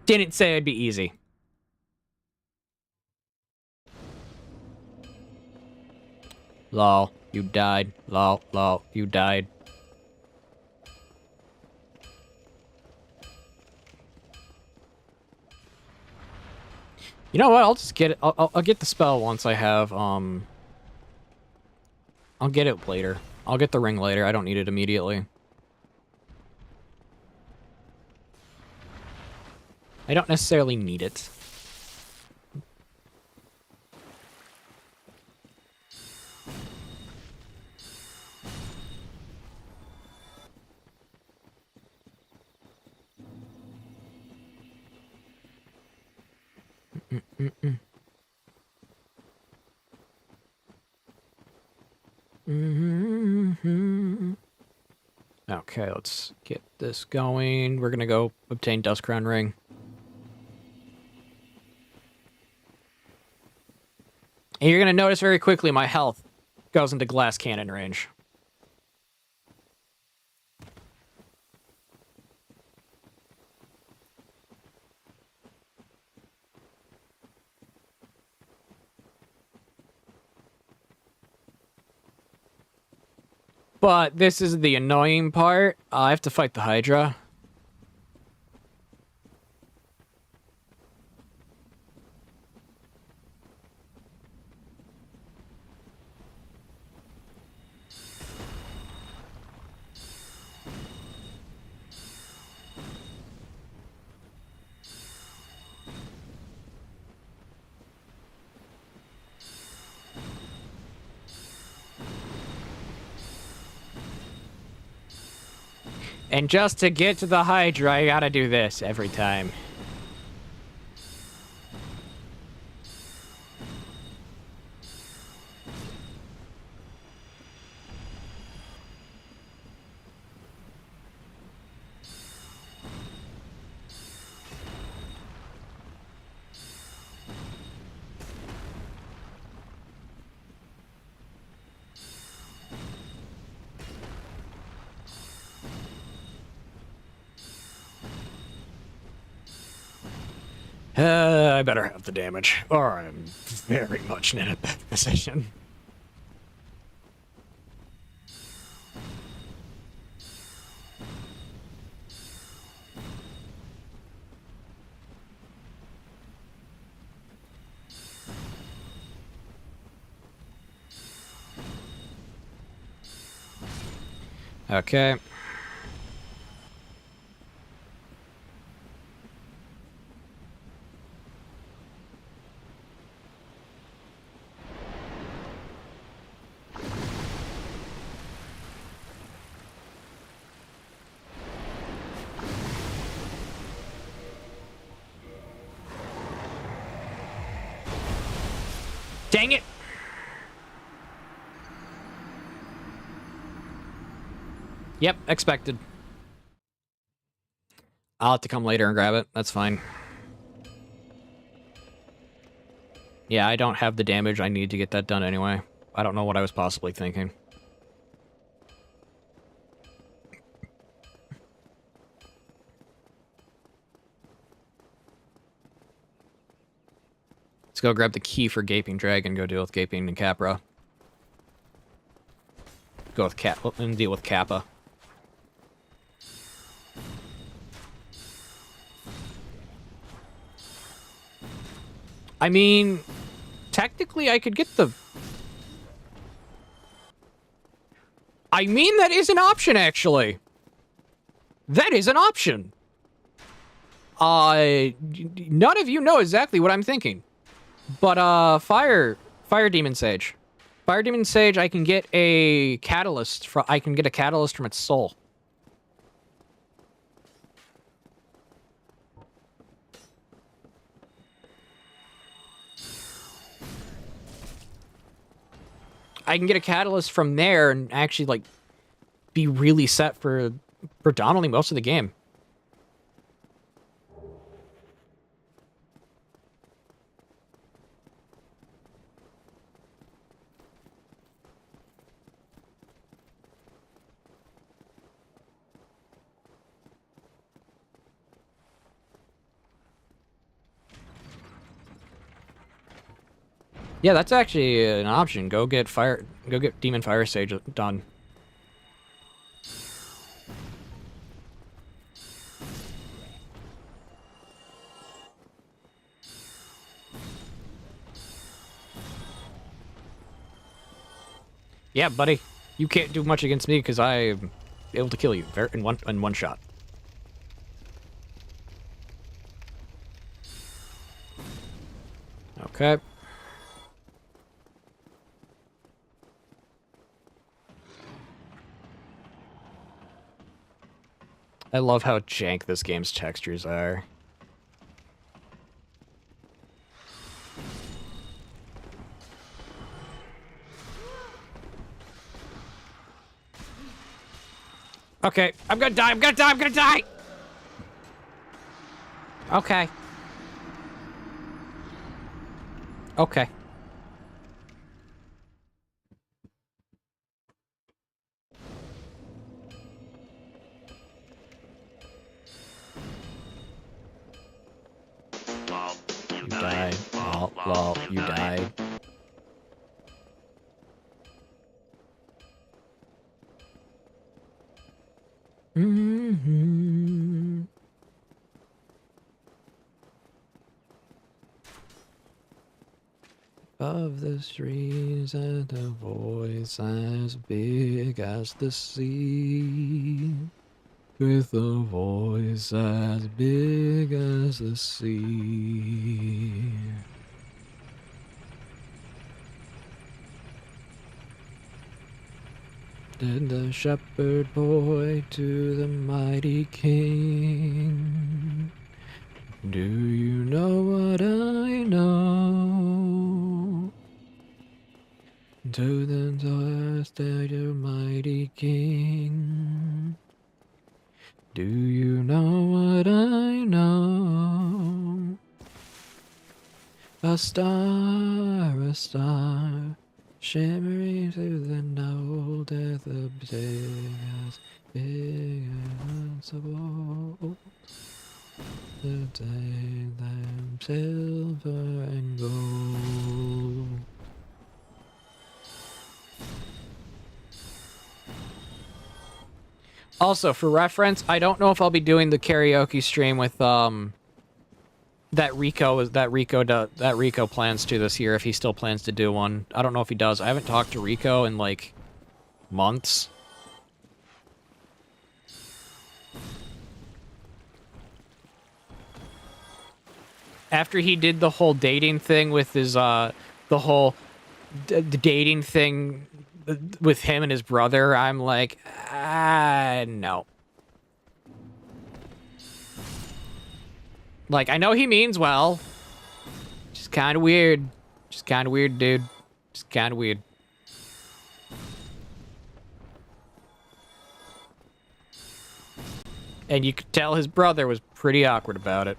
Didn't say it'd be easy. Lol, you died. Lol, lol, you died. You know what? I'll just get it. I'll get the spell once I have I'll get it later. I'll get the ring later. I don't need it immediately. I don't necessarily need it. Okay, let's get this going. We're gonna go obtain Dust Crown Ring. And you're gonna notice very quickly my health goes into glass cannon range. But this is the annoying part. I have to fight the Hydra. And just to get to the Hydra, I gotta do this every time. I better have the damage, or I'm very much in a bad position. Okay. Dang it! Yep, expected. I'll have to come later and grab it. That's fine. Yeah, I don't have the damage I need to get that done anyway. I don't know what I was possibly thinking. Let's go grab the key for Gaping Dragon, go deal with Gaping and Capra. Go with and deal with Kappa. I mean, technically I could get the... I mean, that is an option, actually. That is an option. None of you know exactly what I'm thinking. But, Fire Demon Sage. Fire Demon Sage, I can get a catalyst from... I can get a catalyst from its soul. I can get a catalyst from there and actually, like, be really set for predominantly most of the game. Yeah, that's actually an option. Go get Demon Fire Sage done. Yeah, buddy. You can't do much against me because I'm able to kill you in one shot. Okay. I love how jank this game's textures are. Okay, I'm gonna die, I'm gonna die, I'm gonna die! Okay. Okay. You died. Lol, you died. Mm-hmm. Above the streams and a voice as big as the sea. With a voice as big as the sea. Did the shepherd boy to the mighty king? Do you know what I know? To the dust of the mighty king. Do you know what I know? A star, shimmering through the no death of big as possible. To take them silver and gold. Also, for reference, I don't know if I'll be doing the karaoke stream with that Rico plans to this year, if he still plans to do one. I don't know if he does. I haven't talked to Rico in like months. After he did the whole dating thing with his the whole dating thing with him and his brother, I'm like, no. Like, I know he means well. Just kind of weird. Just kind of weird, dude. Just kind of weird. And you could tell his brother was pretty awkward about it.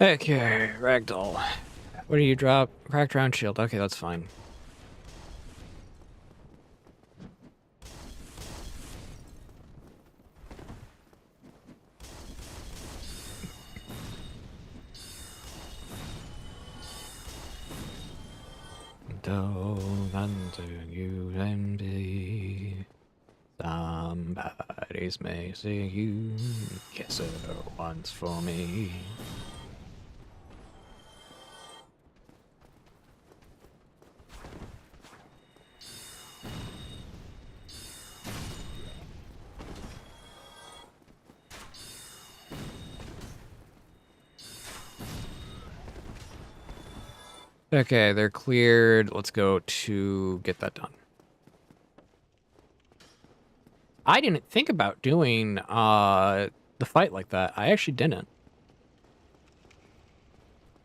Okay, Ragdoll. What do you drop? Cracked round shield. Okay, that's fine. Don't unto you and be. Somebody's missing you. Kiss her once for me. Okay, they're cleared. Let's go to get that done. I didn't think about doing the fight like that. I actually didn't.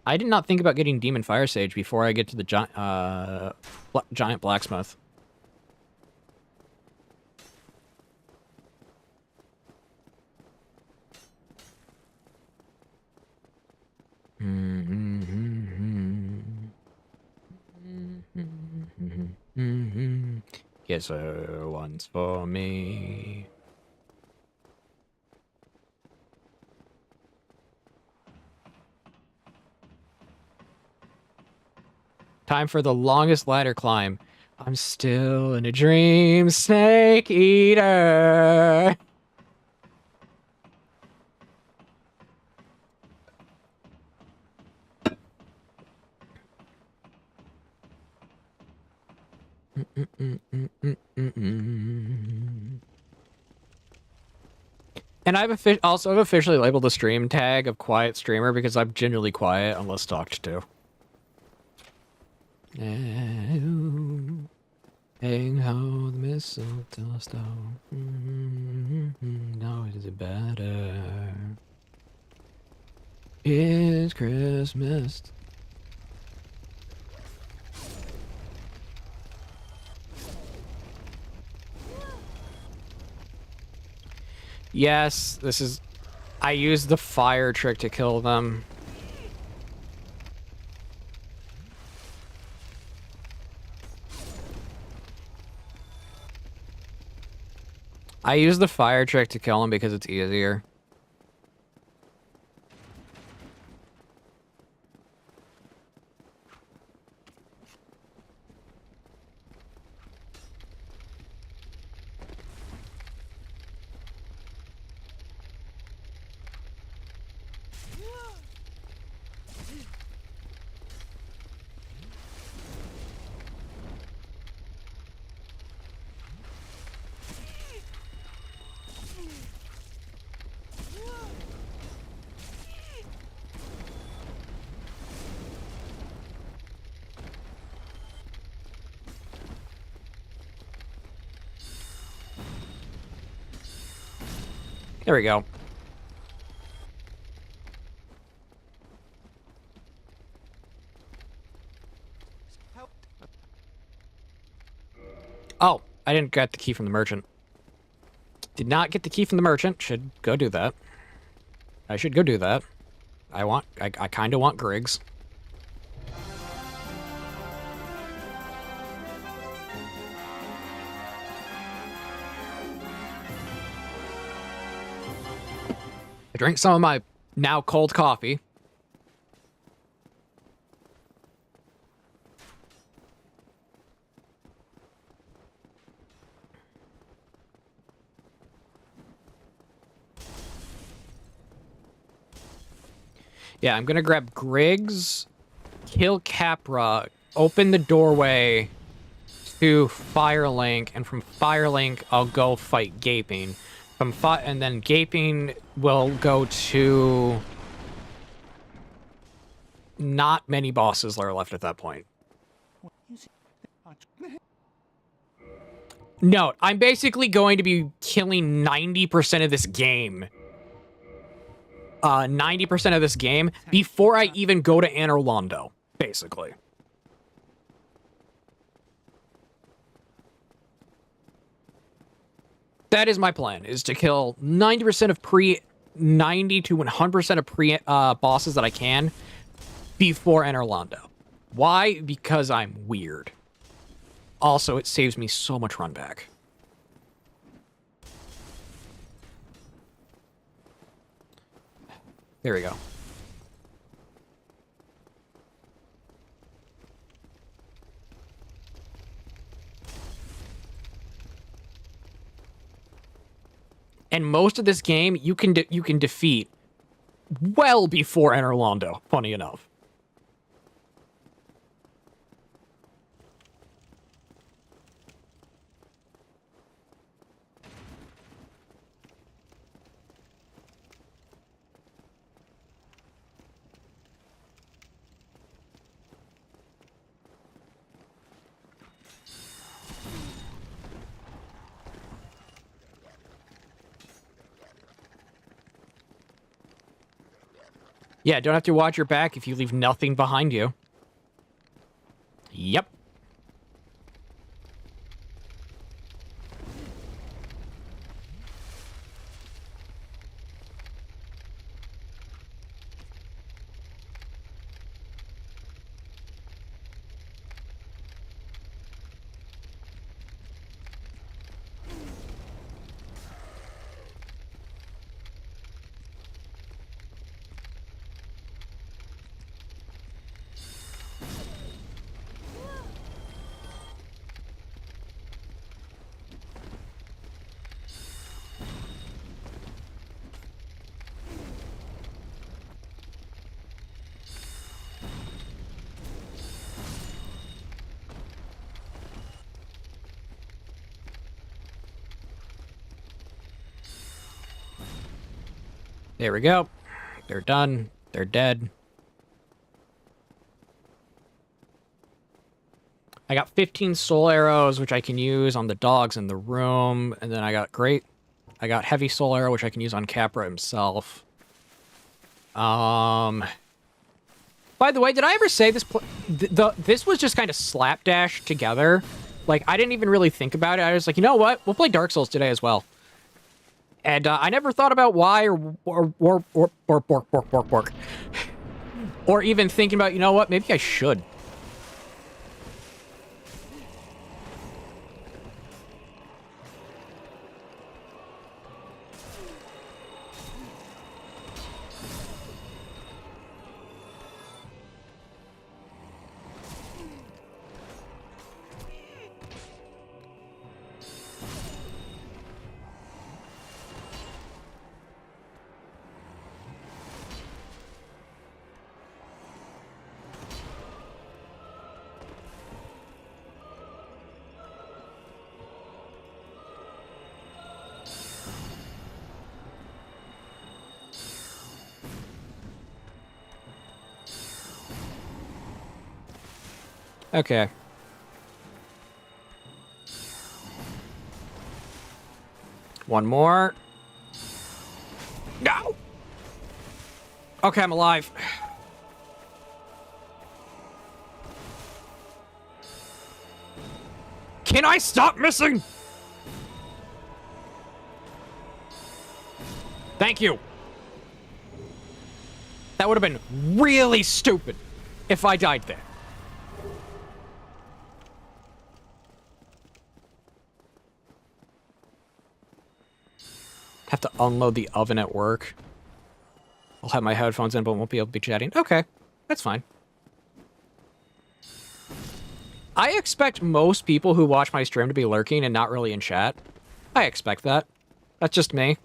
I did not think about getting Demon Fire Sage before I get to the giant blacksmith. Yes, one's for me. Time for the longest ladder climb. I'm still in a dream, Snake Eater. And I've also officially labeled the stream tag of quiet streamer because I'm genuinely quiet unless talked to. Hang ho, the mistletoe stone. Now it is better. It's Christmas. Yes, this is... I used the fire trick to kill them. I use the fire trick to kill him because it's easier. There we go. Oh, I didn't get the key from the merchant. Did not get the key from the merchant. Should go do that. I should go do that. I kind of want Griggs. I drank some of my now cold coffee. Yeah, I'm gonna grab Griggs, kill Capra, open the doorway to Firelink, and from Firelink I'll go fight Gaping. And then Gaping will go to... Not many bosses are left at that point. Note, I'm basically going to be killing 90% of this game. 90% of this game before I even go to Anor Londo, basically. That is my plan, is to kill 90% of 90 to 100% of bosses that I can before Anor Londo. Why? Because I'm weird. Also, it saves me so much run back. There we go. And most of this game you can defeat well before Anor Londo, funny enough. Yeah, don't have to watch your back if you leave nothing behind you. Yep. There we go. They're done. They're dead. I got 15 soul arrows, which I can use on the dogs in the room. And then I got heavy soul arrow, which I can use on Capra himself. By the way, did I ever say this? This was just kind of slapdash together. Like, I didn't even really think about it. I was like, you know what? We'll play Dark Souls today as well. And I never thought about why or even thinking about, you know what? Maybe I should. Okay. One more. No! Okay, I'm alive. Can I stop missing? Thank you. That would have been really stupid if I died there. Have to unload the oven at work. I'll have my headphones in, but won't be able to be chatting. Okay, that's fine. I expect most people who watch my stream to be lurking and not really in chat. I expect that. That's just me.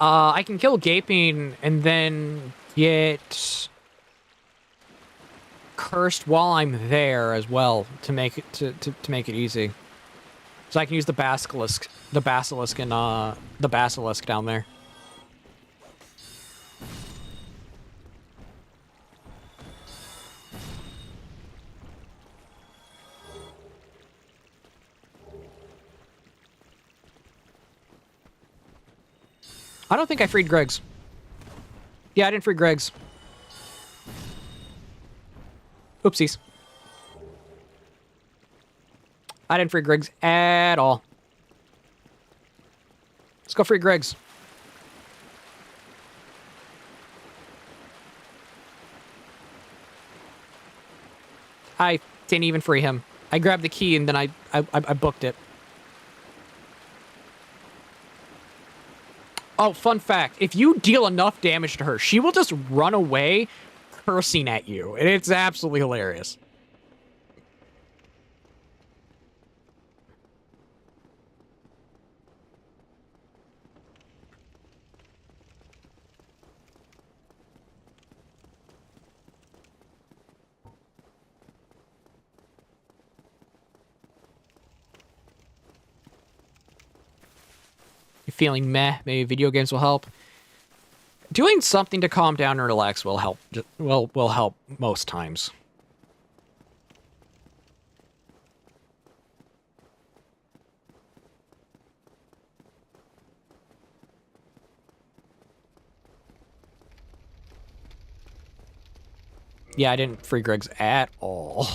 I can kill Gaping and then get cursed while I'm there as well to make it to make it easy. So I can use the basilisk and the basilisk down there. I don't think I freed Greg's. Yeah, I didn't free Greg's. Oopsies. I didn't free Greg's at all. Let's go free Greg's. I didn't even free him. I grabbed the key and then I booked it. Oh, fun fact. If you deal enough damage to her, she will just run away cursing at you. And it's absolutely hilarious. you're feeling meh, maybe video games will help. Doing something to calm down and relax will help. Will help most times. Yeah, I didn't free Greg's at all.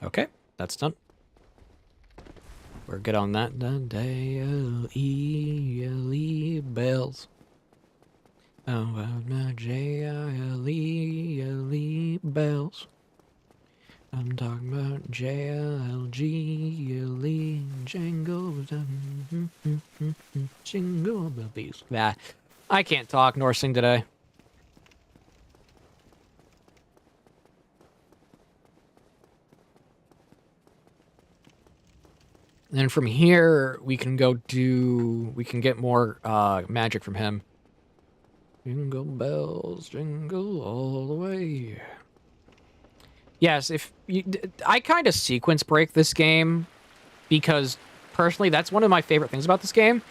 Okay, that's done. We're good on that. D-A-L-E-L-E bells. Oh, my J-I-L-E-L-E bells. I'm talking about J-I-L-G-L-E jingles. Jingle bells. Nah, I can't talk nor sing today. And then from here, we can go do... We can get more magic from him. Jingle bells, jingle all the way. Yes, if you, I kind of sequence break this game because personally, that's one of my favorite things about this game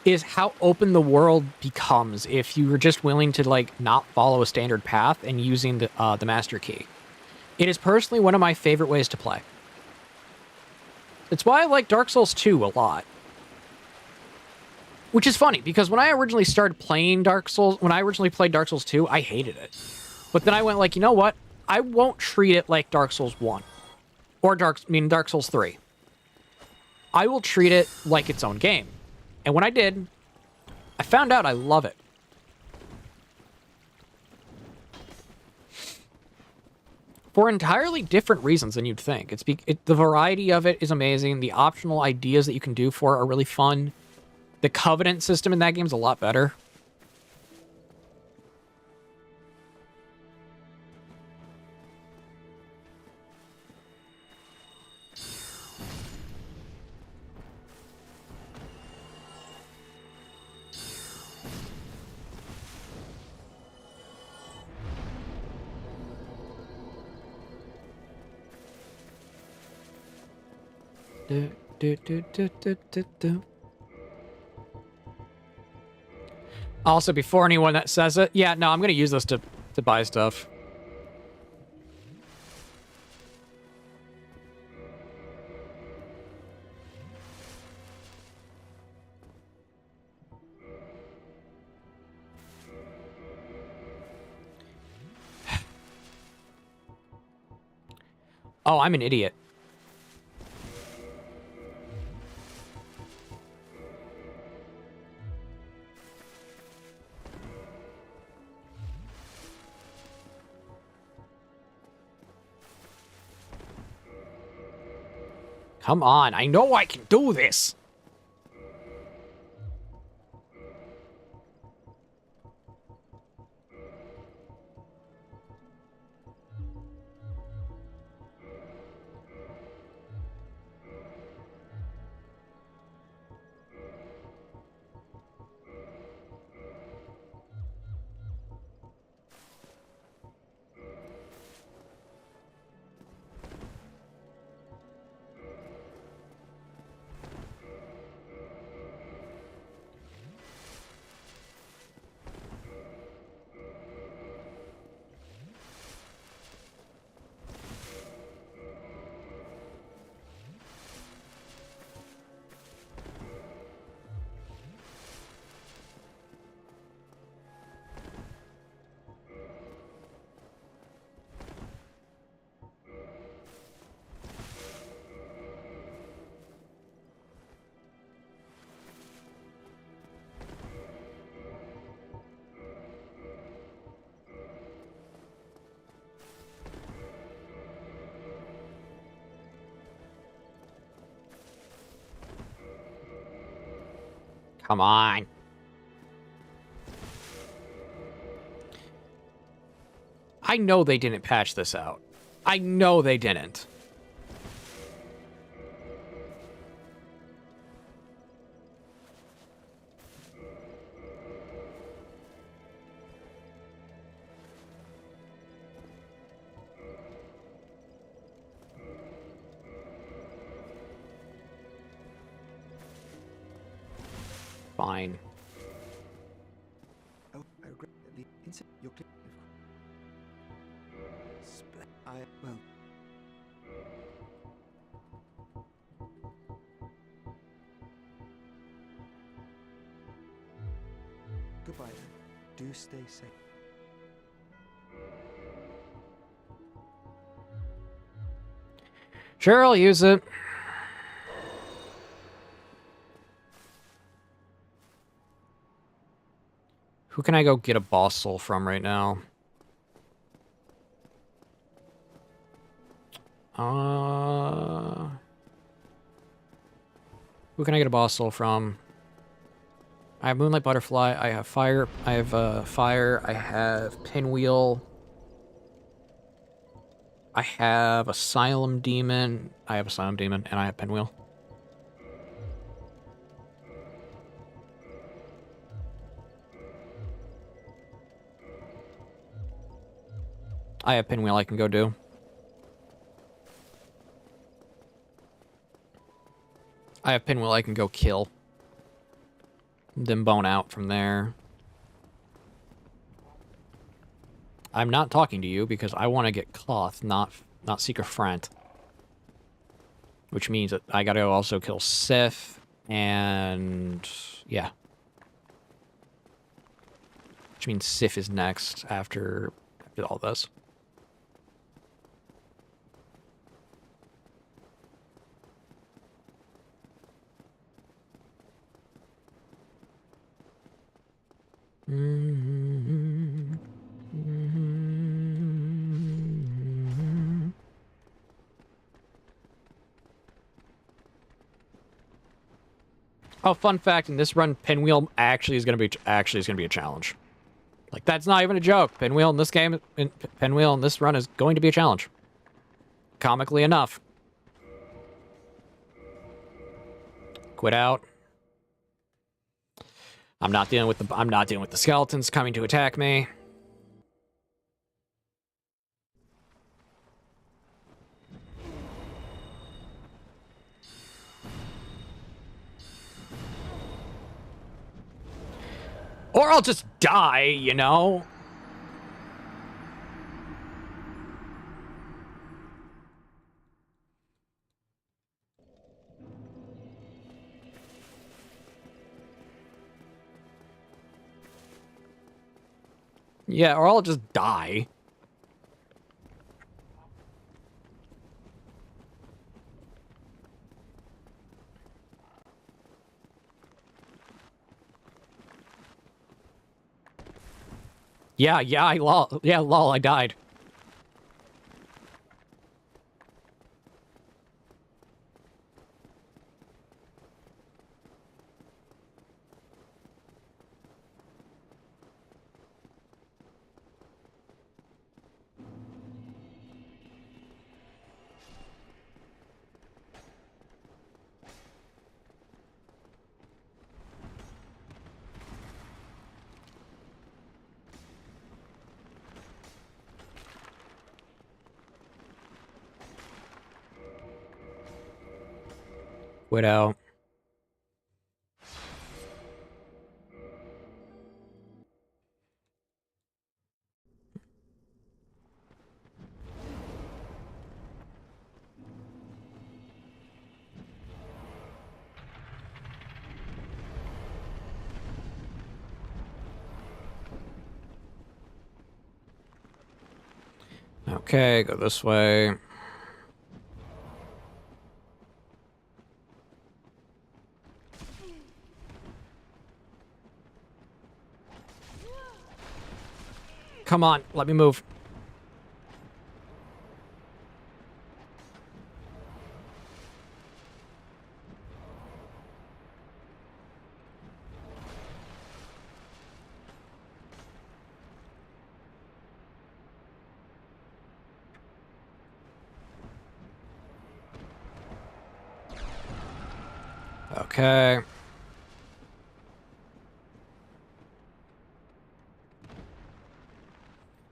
is how open the world becomes if you were just willing to like not follow a standard path and using the master key. It is personally one of my favorite ways to play. It's why I like Dark Souls 2 a lot. Which is funny, because when I originally started playing Dark Souls, when I originally played Dark Souls 2, I hated it. But then I went like, you know what? I won't treat it like Dark Souls 1. Or Dark Souls 3. I will treat it like its own game. And when I did, I found out I love it. For entirely different reasons than you'd think. The variety of it is amazing. The optional ideas that you can do for it are really fun. The Covenant system in that game is a lot better. Also, before anyone that says it, yeah, no, I'm going to use this to buy stuff. Oh, I'm an idiot. Come on, I know I can do this. Come on. I know they didn't patch this out. I know they didn't. fine. Oh, I regret the insect. You're clear. Well. Goodbye then. Do stay safe. Sure, I'll use it. Who can I go get a boss soul from right now? Who can I get a boss soul from? I have Moonlight Butterfly, I have Fire, I have Pinwheel. I have Asylum Demon, and I have Pinwheel. I have Pinwheel I can go do. I have Pinwheel I can go kill. Then bone out from there. I'm not talking to you because I want to get Cloth, not seek a friend. Which means that I gotta also kill Sif, and yeah. Which means Sif is next after all this. Oh, fun fact, in this run, Pinwheel actually is gonna be a challenge. Like, that's not even a joke. Pinwheel in this run is going to be a challenge. Comically enough. Quit out. I'm not dealing with the skeletons coming to attack me. Or I'll just die, you know? Yeah, or I'll just die. Lol, I died. Widow. Okay, go this way. Come on, let me move. Okay.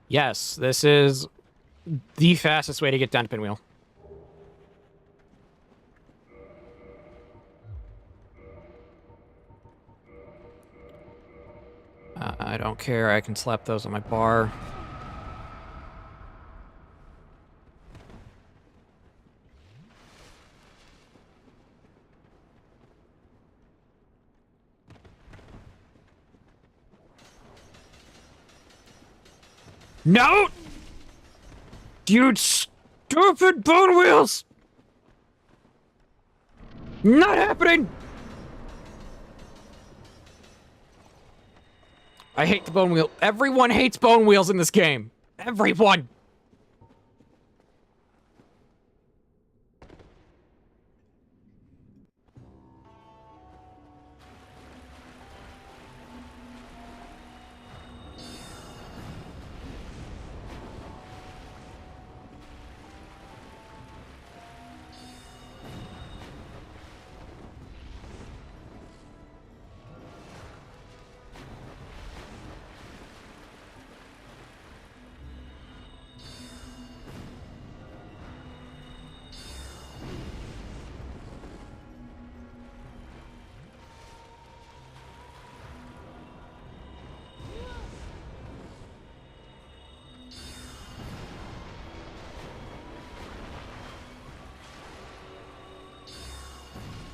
Yes, this is the fastest way to get down to Pinwheel. don't care. I can slap those on my bar. No! Dude, stupid bone wheels! Not happening! I hate the bone wheel. Everyone hates bone wheels in this game. Everyone!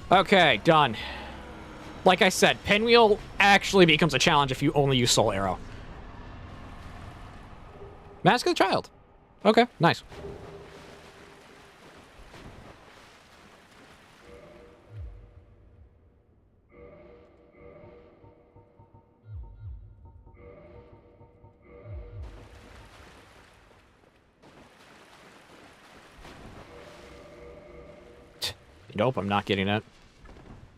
Okay, done. Like I said, Pinwheel actually becomes a challenge if you only use Soul Arrow. Mask of the Child. Okay, nice. Nope, I'm not getting it.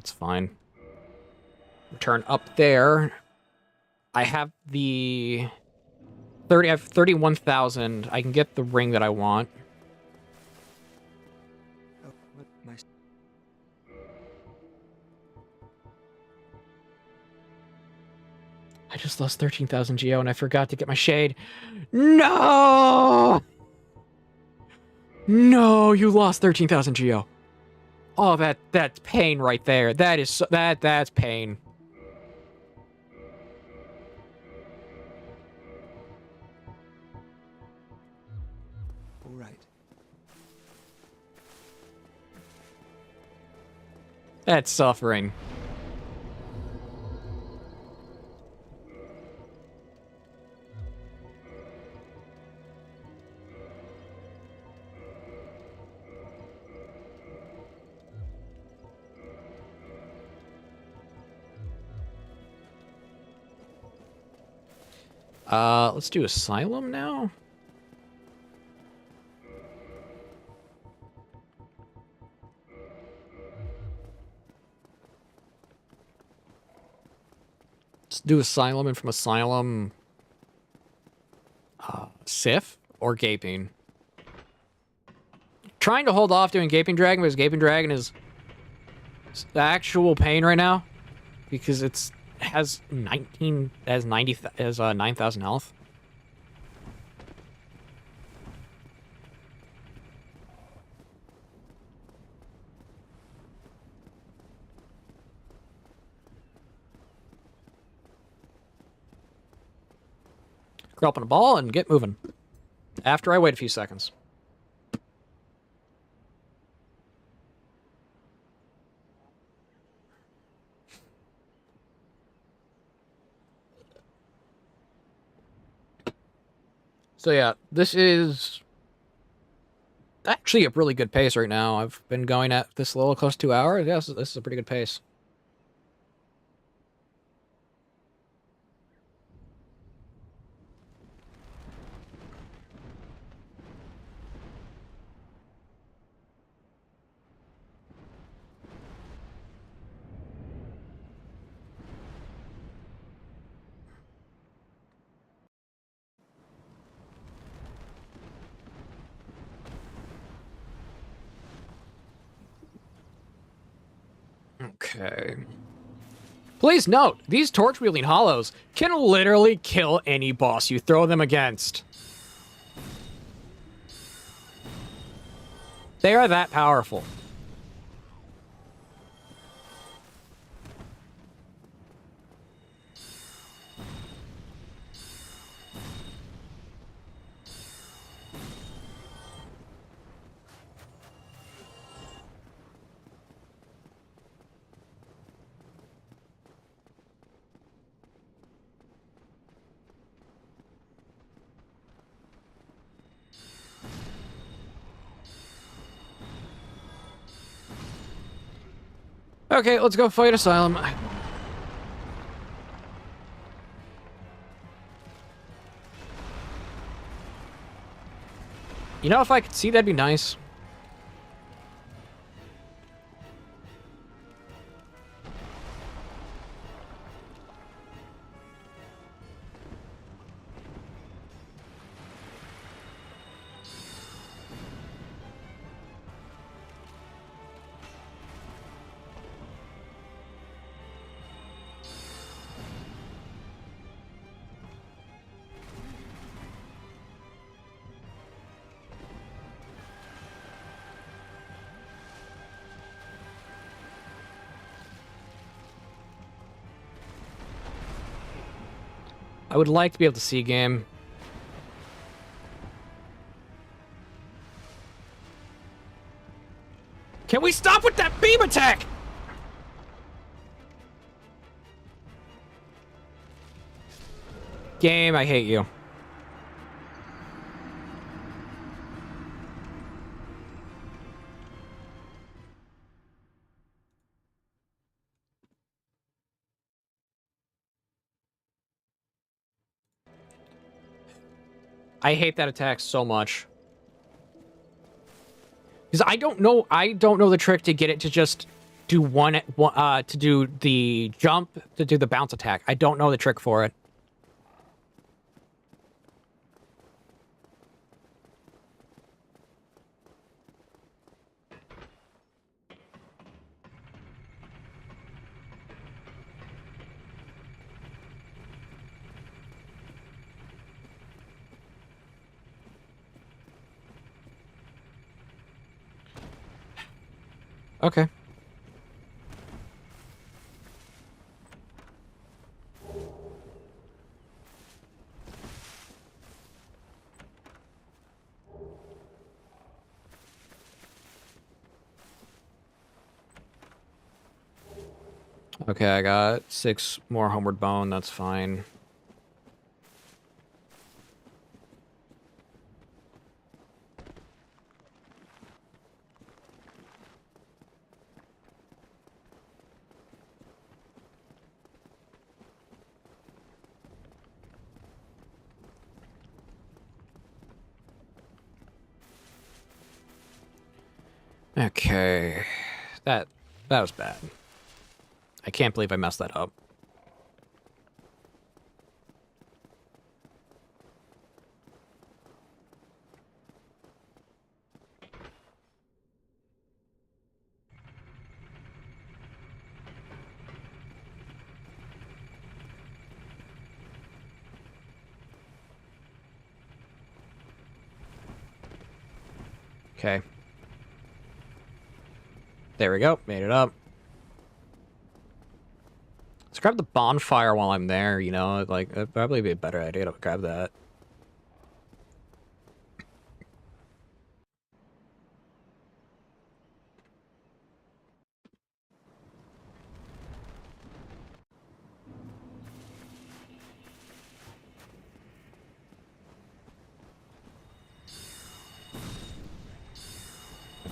It's fine. Return up there. I have the 30. I have 31,000. I can get the ring that I want. Oh, what my... I just lost 13,000 Geo and I forgot to get my shade. No! No, you lost 13,000 Geo. Oh, that's pain right there. That is that's pain. All right. That's suffering. Let's do Asylum now. Let's do Asylum, and from Asylum, Sif or Gaping. Trying to hold off doing Gaping Dragon because Gaping Dragon is actual pain right now because it's has 9,000 health. Curl up in a ball and get moving. After I wait a few seconds. So yeah, this is actually a really good pace right now. I've been going at this a little close to 2 hours. Yeah, this is a pretty good pace. Okay. Please note, these torch-wielding hollows can literally kill any boss you throw them against. They are that powerful. Okay, let's go fight Asylum. You know, if I could see, that'd be nice. I would like to be able to see game. Can we stop with that beam attack? Game, I hate you. I hate that attack so much. Because I don't know the trick to get it to just do to do the jump, to do the bounce attack. I don't know the trick for it. Okay. Okay, I got 6 more homeward bone, that's fine. Okay, that was bad. I can't believe I messed that up. Okay. There we go. Made it up. Let's grab the bonfire while I'm there, you know? Like, that'd probably be a better idea to grab that.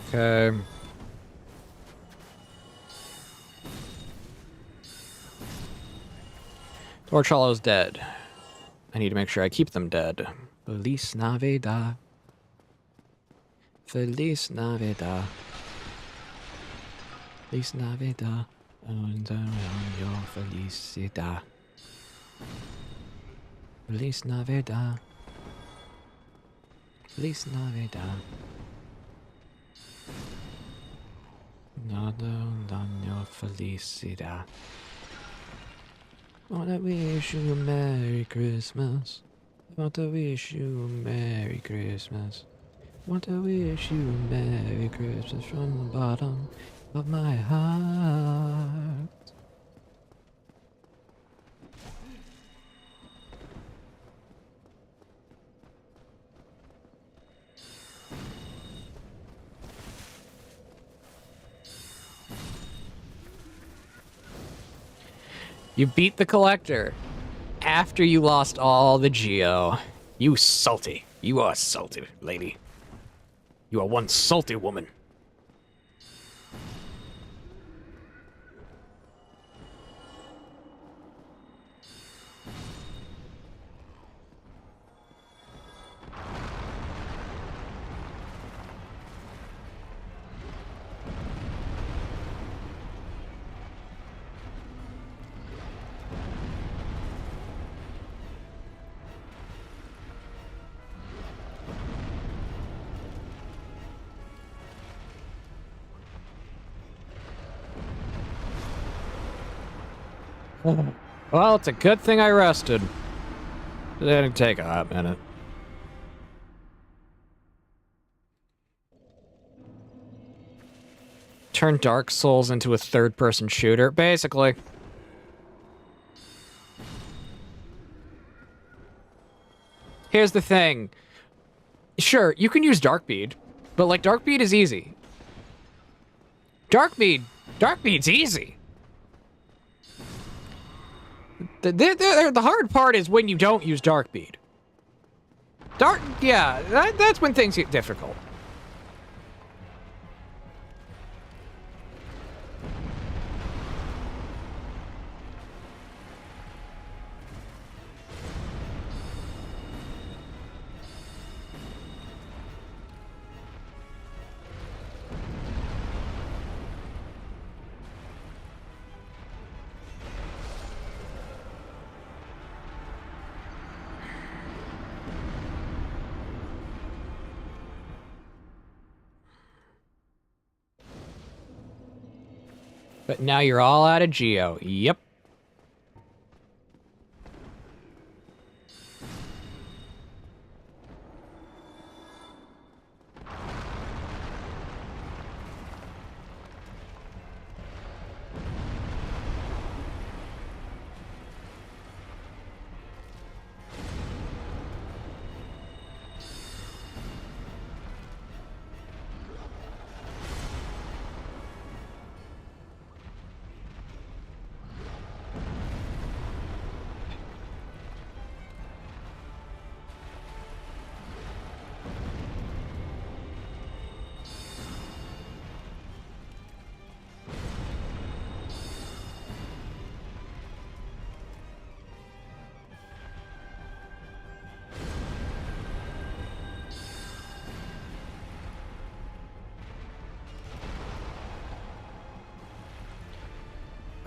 Okay. Torch Hollow's dead. I need to make sure I keep them dead. Feliz Navidad. Feliz Navidad. Feliz Navidad. And your felicidad. Feliz Navidad. Feliz Navidad. Nada daño felicidad. I want to wish you a Merry Christmas. I want to wish you a Merry Christmas. I want to wish you a Merry Christmas from the bottom of my heart. You beat the collector after you lost all the geo. You salty. You are salty, lady. You are one salty woman. Well, it's a good thing I rested. It didn't take a hot minute. Turn Dark Souls into a third-person shooter, basically. Here's the thing. Sure, you can use Darkbead, but like Darkbead is easy. Darkbead's easy. The hard part is when you don't use Darkbead. Yeah, that's when things get difficult. But now you're all out of Geo. Yep.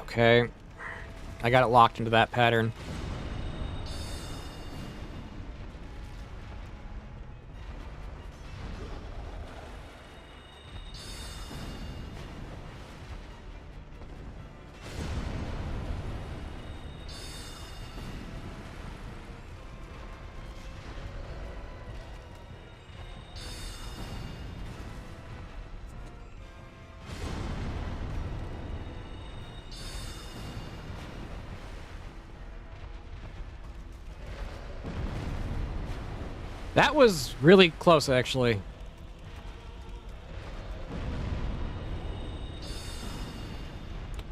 Okay. I got it locked into that pattern. That was really close, actually.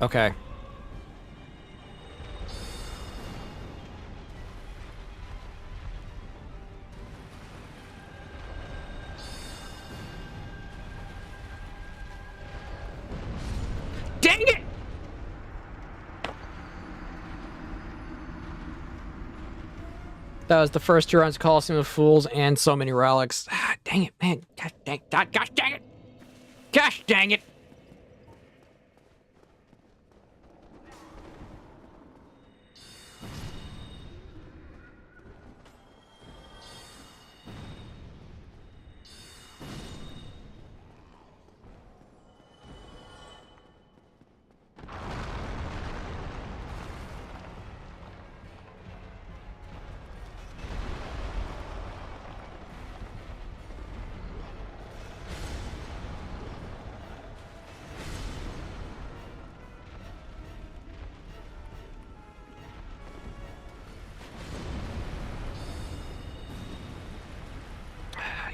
Okay. Dang it! That was the first Duran's Coliseum of Fools and so many relics. Ah, dang it, man. Gosh dang it. Gosh dang it.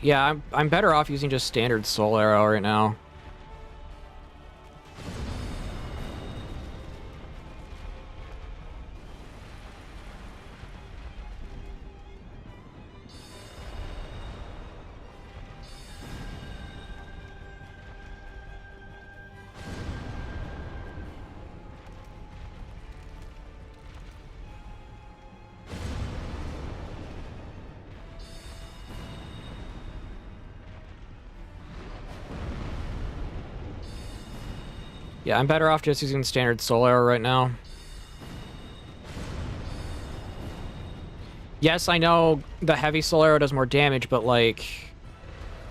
Yeah, I'm better off using just standard soul arrow right now. Yeah, I'm better off just using standard soul arrow right now. Yes, I know the heavy soul arrow does more damage, but like,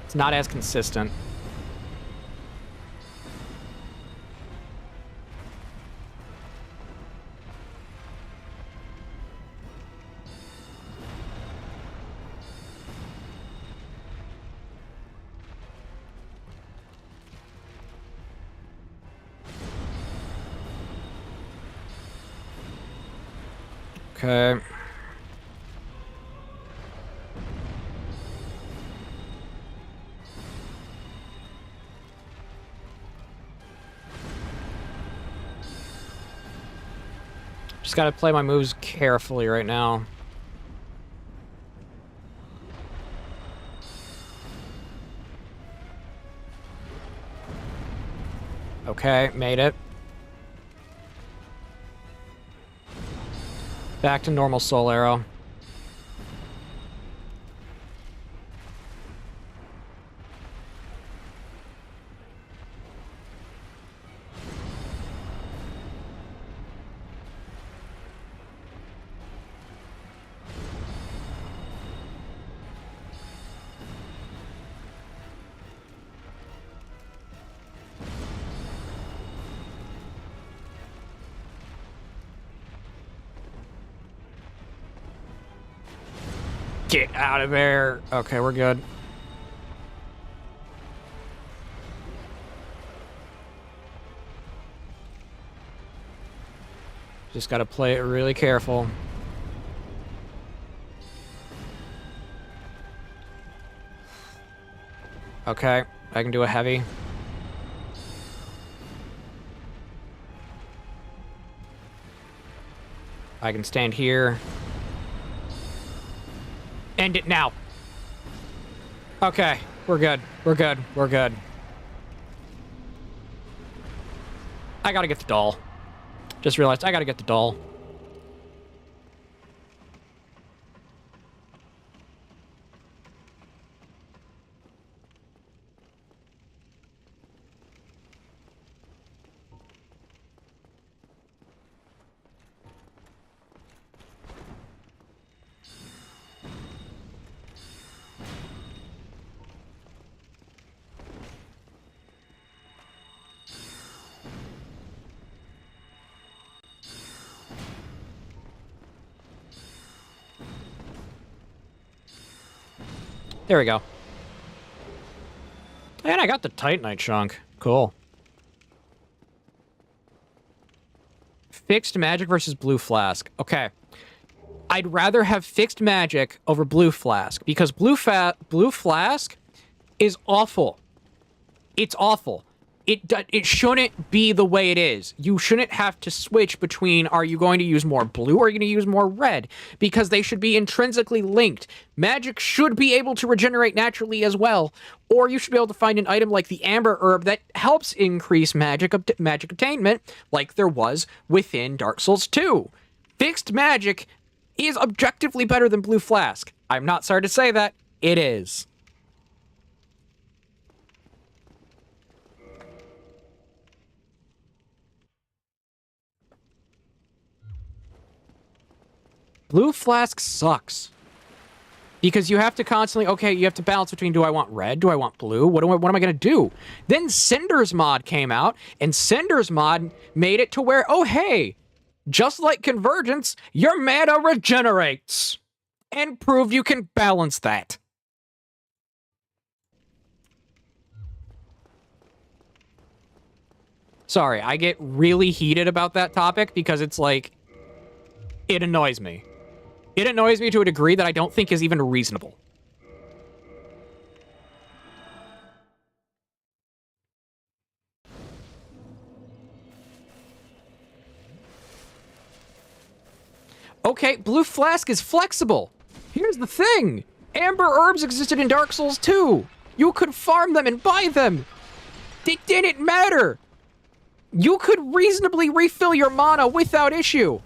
it's not as consistent. Okay. Just gotta play my moves carefully right now. Okay, made it. Back to normal soul arrow. Get out of there. Okay, we're good. Just gotta play it really careful. Okay, I can do a heavy. I can stand here. End it now. Okay, we're good. We're good. We're good. I gotta get the doll. Just realized I gotta get the doll. There we go. And I got the Titanite chunk. Cool. Fixed magic versus blue flask. Okay. I'd rather have fixed magic over blue flask because blue flask is awful. It's awful. It shouldn't be the way it is. You shouldn't have to switch between are you going to use more blue or are you going to use more red? Because they should be intrinsically linked. Magic should be able to regenerate naturally as well. Or you should be able to find an item like the Amber Herb that helps increase magic attainment like there was within Dark Souls 2. Fixed magic is objectively better than blue flask. I'm not sorry to say that. It is. Blue flask sucks. Because you have to constantly, okay, you have to balance between do I want red, do I want blue, what am I going to do? Then Cinder's mod came out, and Cinder's mod made it to where, oh hey, just like Convergence, your mana regenerates. And proved you can balance that. Sorry, I get really heated about that topic because it's like, it annoys me. It annoys me to a degree that I don't think is even reasonable. Okay, blue flask is flexible. Here's the thing. Amber herbs existed in Dark Souls 2. You could farm them and buy them. It didn't matter. You could reasonably refill your mana without issue.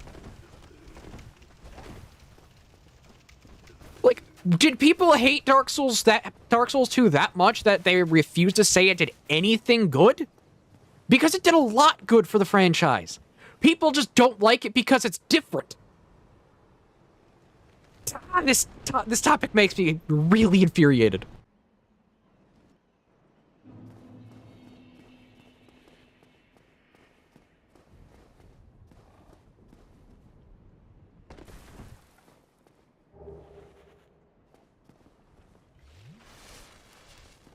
Like, did people hate Dark Souls 2 that much that they refused to say it did anything good? Because it did a lot good for the franchise. People just don't like it because it's different. This topic makes me really infuriated.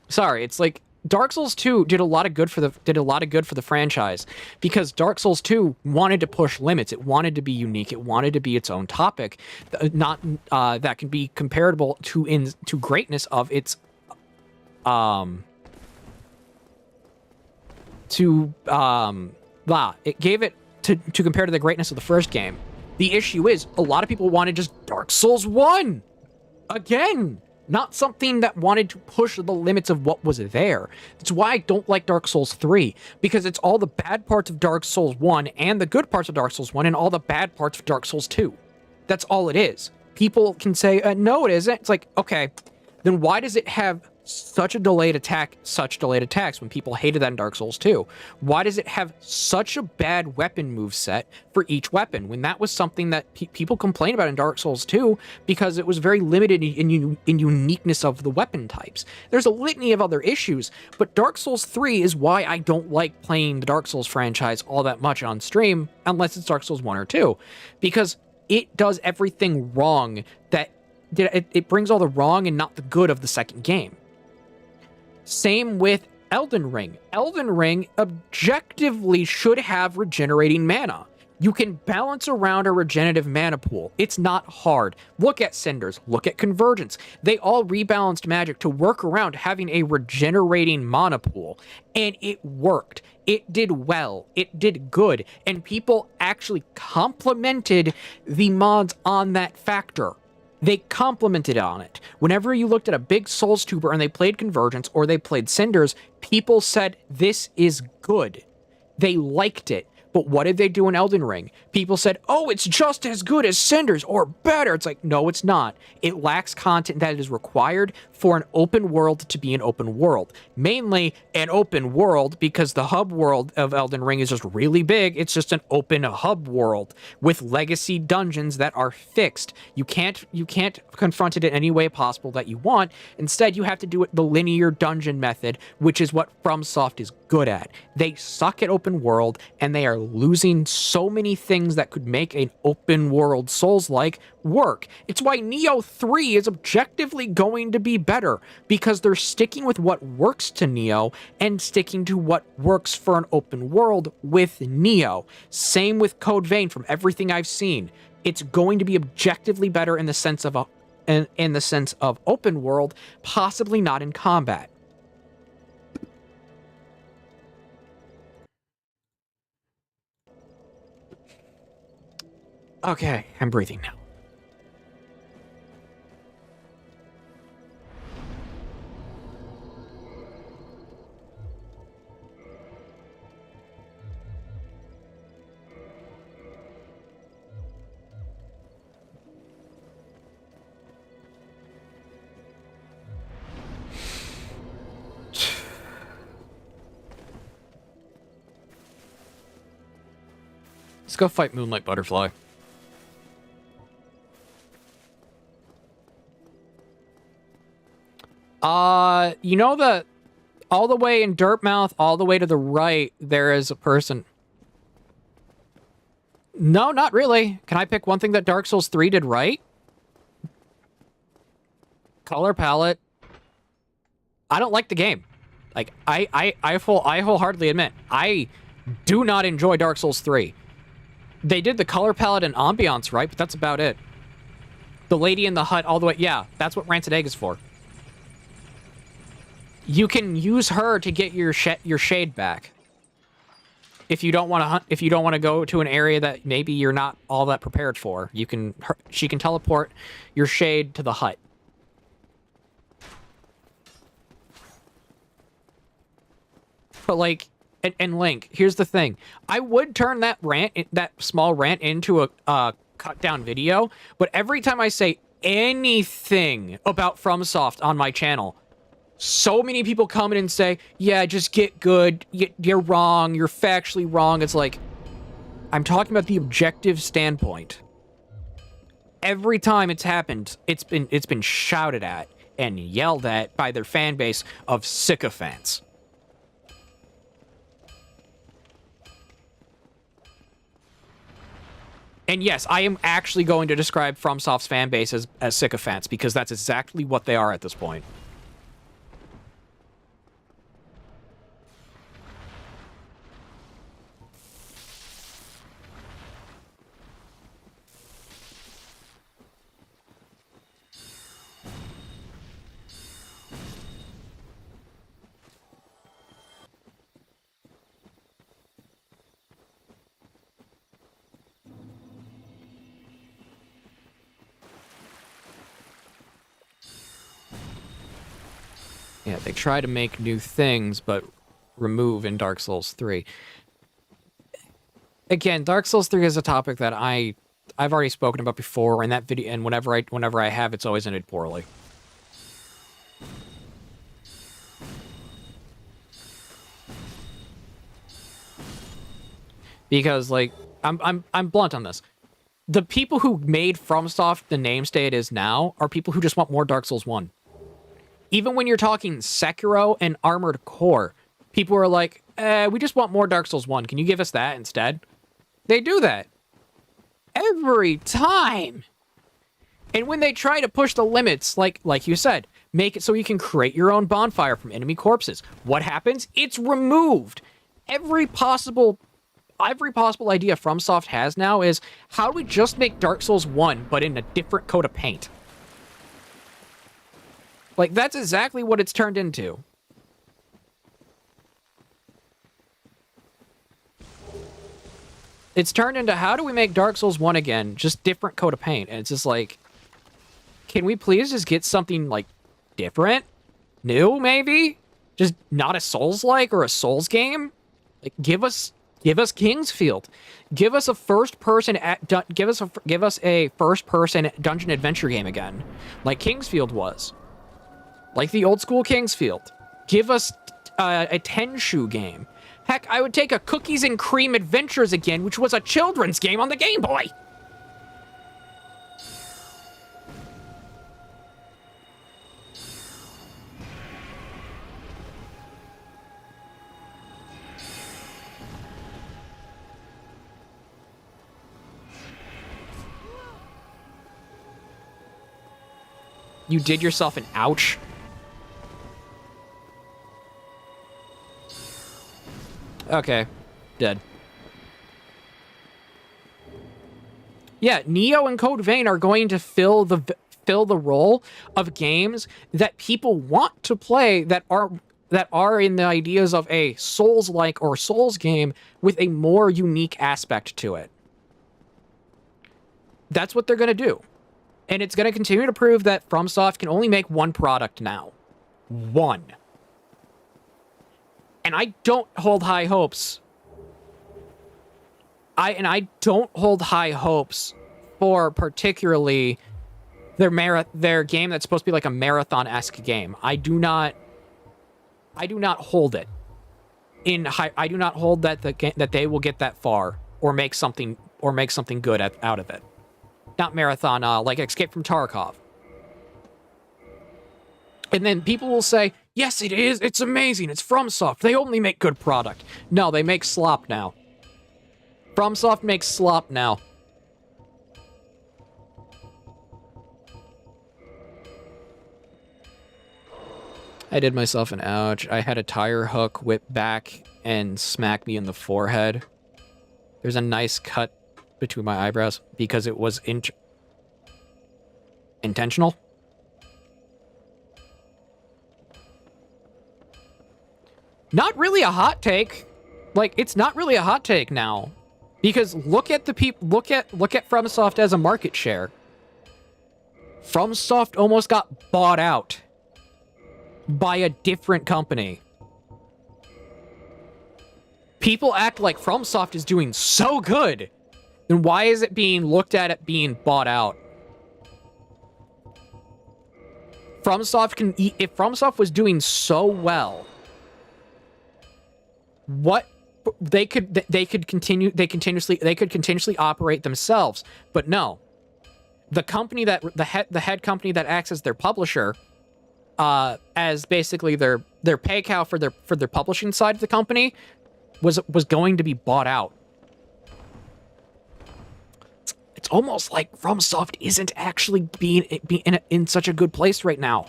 Sorry, it's like, Dark Souls 2 did a lot of good for the franchise, because Dark Souls 2 wanted to push limits. It wanted to be unique. It wanted to be its own topic, not that can be comparable to greatness of its it gave it to compare to the greatness of the first game. The issue is a lot of people wanted just Dark Souls 1 again. Not something that wanted to push the limits of what was there. That's why I don't like Dark Souls 3, because it's all the bad parts of Dark Souls 1 and the good parts of Dark Souls 1 and all the bad parts of Dark Souls 2. That's all it is. People can say, no, it isn't. It's like, okay, then why does it have such delayed attacks when people hated that in Dark Souls 2? Why does it have such a bad weapon moveset for each weapon when that was something that people complained about in Dark Souls 2 because it was very limited in uniqueness of the weapon types? There's a litany of other issues, but Dark Souls 3 is why I don't like playing the Dark Souls franchise all that much on stream unless it's Dark Souls 1 or 2, because it does everything wrong. That it brings all the wrong and not the good of the second game. Same with Elden Ring. Elden Ring objectively should have regenerating mana. You can balance around a regenerative mana pool. It's not hard. Look at Cinders. Look at Convergence. They all rebalanced magic to work around having a regenerating mana pool. And it worked. It did well. It did good. And people actually complimented the mods on that factor. They complimented on it. Whenever you looked at a big Souls tuber and they played Convergence or they played Cinders, people said, this is good. They liked it. But what did they do in Elden Ring? People said, oh, it's just as good as Cinders or better. It's like, no, it's not. It lacks content that is required for an open world to be an open world. Mainly an open world because the hub world of Elden Ring is just really big. It's just an open hub world with legacy dungeons that are fixed. You can't confront it in any way possible that you want. Instead, you have to do it the linear dungeon method, which is what FromSoft is good at. They suck at open world, and they are losing so many things that could make an open world Souls-like work. It's why Nioh 3 is objectively going to be better, because they're sticking with what works to Nioh and sticking to what works for an open world with Nioh. Same with Code Vein. From everything I've seen, it's going to be objectively better in the sense of open world, possibly not in combat. Okay, I'm breathing now. Let's go fight Moonlight Butterfly. You know that all the way in Dirtmouth, all the way to the right, there is a person. No, not really. Can I pick one thing that Dark Souls 3 did right? Color palette. I don't like the game. Like, I wholeheartedly admit, I do not enjoy Dark Souls 3. They did the color palette and ambiance right, but that's about it. The lady in the hut all the way, yeah, that's what Rancid Egg is for. You can use her to get your shade back. If you don't want to hunt, if you don't want to go to an area that maybe you're not all that prepared for, she can teleport your shade to the hut. But like, and Link, here's the thing: I would turn that small rant into a cut down video, but every time I say anything about FromSoft on my channel, so many people come in and say, yeah, just get good. You're wrong. You're factually wrong. It's like, I'm talking about the objective standpoint. Every time it's happened, it's been shouted at and yelled at by their fan base of sycophants. And yes, I am actually going to describe FromSoft's fan base as sycophants, because that's exactly what they are at this point. Yeah, they try to make new things, but remove in Dark Souls 3. Again, Dark Souls 3 is a topic that I've already spoken about before in that video, and whenever I have, it's always ended poorly. Because, like, I'm blunt on this. The people who made FromSoft the namestay it is now are people who just want more Dark Souls 1. Even when you're talking Sekiro and Armored Core, people are like, we just want more Dark Souls 1. Can you give us that instead? They do that. Every time. And when they try to push the limits, like you said, make it so you can create your own bonfire from enemy corpses, what happens? It's removed. Every possible idea FromSoft has now is, how do we just make Dark Souls 1, but in a different coat of paint? Like, that's exactly what it's turned into. It's turned into, how do we make Dark Souls 1 again, just different coat of paint? And it's just like, can we please just get something, like, different? New, maybe? Just not a Souls-like or a Souls game? Like, give us Kingsfield. Give us a first-person give us a first-person dungeon adventure game again, like Kingsfield was. Like the old-school Kingsfield. Give us a Tenshu game. Heck, I would take a Cookies and Cream Adventures again, which was a children's game on the Game Boy. You did yourself an ouch. Okay, dead. Yeah, Neo and Code Vein are going to fill the role of games that people want to play, that are in the ideas of a Souls-like or Souls game with a more unique aspect to it. That's what they're going to do. And it's going to continue to prove that FromSoft can only make one product now. One. And I don't hold high hopes. I don't hold high hopes for particularly their game that's supposed to be like a marathon-esque game. I do not hold it in high. I do not hold that that they will get that far or make something good out of it. Not marathon, like Escape from Tarkov. And then people will say, yes, it is. It's amazing. It's FromSoft. They only make good product. No, they make slop now. FromSoft makes slop now. I did myself an ouch. I had a tire hook whip back and smack me in the forehead. There's a nice cut between my eyebrows because it was intentional. Not really a hot take. Like, it's not really a hot take now. Because look at the people, look at FromSoft as a market share. FromSoft almost got bought out by a different company. People act like FromSoft is doing so good. Then why is it being looked at it being bought out? FromSoft can eat. If FromSoft was doing so well, what they could continuously operate themselves. But no, the company that the head company that acts as their publisher, as basically their pay cow for their publishing side of the company, was going to be bought out. It's almost like FromSoft isn't actually being in such a good place right now.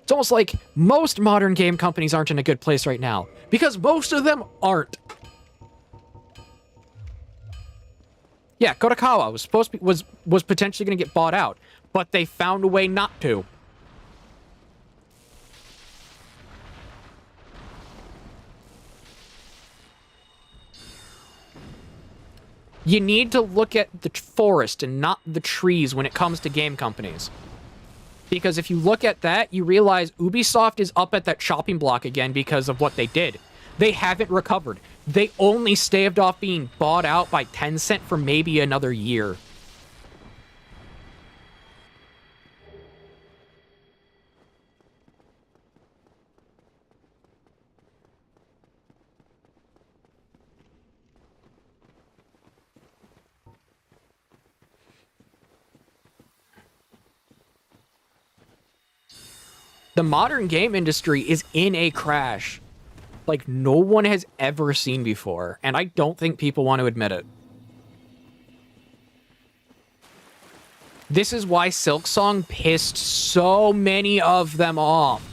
It's almost like most modern game companies aren't in a good place right now, because most of them aren't. Yeah, Kodakawa was supposed to be, was potentially going to get bought out, but they found a way not to. You need to look at the forest and not the trees when it comes to game companies. Because if you look at that, you realize Ubisoft is up at that chopping block again because of what they did. They haven't recovered. They only staved off being bought out by Tencent for maybe another year. The modern game industry is in a crash like no one has ever seen before, and I don't think people want to admit it. This is why Silksong pissed so many of them off.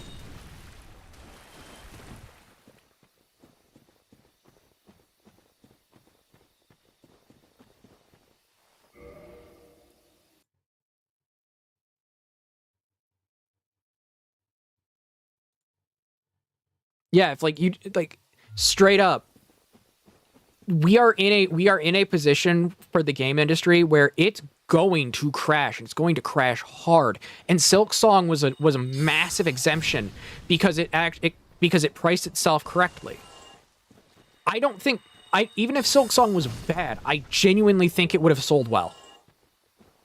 Yeah, if like you like straight up, we are in a position for the game industry where it's going to crash. It's going to crash hard. And Silksong was a massive exemption because it priced itself correctly. I don't think even if Silksong was bad, I genuinely think it would have sold well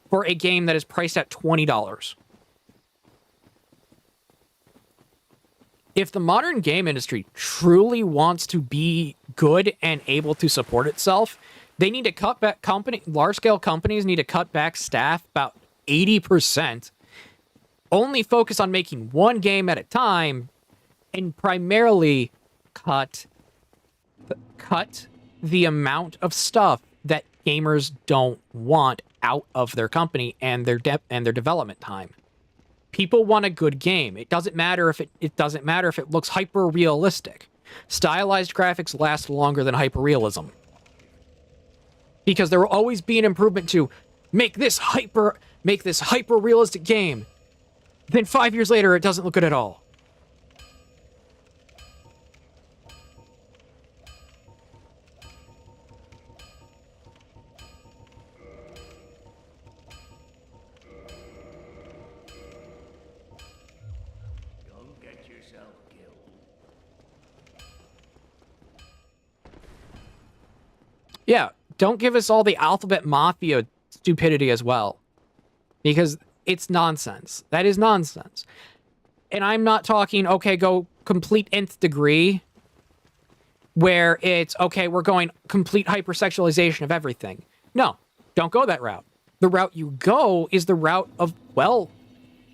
for a game that is priced at $20. If the modern game industry truly wants to be good and able to support itself, they need to cut back large-scale companies need to cut back staff about 80%, only focus on making one game at a time, and primarily cut the amount of stuff that gamers don't want out of their company and their development time. People want a good game. It doesn't matter if it looks hyper realistic. Stylized graphics last longer than hyper realism. Because there will always be an improvement to make this hyper realistic game. Then 5 years later it doesn't look good at all. Yeah, don't give us all the Alphabet Mafia stupidity as well. Because it's nonsense. That is nonsense. And I'm not talking, okay, go complete nth degree, where it's, okay, we're going complete hypersexualization of everything. No, don't go that route. The route you go is the route of, well,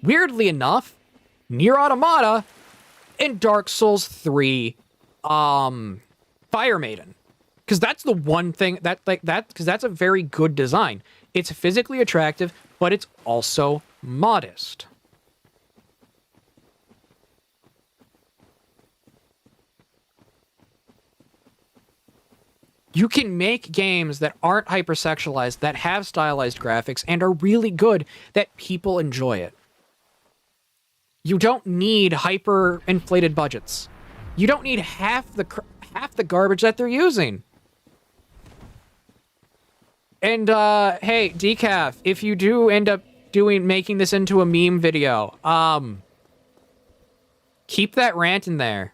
weirdly enough, Nier Automata and Dark Souls 3, Fire Maiden. Because that's the one thing because that's a very good design. It's physically attractive, but it's also modest. You can make games that aren't hypersexualized, that have stylized graphics, and are really good, that people enjoy it. You don't need hyper-inflated budgets. You don't need half the garbage that they're using. And, hey, Decaf, if you do end up making this into a meme video, keep that rant in there.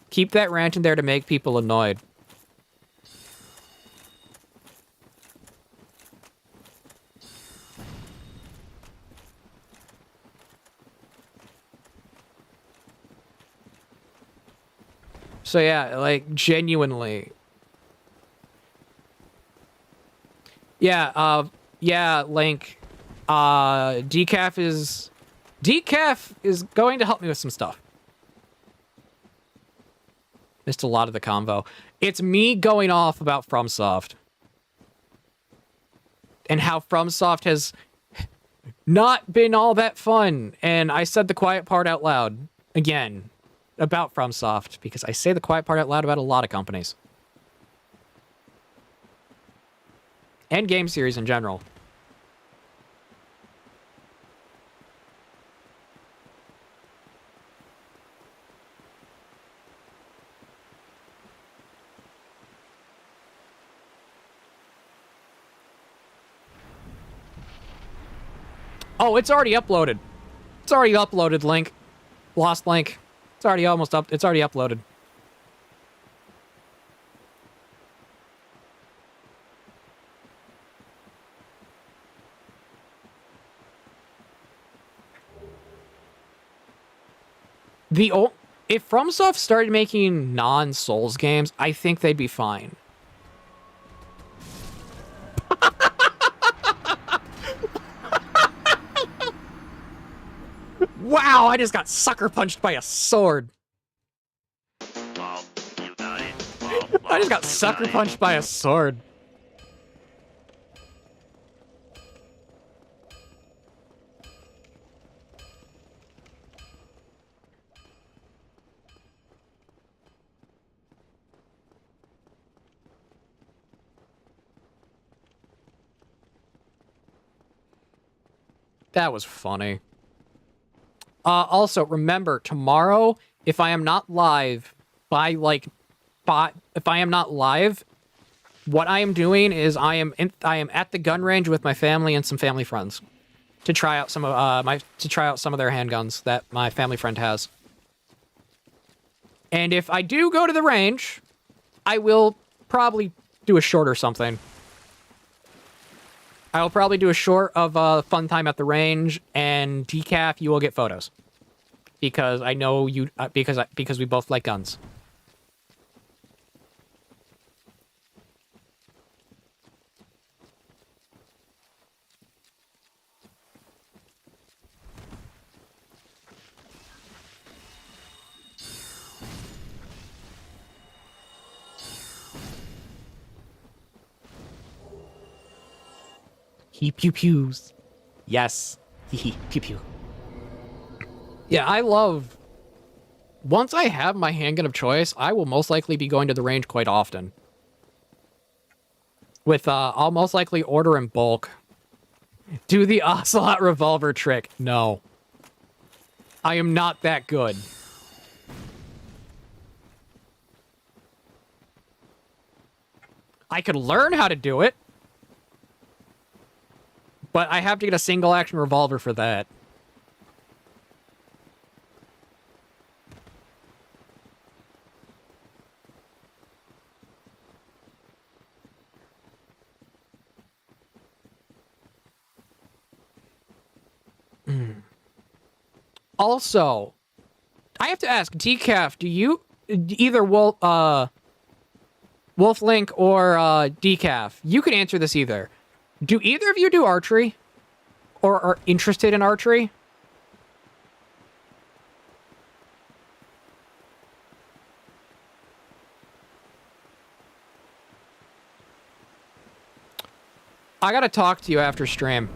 Keep that rant in there to make people annoyed. So yeah, like, genuinely. Yeah, Link. Decaf is going to help me with some stuff. Missed a lot of the convo. It's me going off about FromSoft. And how FromSoft has not been all that fun. And I said the quiet part out loud. Again. About FromSoft, because I say the quiet part out loud about a lot of companies. And game series in general. Oh, it's already uploaded. It's already uploaded, Link. Lost Link. It's already almost up. It's already uploaded. If FromSoft started making non-Souls games, I think they'd be fine. Wow, I just got sucker punched by a sword. I just got sucker punched by a sword. That was funny. Also, remember, tomorrow, if I am not live if I am not live, what I am doing is I am at the gun range with my family and some family friends to try out some of some of their handguns that my family friend has. And if I do go to the range, I will probably do a short or something. I will probably do a short of fun time at the range, and Decaf, you will get photos. Because I know you, because we both like guns. He pew pews. Yes. He pew pew. Yeah, I love... Once I have my handgun of choice, I will most likely be going to the range quite often. With, I'll most likely order in bulk. Do the Ocelot revolver trick. No. I am not that good. I could learn how to do it. But I have to get a single-action revolver for that. Also, I have to ask, Decaf, do you... Either Wolflink or Decaf, you can answer this either. Do either of you do archery? Or are interested in archery? I gotta talk to you after stream.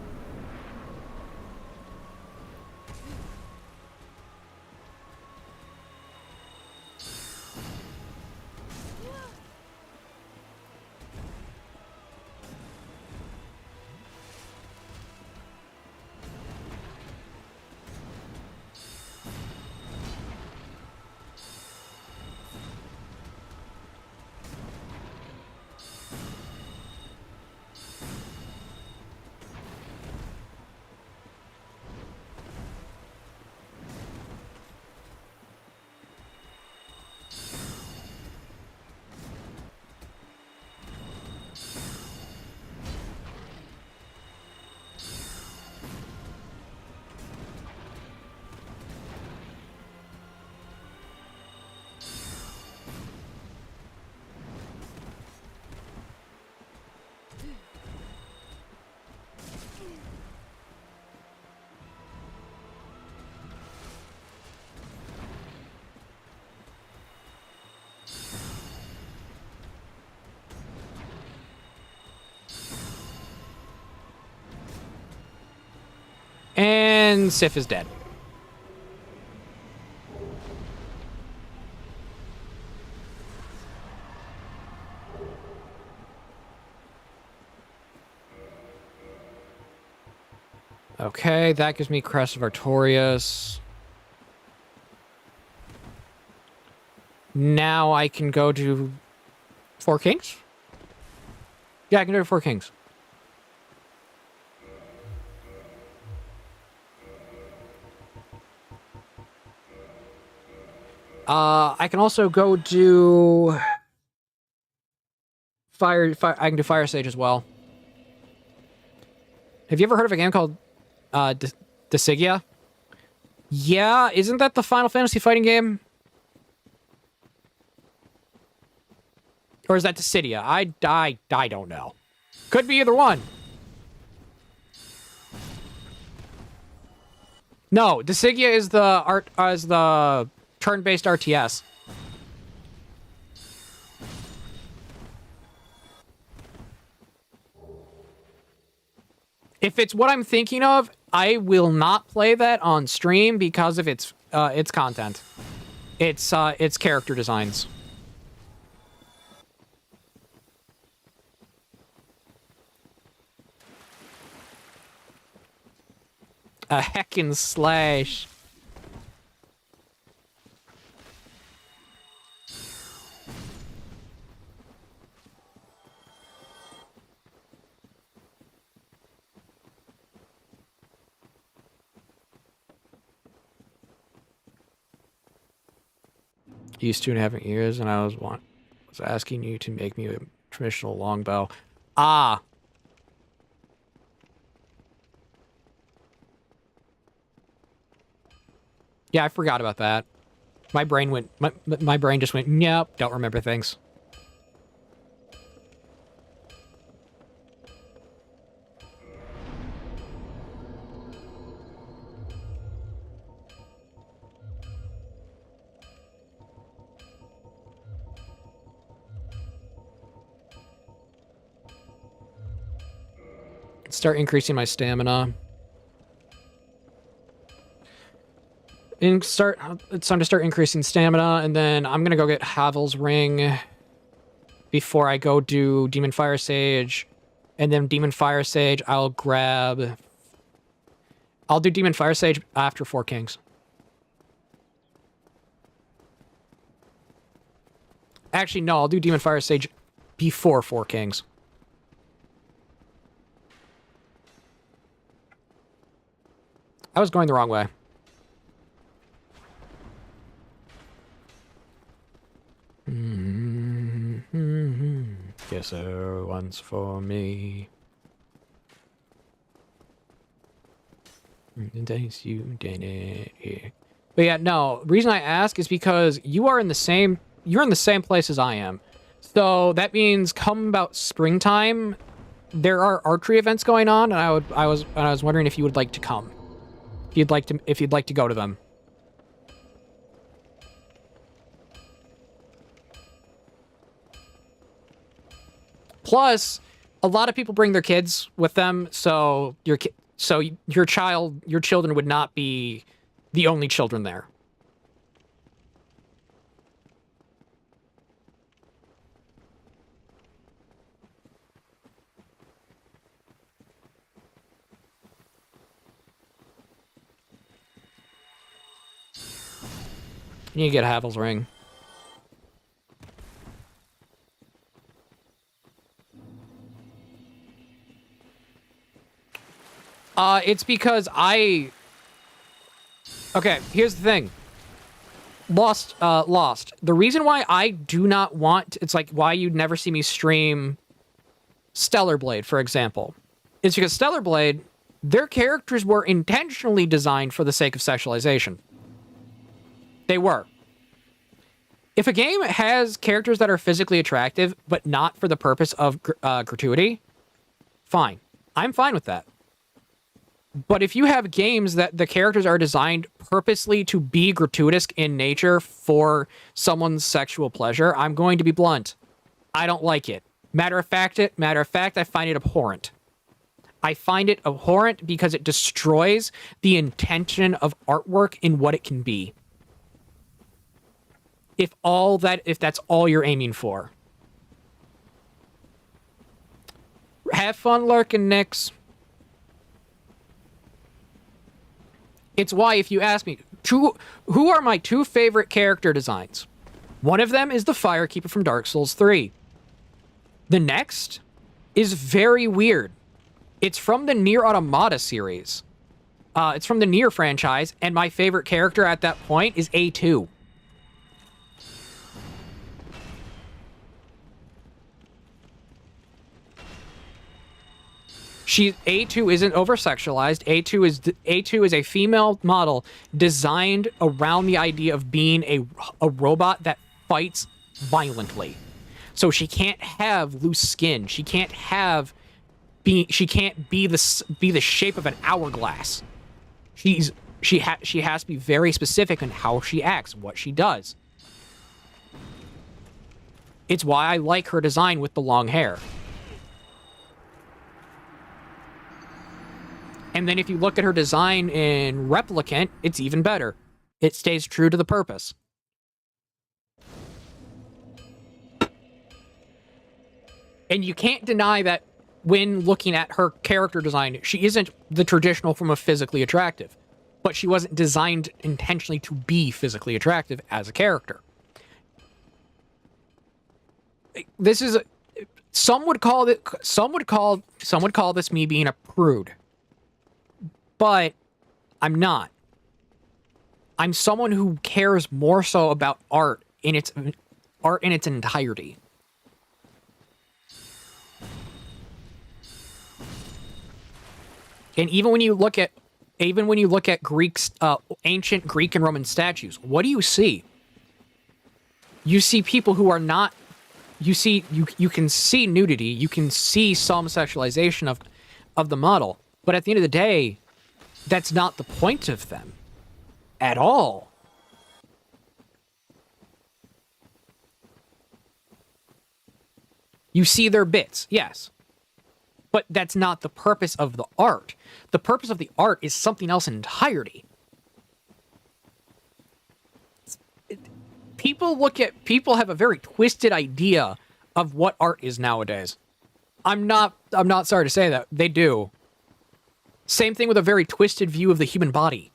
And Sif is dead. Okay, that gives me Crest of Artorias. Now I can go to Four Kings? Yeah, I can go to Four Kings. I can also go do fire. I can do Fire Sage as well. Have you ever heard of a game called Dissidia? Yeah, isn't that the Final Fantasy fighting game? Or is that Dissidia? I don't know. Could be either one. No, Dissidia is the turn-based RTS. If it's what I'm thinking of, I will not play that on stream because of its content. Its character designs. A heckin' slash. Used 2.5 years, and I was asking you to make me a traditional longbow. Ah. Yeah, I forgot about that. My brain went. My brain just went. Nope, don't remember things. Start increasing my stamina. It's time to start increasing stamina, and then I'm gonna go get Havel's Ring before I go do Demon Fire Sage, and then Demon Fire Sage I'll do Demon Fire Sage after Four Kings. Actually, no, I'll do Demon Fire Sage before Four Kings. I was going the wrong way. Guess once for me. In case you did it. But yeah, no. Reason I ask is because you're in the same place as I am. So that means come about springtime, there are archery events going on, and I was wondering if you would like to come. If you'd like to go to them. Plus, a lot of people bring their kids with them, so your children would not be the only children there. You need to get Havel's Ring. It's because okay, here's the thing. Lost. The reason why I do not want, it's like why you'd never see me stream Stellar Blade, for example, is because Stellar Blade, their characters were intentionally designed for the sake of sexualization. They were. If a game has characters that are physically attractive, but not for the purpose of gratuity, fine. I'm fine with that. But if you have games that the characters are designed purposely to be gratuitous in nature for someone's sexual pleasure, I'm going to be blunt. I don't like it. Matter of fact, I find it abhorrent. I find it abhorrent because it destroys the intention of artwork in what it can be. If that's all you're aiming for. Have fun lurking, Nix. It's why, if you ask me, who are my two favorite character designs? One of them is the Firekeeper from Dark Souls 3. The next is very weird. It's from the Nier Automata series. It's from the Nier franchise, and my favorite character at that point is A2. A2 isn't over-sexualized. A2 is a female model designed around the idea of being a robot that fights violently. So she can't have loose skin. She can't be the shape of an hourglass. She has to be very specific in how she acts, what she does. It's why I like her design with the long hair. And then if you look at her design in Replicant, it's even better. It stays true to the purpose. And you can't deny that when looking at her character design, she isn't the traditional form of physically attractive. But she wasn't designed intentionally to be physically attractive as a character. This is some would call this me being a prude. But I'm not. I'm someone who cares more so about art in its entirety. And even when you look at Greeks, ancient Greek and Roman statues, what do you see? You see people who are not. You can see nudity. You can see some sexualization of the model. But at the end of the day, that's not the point of them at all. You see their bits, yes. But that's not the purpose of the art. The purpose of the art is something else in entirety. People have a very twisted idea of what art is nowadays. I'm not sorry to say that. They do. Same thing with a very twisted view of the human body.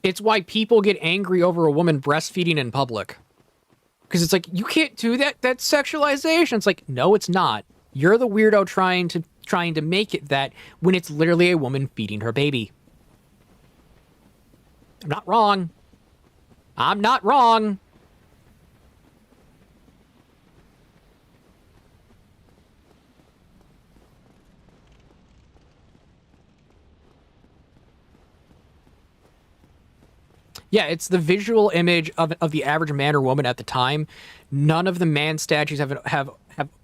It's why people get angry over a woman breastfeeding in public. Because it's like, you can't do that. That's sexualization. It's like, no, it's not. You're the weirdo trying to make it that when it's literally a woman feeding her baby. I'm not wrong. I'm not wrong. Yeah, it's the visual image of the average man or woman at the time. None of the man statues have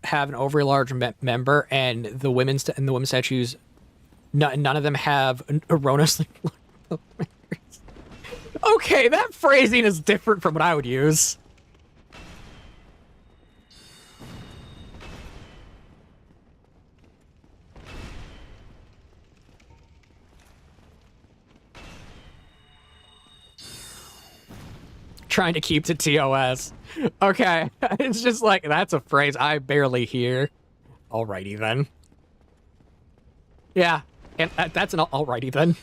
an overly large member, and the women's statues, none of them have erroneously. Okay, that phrasing is different from what I would use. Trying to keep to TOS. Okay, it's just like, that's a phrase I barely hear. Alrighty then. Yeah, and that's an alrighty then.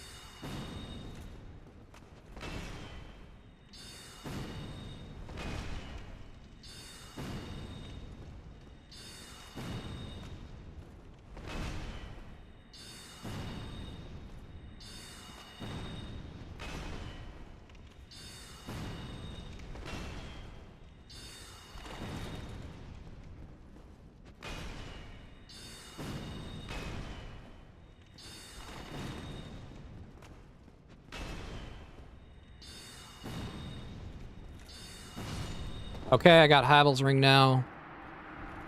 Okay, I got Havel's ring now.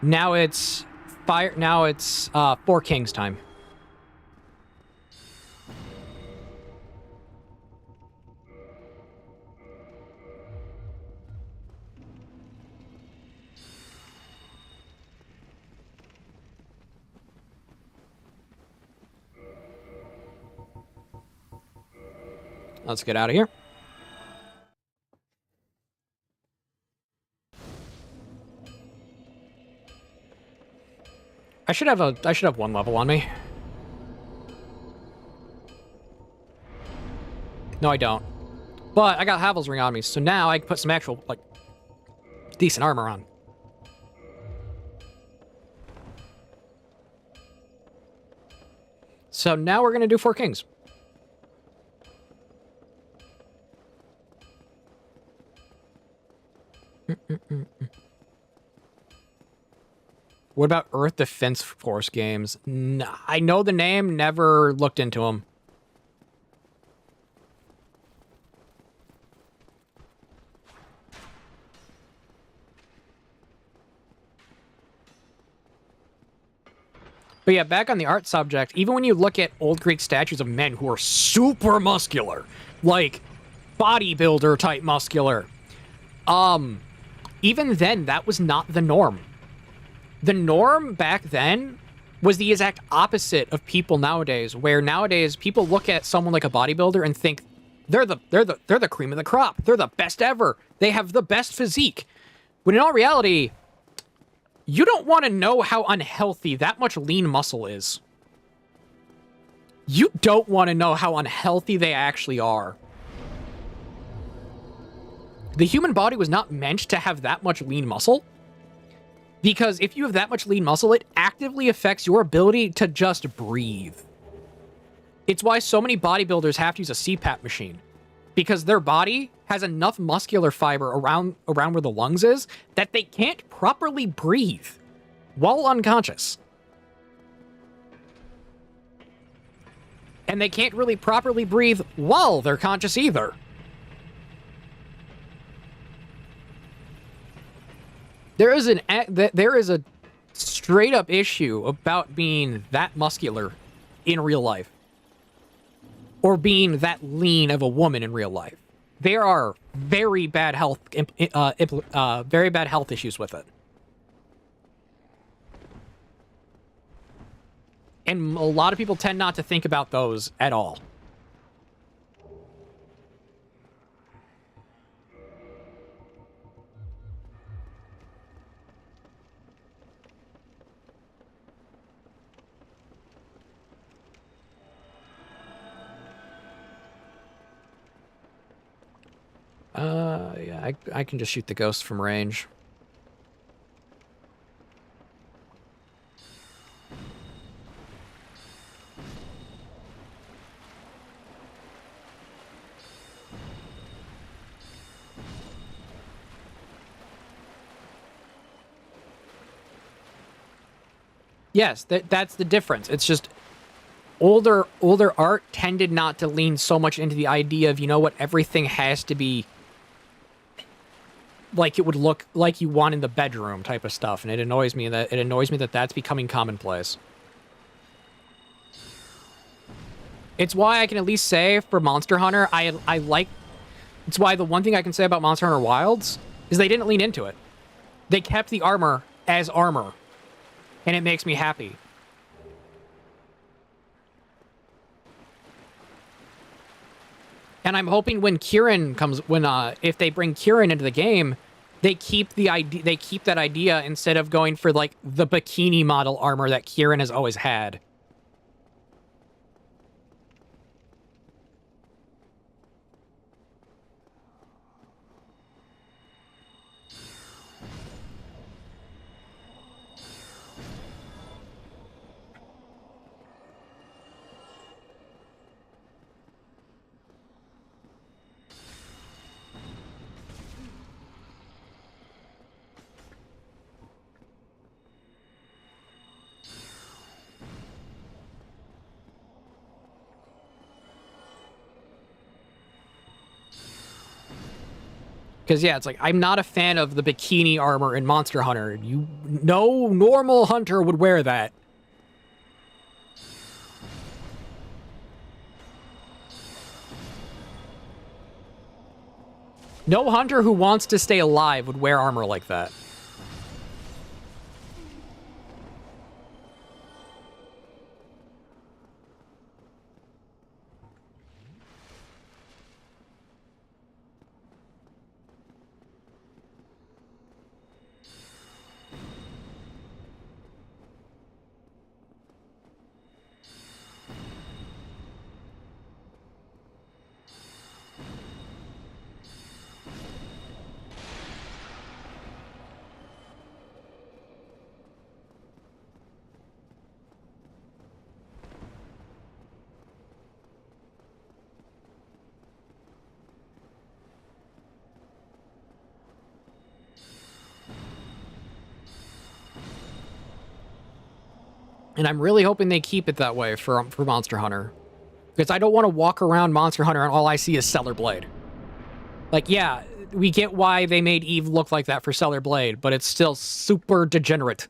Now it's fire. Now it's Four Kings time. Let's get out of here. I should have one level on me. No, I don't. But I got Havel's ring on me, so now I can put some actual, like, decent armor on. So now we're gonna do Four Kings. What about Earth Defense Force games? I know the name, never looked into them. But yeah, back on the art subject, even when you look at old Greek statues of men who are super muscular, like bodybuilder type muscular, even then, that was not the norm. The norm back then was the exact opposite of people nowadays, where nowadays people look at someone like a bodybuilder and think they're the cream of the crop. They're the best ever. They have the best physique. When in all reality, you don't want to know how unhealthy that much lean muscle is. You don't want to know how unhealthy they actually are. The human body was not meant to have that much lean muscle. Because if you have that much lean muscle, it actively affects your ability to just breathe. It's why so many bodybuilders have to use a CPAP machine. Because their body has enough muscular fiber around where the lungs is that they can't properly breathe while unconscious. And they can't really properly breathe while they're conscious either. There is a straight up issue about being that muscular in real life. Or being that lean of a woman in real life. There are very bad health issues with it. And a lot of people tend not to think about those at all. Yeah, I can just shoot the ghost from range. Yes, that's the difference. It's just older art tended not to lean so much into the idea of, you know what, everything has to be like it would look like you want in the bedroom type of stuff, and it annoys me that that's becoming commonplace. It's why I can at least say for Monster Hunter, it's why the one thing I can say about Monster Hunter Wilds is they didn't lean into it. They kept the armor as armor, and it makes me happy. And I'm hoping when Kieran comes, if they bring Kieran into the game, they keep that idea instead of going for like the bikini model armor that Kieran has always had. Because, yeah, it's like, I'm not a fan of the bikini armor in Monster Hunter. No normal hunter would wear that. No hunter who wants to stay alive would wear armor like that. And I'm really hoping they keep it that way for Monster Hunter. Because I don't want to walk around Monster Hunter and all I see is Stellar Blade. Like, yeah, we get why they made Eve look like that for Stellar Blade, but it's still super degenerate.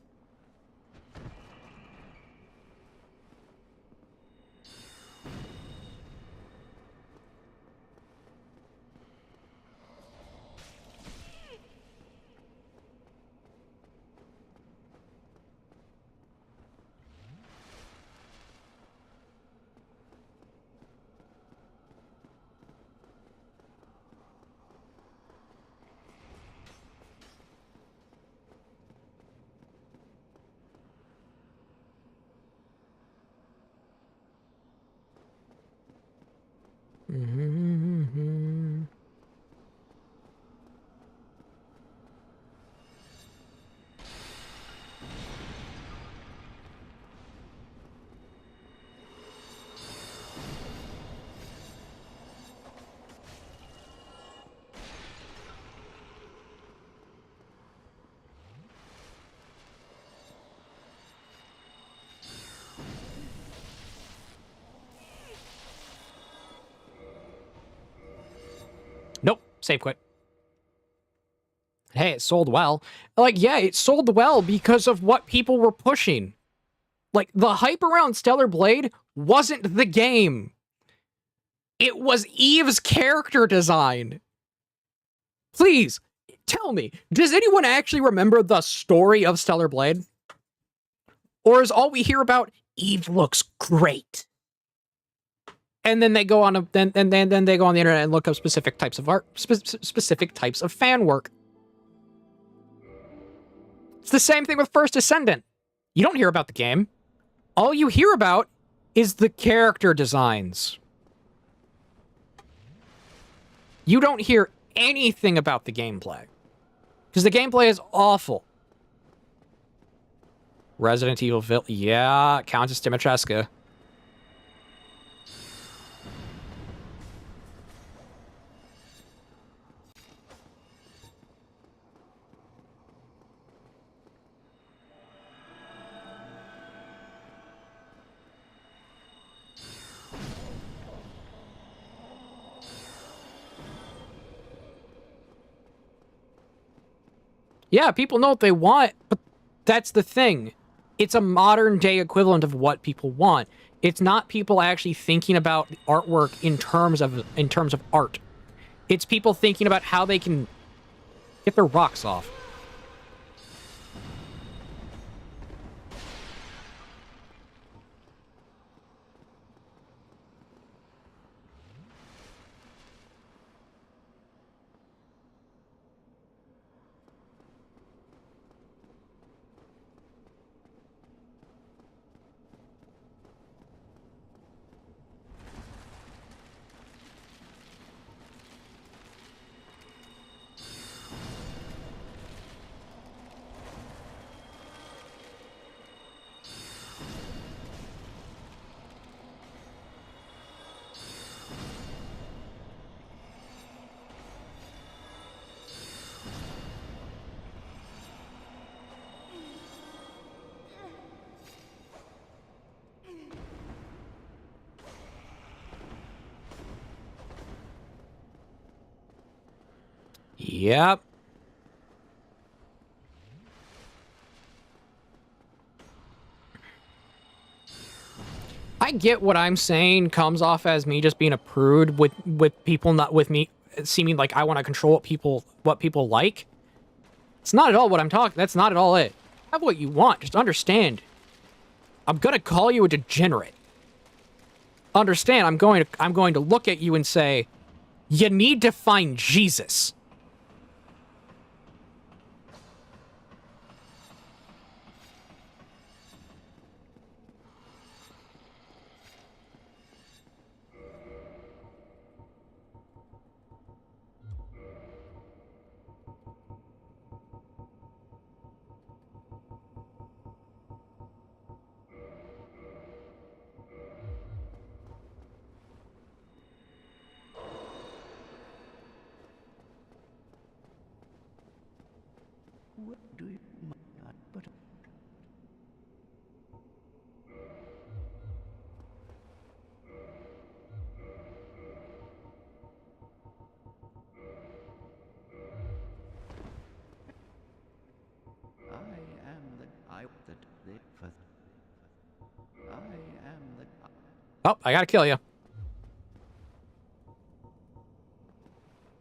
Mm-hmm. Nope, save quit. Hey, it sold well. Like, yeah, it sold well because of what people were pushing. Like, the hype around Stellar Blade wasn't the game. It was Eve's character design. Please, tell me, does anyone actually remember the story of Stellar Blade? Or is all we hear about, Eve looks great? And then they go on then they go on the internet and look up specific types of art, specific types of fan work. It's the same thing with First Ascendant. You don't hear about the game. All you hear about is the character designs. You don't hear anything about the gameplay. Because the gameplay is awful. Resident Evil Village. Yeah, Countess Dimitrescu. Yeah, people know what they want, but that's the thing. It's a modern day equivalent of what people want. It's not people actually thinking about artwork in terms of art. It's people thinking about how they can get their rocks off. Yep. I get what I'm saying comes off as me just being a prude with people, not with me seeming like I want to control what people like. It's not at all what I'm talking. That's not at all it. Have what you want. Just understand. I'm gonna call you a degenerate. Understand? I'm going to look at you and say, you need to find Jesus. What do you... My God, but... Oh, I gotta kill you.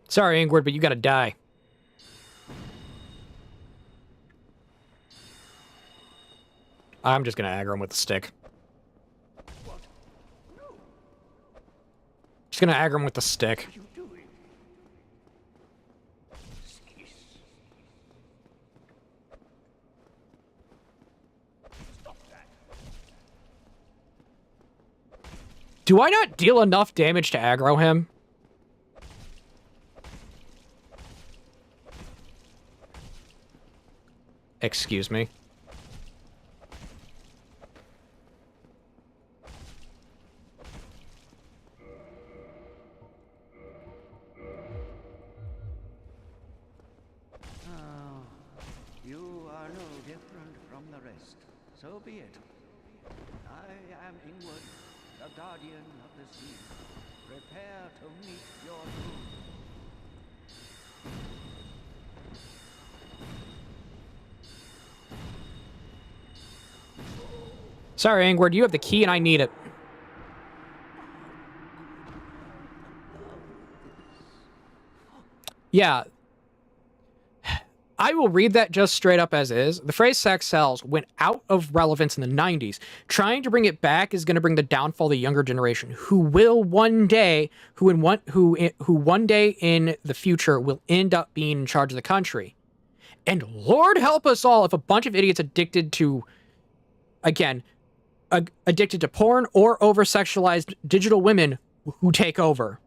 Sorry, Ingrid, but you gotta die. I'm just gonna aggro him with the stick. Just gonna aggro him with the stick. Do I not deal enough damage to aggro him? Excuse me. You are no different from the rest. So be it. I am Ingwood, the guardian of the sea. Prepare to meet your doom. Sorry, Ingrid, you have the key and I need it. Yeah. I will read that just straight up as is. The phrase sex sells went out of relevance in the 90s. Trying to bring it back is going to bring the downfall of the younger generation, who will one day, who one day in the future will end up being in charge of the country. And Lord help us all if a bunch of idiots addicted to, again, addicted to porn or over-sexualized digital women who take over.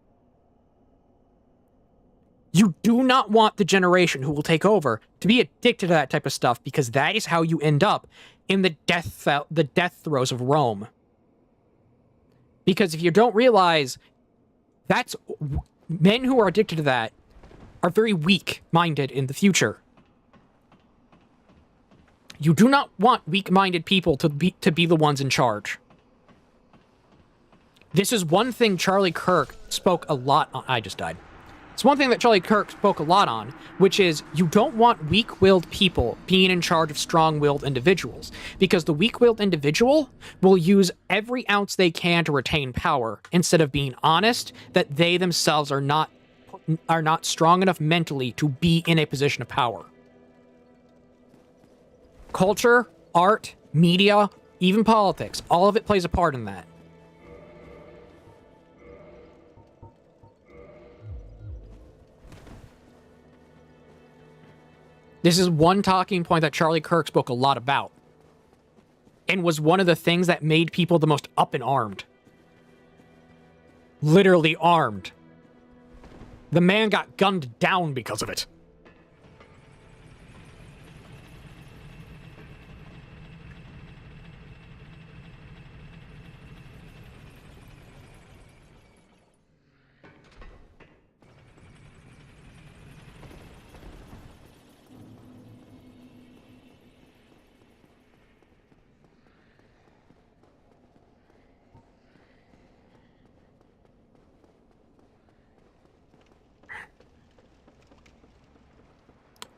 You do not want the generation who will take over to be addicted to that type of stuff, because that is how you end up in the death throes of Rome. Because if you don't realize, that's men who are addicted to that are very weak-minded in the future. You do not want weak-minded people to be the ones in charge. This is one thing Charlie Kirk spoke a lot on. I just died. It's one thing that Charlie Kirk spoke a lot on, which is you don't want weak-willed people being in charge of strong-willed individuals, because the weak-willed individual will use every ounce they can to retain power, instead of being honest that they themselves are not strong enough mentally to be in a position of power. Culture, art, media, even politics, all of it plays a part in that. This is one talking point that Charlie Kirk spoke a lot about, and was one of the things that made people the most up and armed. Literally armed. The man got gunned down because of it.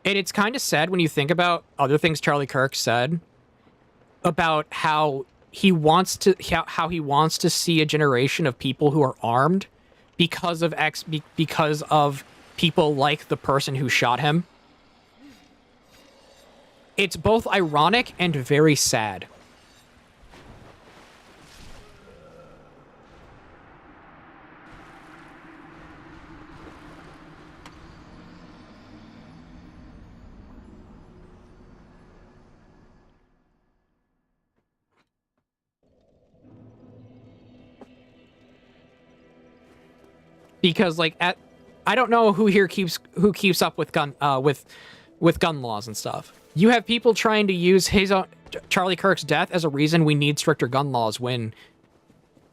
And it's kind of sad when you think about other things Charlie Kirk said about how he wants to see a generation of people who are armed because of people like the person who shot him. It's both ironic and very sad. Because like I don't know who here keeps up with gun laws and stuff. You have people trying to use Charlie Kirk's death as a reason we need stricter gun laws, when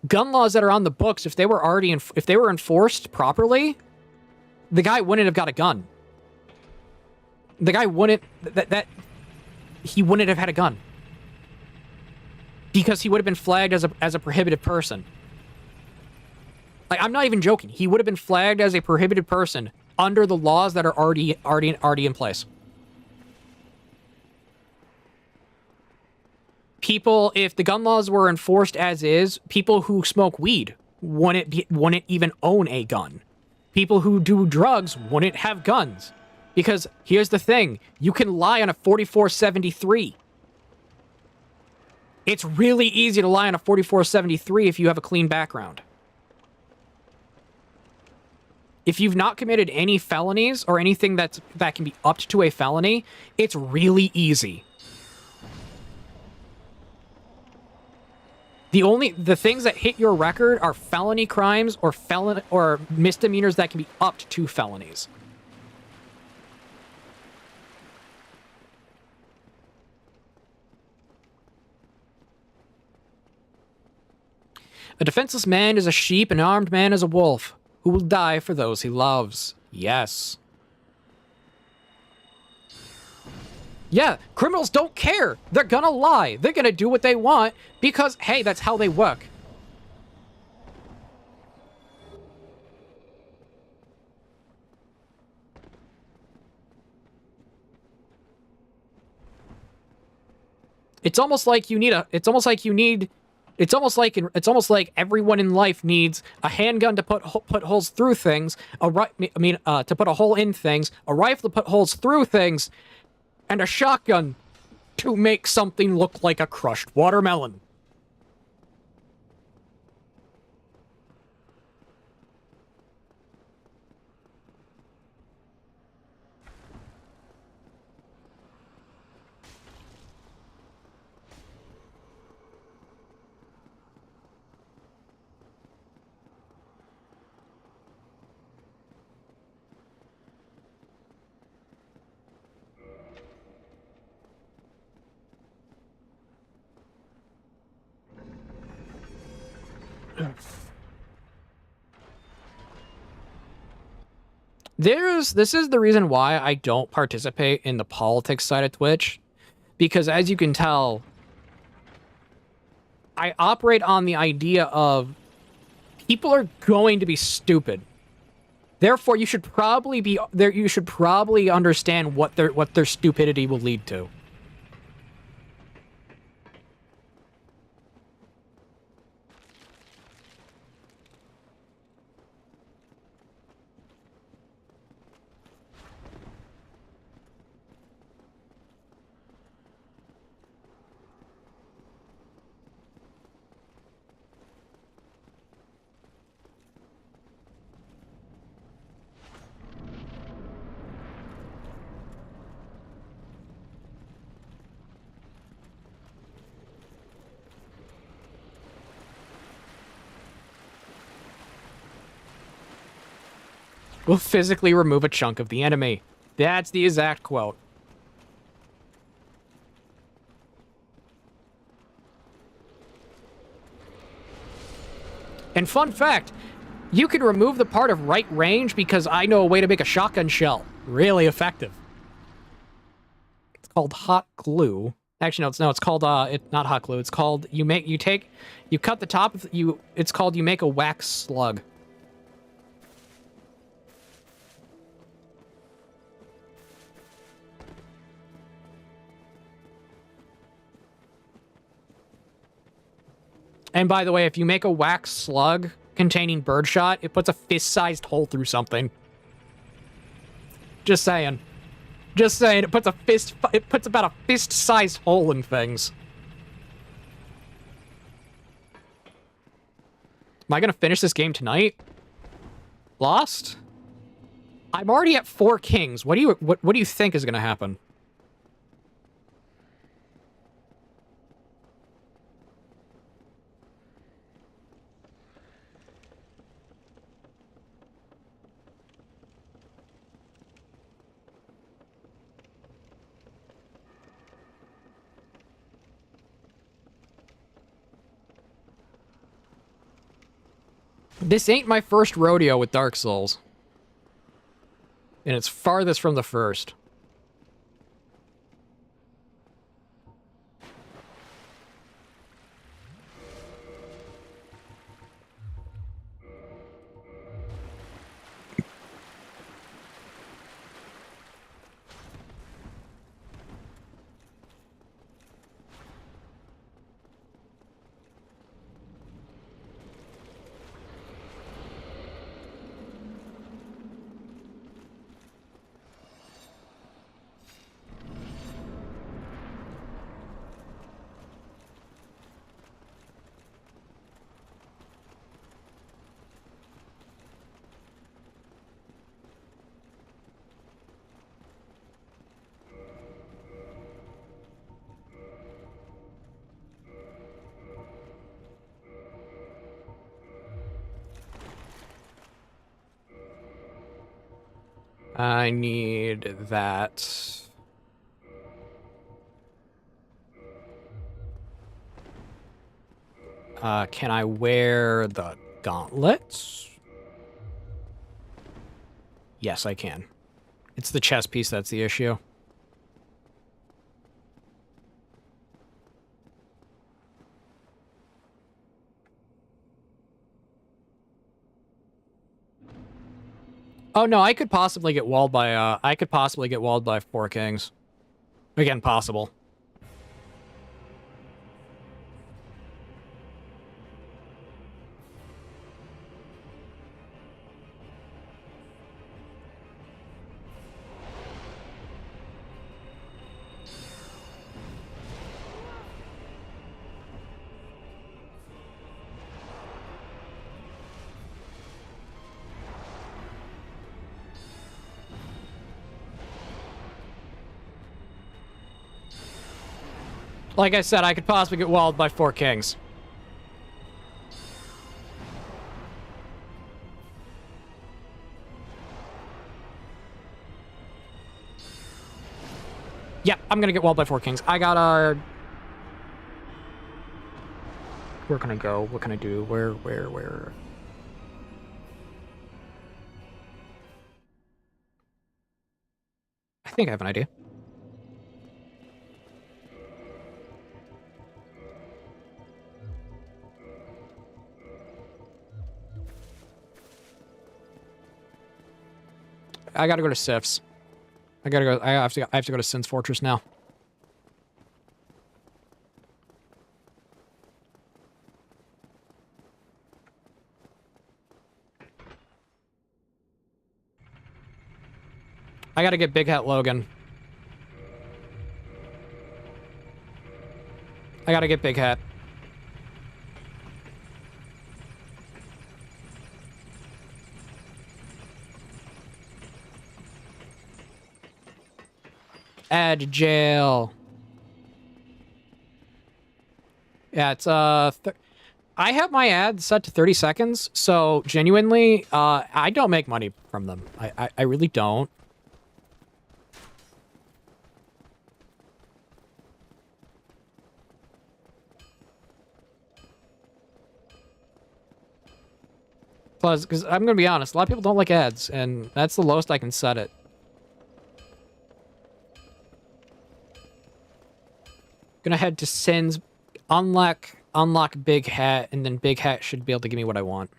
gun laws that are on the books, if they were enforced properly, the guy wouldn't have got a gun. The guy wouldn't he wouldn't have had a gun, because he would have been flagged as a prohibited person. Like, I'm not even joking. He would have been flagged as a prohibited person under the laws that are already in place. if the gun laws were enforced as is, people who smoke weed wouldn't even own a gun. People who do drugs wouldn't have guns. Because here's the thing, you can lie on a 4473. It's really easy to lie on a 4473 if you have a clean background. If you've not committed any felonies or anything that can be upped to a felony, it's really easy. The things that hit your record are felony crimes or misdemeanors that can be upped to felonies. A defenseless man is a sheep, an armed man is a wolf, who will die for those he loves. Yes. Yeah, criminals don't care. They're gonna lie. They're gonna do what they want because, hey, that's how they work. It's almost like everyone in life needs a handgun to put holes through things, to put a hole in things, a rifle to put holes through things, and a shotgun to make something look like a crushed watermelon. This is the reason why I don't participate in the politics side of Twitch, because as you can tell, I operate on the idea of people are going to be stupid. Therefore, you should probably be there. You should probably understand what their stupidity will lead to. Will physically remove a chunk of the enemy. That's the exact quote. And fun fact, you can remove the part of right range because I know a way to make a shotgun shell. Really effective. It's called hot glue. Actually, no, it's called, it's not hot glue. It's called, you cut the top of, it's called you make a wax slug. And by the way, if you make a wax slug containing birdshot, it puts a fist-sized hole through something. Just saying. Just saying, it puts about a fist-sized hole in things. Am I gonna finish this game tonight? Lost? I'm already at 4 kings. What do you think is gonna happen? This ain't my first rodeo with Dark Souls. And it's farthest from the first. I need that. Can I wear the gauntlets? Yes, I can. It's the chest piece that's the issue. Oh no, I could possibly get walled by Four Kings. Again, possible. Like I said, I could possibly get walled by Four Kings. Yeah, I'm gonna get walled by Four Kings. I gotta... Where can I go? What can I do? Where? I think I have an idea. I gotta go to Sif's. I have to go to Sin's Fortress now. I gotta get Big Hat Logan. I gotta get Big Hat. Add to jail. Yeah, it's I have my ads set to 30 seconds, so genuinely, I don't make money from them. I really don't. Plus, because I'm gonna be honest, a lot of people don't like ads, and that's the lowest I can set it. Gonna head to Sin's, unlock Big Hat, and then Big Hat should be able to give me what I want.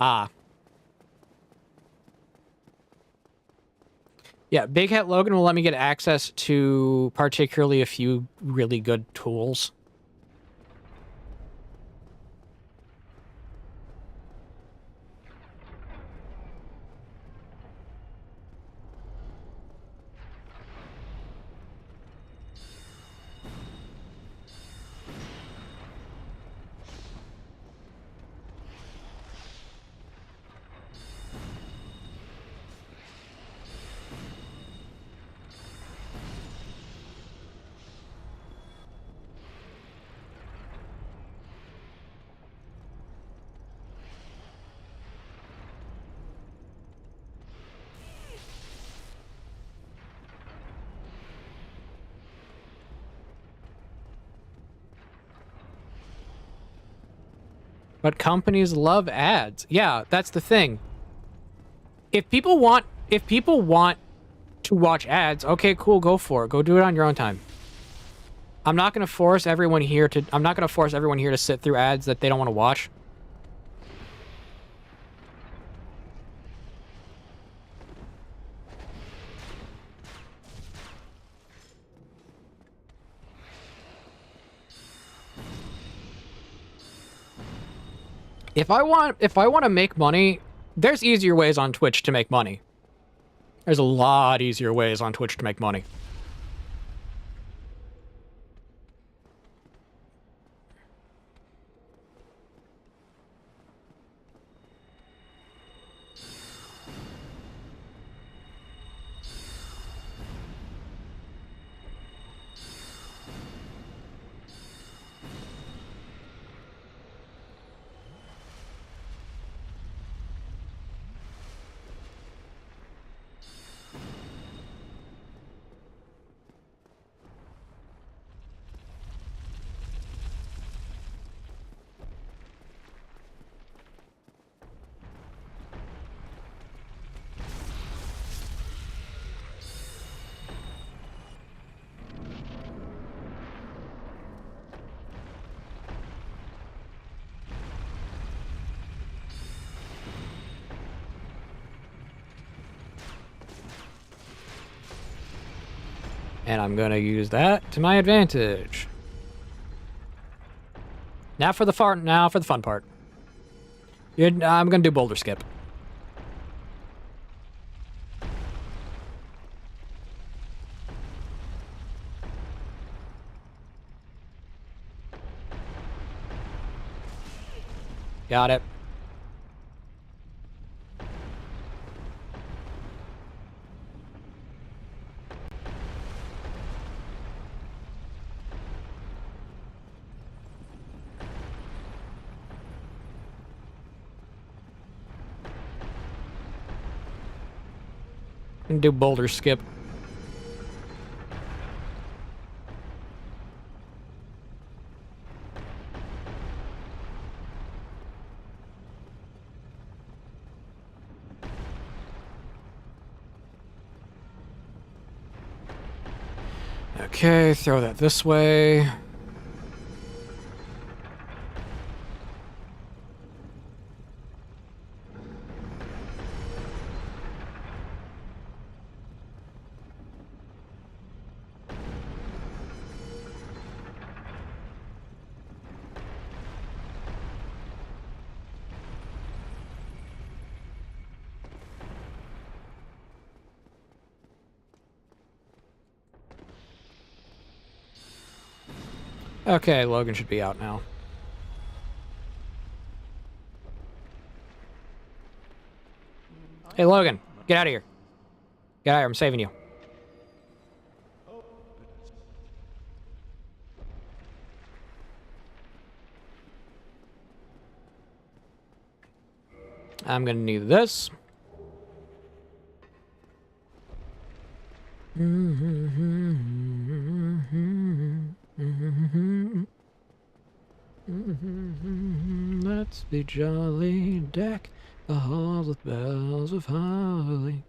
Ah. Yeah, Big Hat Logan will let me get access to particularly a few really good tools. But companies love ads. Yeah, that's the thing. If people want to watch ads. Okay, cool, go for it. Go do it on your own time. I'm not gonna force everyone here to sit through ads that they don't want to watch. If I want to make money, there's easier ways on Twitch to make money. There's a lot easier ways on Twitch to make money. And I'm gonna use that to my advantage. Now for the fun part. I'm gonna do boulder skip. Got it. And do boulder skip. Okay, throw that this way. Okay, Logan should be out now. Hey, Logan, get out of here. Get out of here, I'm saving you. I'm gonna need this. Let's be jolly, deck the halls with bells of holly.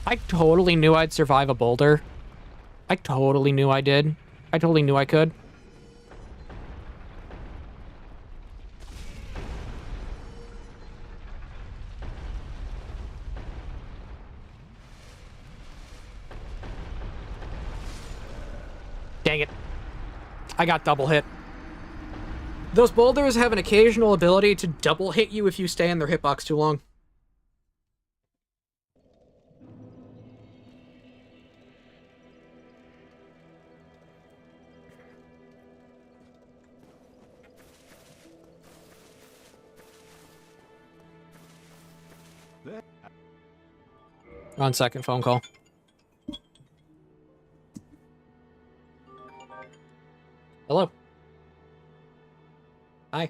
I totally knew I'd survive a boulder. I totally knew I did. I totally knew I could. Dang it. I got double hit. Those boulders have an occasional ability to double hit you if you stay in their hitbox too long. On second phone call. Hello. Hi.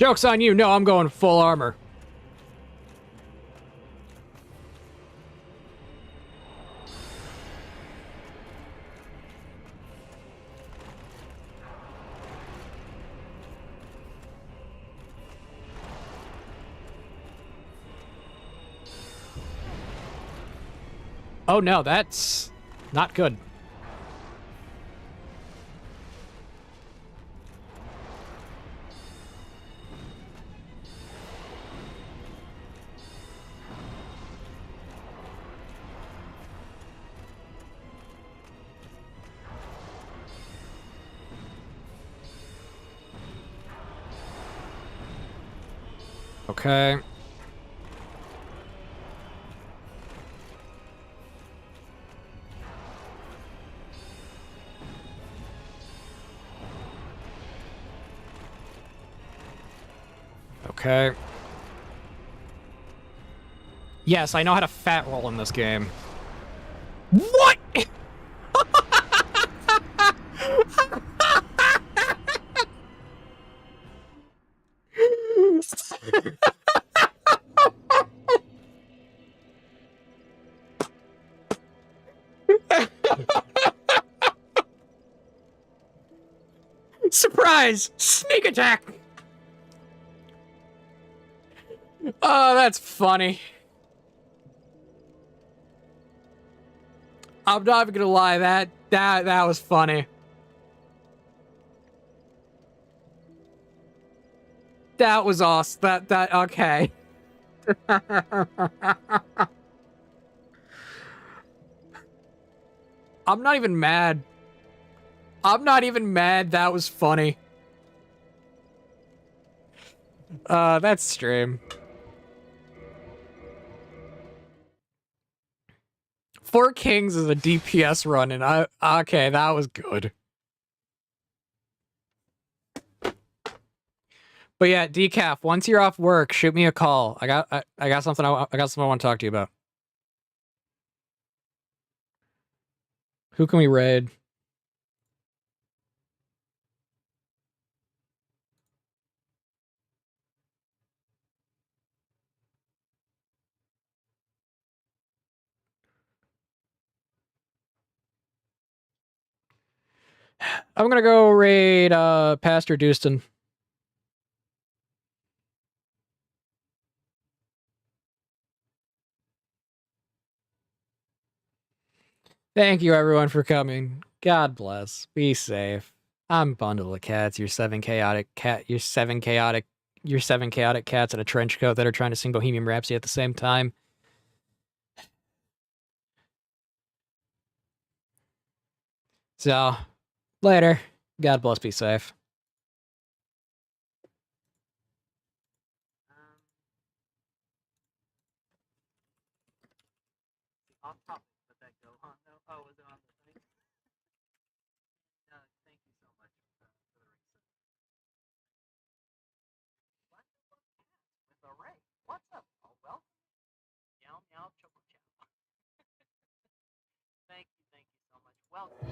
Joke's on you. No, I'm going full armor. Oh no, that's not good. Okay. Okay. Yes, I know how to fat roll in this game. What? Surprise! Sneak attack! Oh, that's funny. I'm not even gonna lie, that was funny. That was awesome. Okay. I'm not even mad. I'm not even mad. That was funny. That's stream. 4 Kings is a DPS run, and okay, that was good. But yeah, Decaf, once you're off work, shoot me a call. I got something I want to talk to you about. Who can we raid? I'm gonna go raid Pastor Dustin. Thank you everyone for coming. God bless. Be safe. I'm Bundle of Cats, your seven chaotic cats in a trench coat that are trying to sing Bohemian Rhapsody at the same time. So, later. God bless, be safe. Off topic, but that go on though. Oh, was it on the thing? Thank you so much for the research. What? With a ray. What's up? Oh, well. Meow meow choco chow. Thank you so much. Welcome.